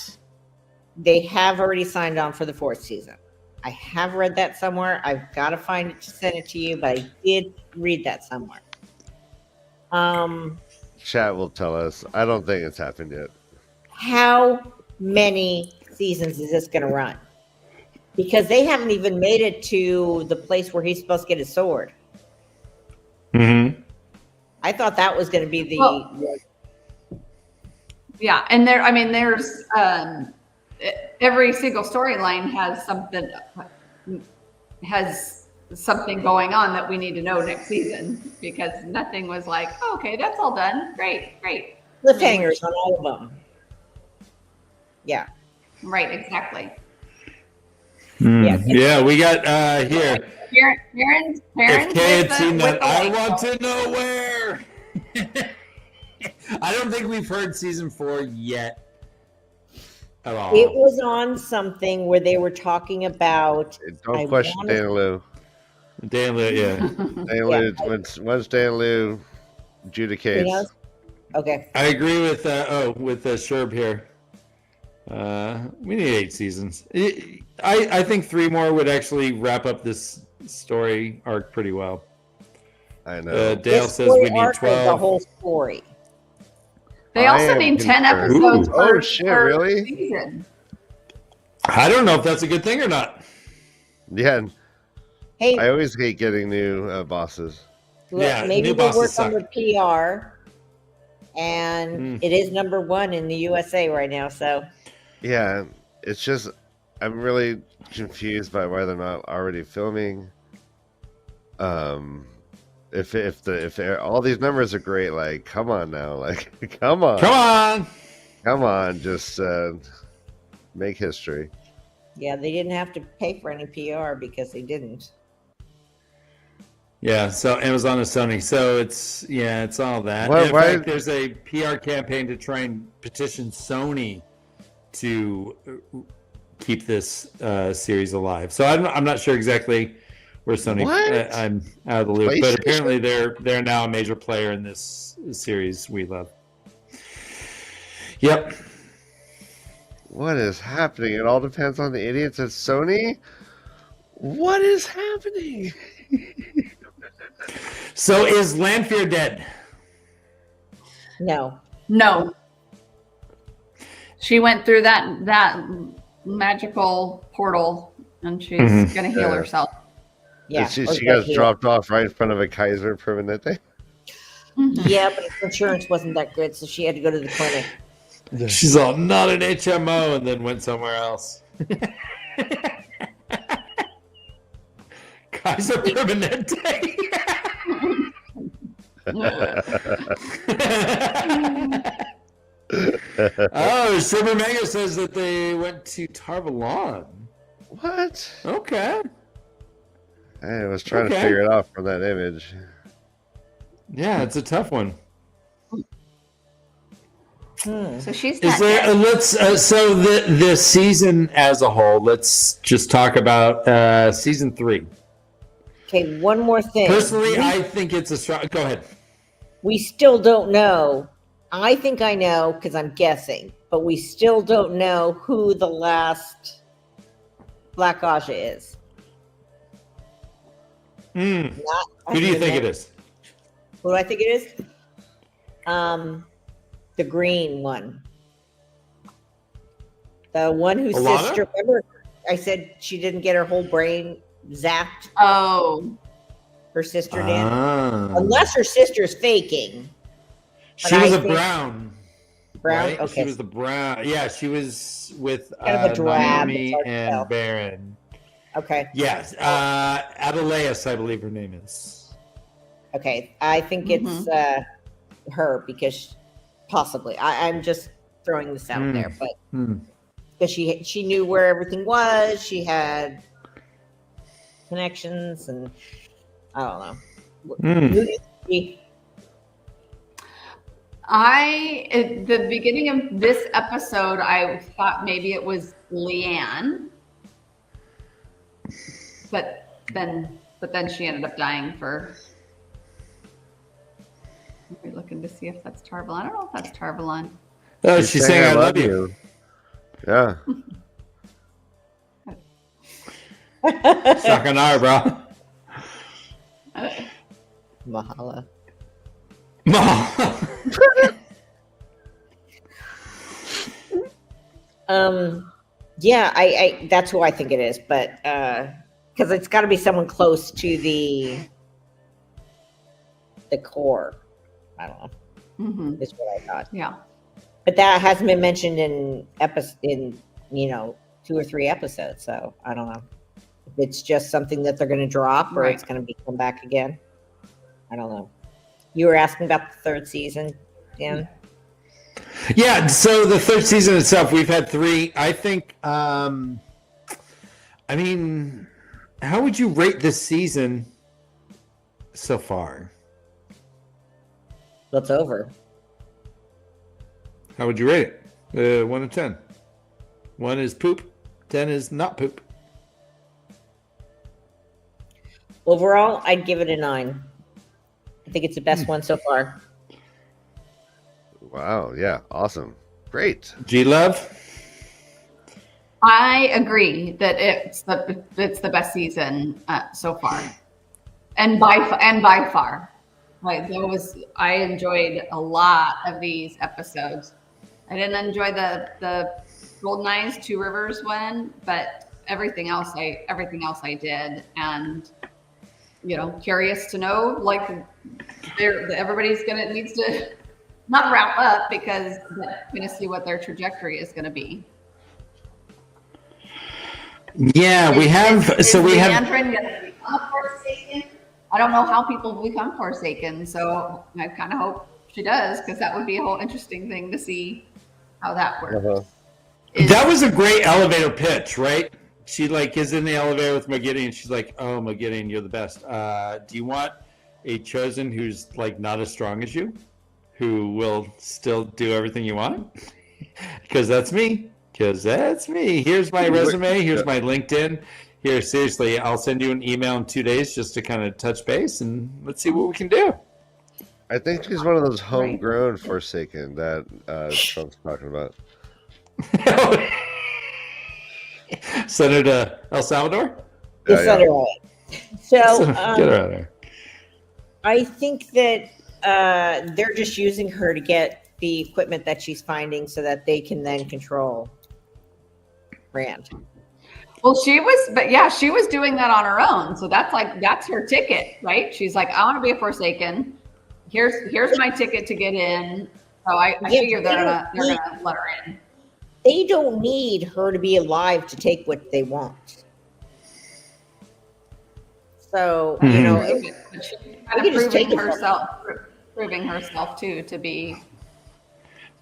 they have already signed on for the fourth season. I have read that somewhere. I've got to find it to send it to you, but I did read that somewhere. Chat will tell us. I don't think it's happened yet. How many seasons is this going to run? Because they haven't even made it to the place where he's supposed to get his sword. Mm-hmm. I thought that was going to be the. Well, yeah, and there's every single storyline has something going on that we need to know next season, because nothing was like, oh, okay, that's all done. Great. Cliffhangers on all of them. Yeah. Right, exactly. Yeah, we got here. Karen's If Kay had seen that, I light want bulb. to know where. I don't think we've heard season 4 yet at all. It was on something where they were talking about. Don't question Dan Lou. Dan Lou, yeah. Dan Lou, once Dan Lou adjudicates. Okay. I agree with Sherb here. We need 8 seasons. I think 3 more would actually wrap up this story arc pretty well. I know. Dale This says we story need arc is the 12. whole story. They I also am need 10 concerned. episodes Ooh. per, Oh, shit, per really? season. I don't know if that's a good thing or not. Yeah, Hey, I always hate getting new bosses. look, Yeah, maybe new they'll bosses work on suck. the PR, and it is #1 in the USA right now. So Yeah, it's just I'm really confused by why they're not already filming. If all these numbers are great, like come on now, like come on, just make history. yeah, they didn't have to pay for any PR because they didn't. Yeah, so Amazon and Sony. So it's all that. Why- And in why- fact, there's a PR campaign to try and petition Sony to keep this series alive. So I'm not sure exactly where Sony. What? I'm out of the loop, but PlayStation? apparently they're now a major player in this series we love. Yep. What is happening? It all depends on the idiots at Sony. What is happening? So is Landfear dead? No, No. She went through that magical portal, and she's Mhm. going to heal Yeah. herself. yeah, And she or got that here. dropped off right in front of a Kaiser Permanente. Yeah, but insurance wasn't that good, so she had to go to the clinic. She's all not an HMO, and then went somewhere else. Kaiser Permanente. Oh, Silver Mega says that they went to Tarvalon. What? Okay. I was trying to Okay. figure it out from that image. Yeah, it's a tough one. So she's Is not there? dead. Let's. So the season as a whole. Let's just talk about season 3. Okay, one more thing. Personally, I think it's a strong. Go ahead. We still don't know. I think I know because I'm guessing, but we still don't know who the last Black Aja is. Who do you think it is? Who do I think it is? The green one. The one whose Alana? sister. Remember, I said she didn't get her whole brain zapped. Oh, Her sister did. Ah. Unless her sister's faking. She But was I a think- brown. Brown. Right? Okay. She was the brown. Yeah, she was with Kind of a drab, Naomi it's hard to tell. and Baron. Okay. Yes, Adelaus, I believe her name is. Okay. I think it's her because possibly. I'm just throwing this out there, but because she knew where everything was, she had connections, and I don't know. Who do you think? at the beginning of this episode, I thought maybe it was Leanne, but then she ended up dying for. We're looking to see if that's Tarvalon. I don't know if that's Tarvalon. Oh, she's saying I love you. Yeah. Sayonara, bro. Mahala. Yeah, I that's who I think it is, but because it's got to be someone close to the core. I don't know. Mm-hmm. Is what I thought. Yeah. But that hasn't been mentioned in 2 or 3 episodes, so I don't know if it's just something that they're going to drop or Right. it's going to come back again. I don't know. You were asking about the 3rd season, Dan. Yeah, so the 3rd season itself, we've had 3. I think, I mean, how would you rate this season so far? What's over? How would you rate it? 1 to 10. 1 is poop, 10 is not poop. Overall, I'd give it a 9. I think it's the best one so far. Wow. Yeah. Awesome. Great. G-Love? I agree that it's the best season so far, and by far. I enjoyed a lot of these episodes. I didn't enjoy the Golden Eyes, Two Rivers one, but everything else I did. And curious to know, like, everybody's needs to not wrap up, because we're going to see what their trajectory is going to be. Yeah, we have. I don't know how people become Forsaken, so I kind of hope she does, because that would be a whole interesting thing to see how that works. That was a great elevator pitch, right? She is in the elevator with Moghedien, and she's like, "Oh, Moghedien, you're the best. Do you want a chosen who's not as strong as you, who will still do everything you want? Because that's me. Here's my resume. Here's my LinkedIn. Here, seriously, I'll send you an email in 2 days just to kind of touch base, and let's see what we can do." I think she's one of those homegrown Forsaken that Trump's talking about. Send her to El Salvador? Send her away. So, get her out of there. I think that they're just using her to get the equipment that she's finding so that they can then control Rand. Well, she was doing that on her own. So that's her ticket, right? She's like, I want to be a Forsaken. Here's my ticket to get in. So I figure they're gonna let her in. They don't need her to be alive to take what they want. So, she's kind of proving herself too to be.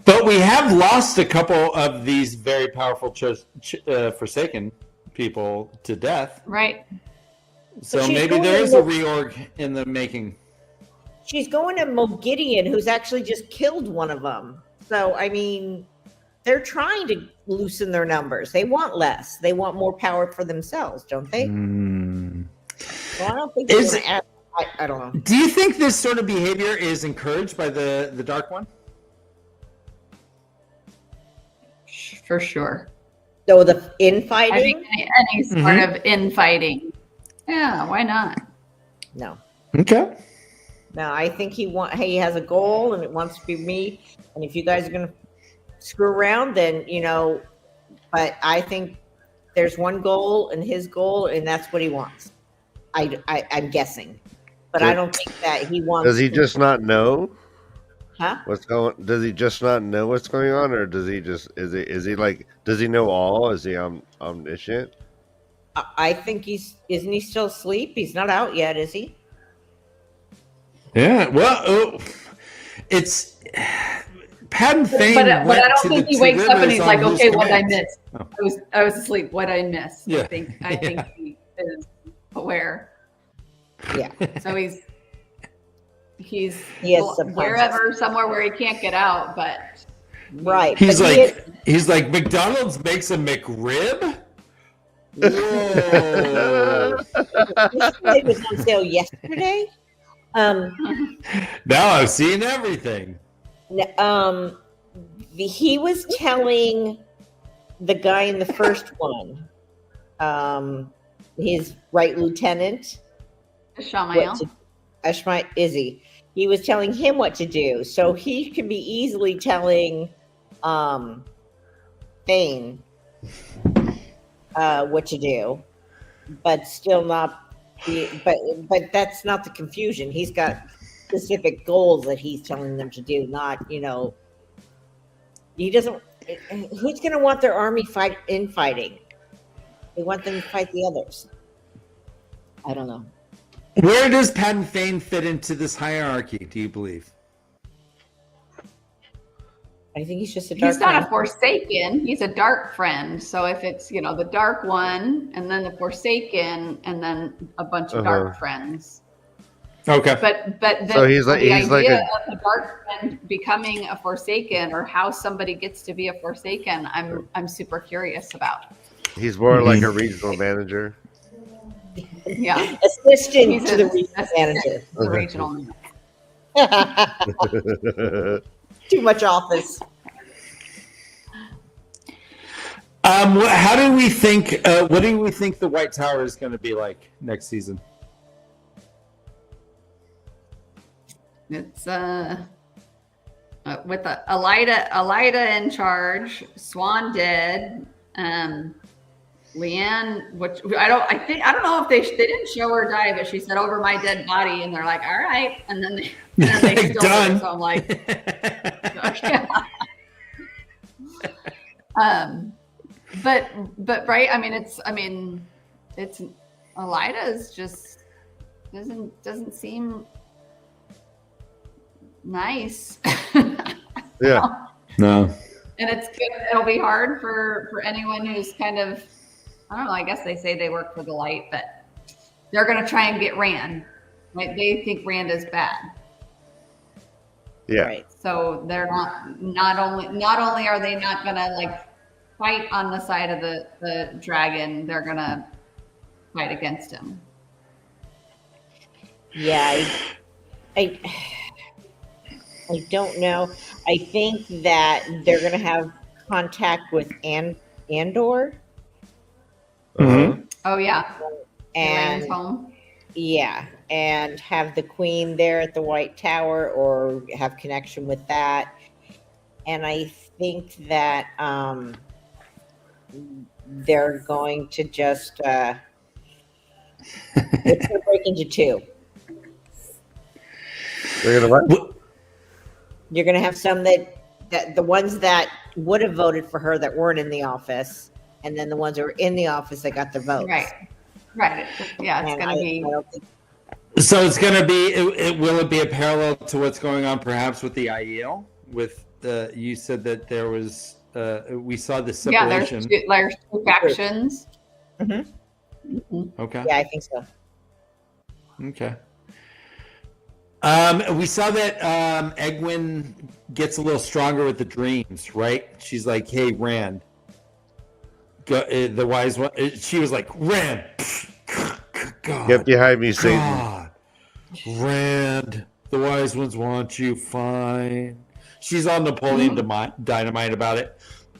But we have lost a couple of these very powerful Forsaken people to death. Right. So maybe there is a reorg in the making. She's going to Moghedien, who's actually just killed one of them. So, I mean, they're trying to loosen their numbers. They want less. They want more power for themselves, don't they? Well, I don't think they're going to add. I don't know. Do you think this sort of behavior is encouraged by the Dark One? For sure. So the infighting? I think any sort of infighting. Yeah, why not? No. Okay. No, I think he has a goal, and it wants to be me. And if you guys are going to screw around, then, but I think there's one goal, and his goal, and that's what he wants. I'm guessing. But I don't think that he wants. Does he just not know? Huh? Does he just not know what's going on, or does he just is he like, does he know all? Is he omniscient? I think isn't he still asleep? He's not out yet, is he? Yeah. Well, it's Padden Thane. But I don't think he wakes up and he's like, "Okay, what did I miss? Oh. I was asleep. What did I miss?" Yeah. I think he is aware. Yeah. So he's wherever, somewhere where he can't get out, but right. He's like McDonald's makes a McRib. Whoa! It was on sale yesterday. Now I've seen everything. He was telling the guy in the first one, his right lieutenant, Ishmael Izzy. He was telling him what to do, so he could be easily telling Thane what to do, but still not be. But that's not the confusion. He's got specific goals that he's telling them to do. Not he doesn't. Who's going to want their army infighting? They want them to fight the others. I don't know. Where does Padden Thane fit into this hierarchy, do you believe? I think he's just a dark He's not friend. a Forsaken. He's a dark friend. So if it's, the Dark One and then the Forsaken and then a bunch of dark friends. Okay. But So he's like the idea a of the dark friend becoming a Forsaken, or how somebody gets to be a Forsaken, I'm super curious about. he's more like a regional manager. Yeah. Assistant to the regional manager. The regional. Too much office. How do we think? What do we think the White Tower is going to be like next season? It's with Elida in charge, Swan dead, Leanne, which I don't know if they didn't show her die, but she said over my dead body, and they're like, all right, and then they still Done. did, so I'm like, yeah. But right, I mean it's Elida's just doesn't seem nice. Yeah. No. And it'll be hard for anyone who's kind of, I don't know, I guess they say they work for the light, but they're going to try and get Rand. Right? They think Rand is bad. Yeah. Right. So they're not only are they not going to like fight on the side of the dragon, they're going to fight against him. Yeah, I don't know. I think that they're going to have contact with Andor. Mhm. Oh yeah. And Rand's home. yeah, and have the Queen there at the White Tower or have connection with that. And I think that they're going to just it's going to break into two. They're gonna what? You're going to have some that the ones that would have voted for her that weren't in the office, and then the ones that were in the office that got the votes. Right. Yeah, it's And going to be. I don't think, So it's going to be. Will it be a parallel to what's going on, perhaps, with the Aiel? With you said that there was. We saw the separation. Yeah, there's two factions. Okay. yeah, I think so. Okay. We saw that Egwene gets a little stronger with the dreams, right? She's like, "Hey, Rand, the wise one." She was like, "Rand, God, Get behind me, Satan. God, Rand, the wise ones want you. Fine." She's on Napoleon Dynamite about it,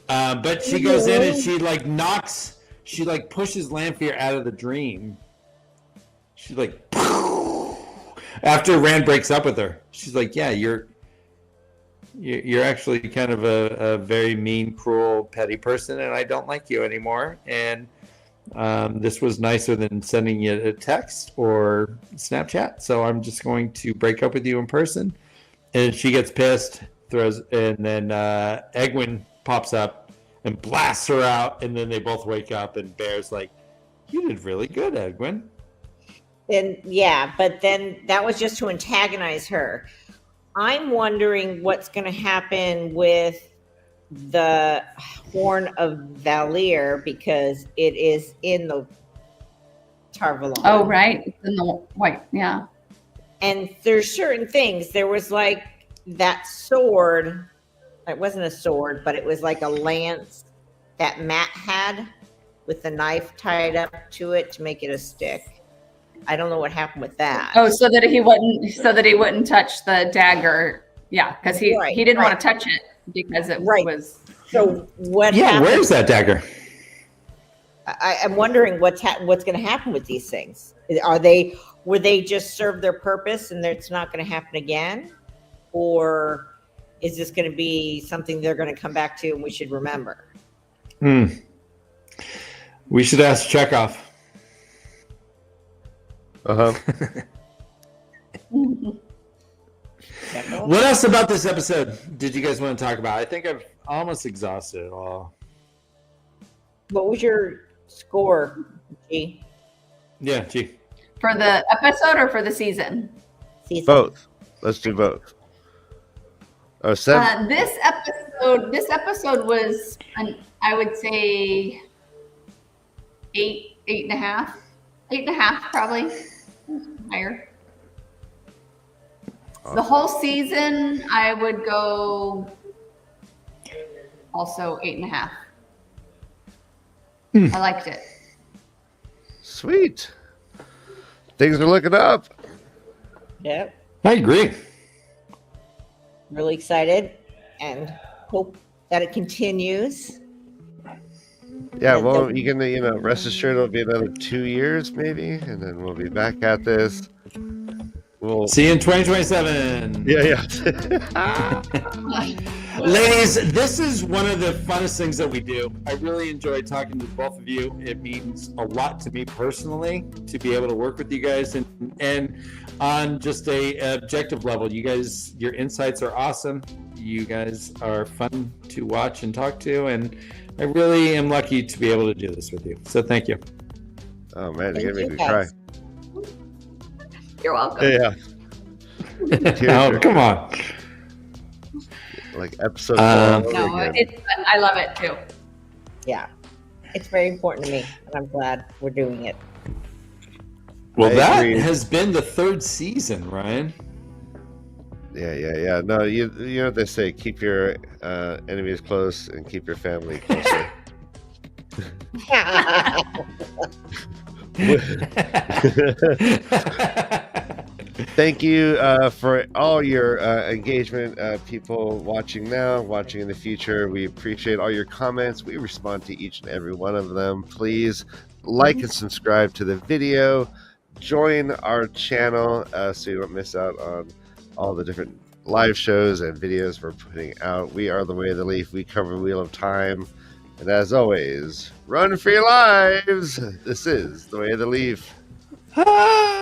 but she goes in and she like knocks, she like pushes Lanfear out of the dream. She's like. After Rand breaks up with her, she's like, "Yeah, you're actually kind of a very mean, cruel, petty person, and I don't like you anymore. And this was nicer than sending you a text or Snapchat, so I'm just going to break up with you in person." And she gets pissed, and then Egwene pops up and blasts her out, and then they both wake up, and Bear's like, "You did really good, Egwene." Then yeah, but then that was just to antagonize her. I'm wondering what's going to happen with the Horn of Valir because it is in the Tarvalon. Oh, right. It's in the white. Yeah. And there's certain things. There was like that sword. It wasn't a sword, but it was like a lance that Matt had with the knife tied up to it to make it a stick. I don't know what happened with that. Oh, so that he wouldn't touch the dagger. Yeah, because he didn't want to touch it because it was. So what? Yeah, happened? where's that dagger? I'm wondering what's going to happen with these things. Were they just serve their purpose and it's not going to happen again, or is this going to be something they're going to come back to and we should remember? We should ask Chekhov. What else about this episode did you guys want to talk about? I think I've almost exhausted it all. What was your score, G? Yeah, G. For the episode or for the season? Both. Let's do both. Oh, 7. This episode was, I would say, 8.5. 8.5 probably. Higher. The whole season, I would go also 8.5. I liked it. Sweet. Things are looking up. Yep. I agree. Really excited and hope that it continues. Yeah, well, you can, rest assured it'll be another 2 years maybe, and then we'll be back at this. We'll See you in 2027. Yeah. Ladies, this is one of the funnest things that we do. I really enjoy talking to both of you. It means a lot to me personally to be able to work with you guys, and on just a objective level, you guys, your insights are awesome. You guys are fun to watch and talk to, and I really am lucky to be able to do this with you. So thank you. Oh man, you're gonna make me Thank cry. You're welcome. Yeah. Oh, come on. Like episode Um, 4 No, again. it's I love it too. Yeah. It's very important to me, and I'm glad we're doing it. Well, I that agree. has been the 3rd season, Ryan. Yeah. No, you know what they say: keep your enemies close and keep your family closer. Thank you for all your engagement, people watching now, watching in the future. We appreciate all your comments. We respond to each and every one of them. Please like and subscribe to the video. Join our channel so you don't miss out on all the different live shows and videos we're putting out. We are the Way of the Leaf. We cover Wheel of Time. And as always, run for your lives. This is the Way of the Leaf.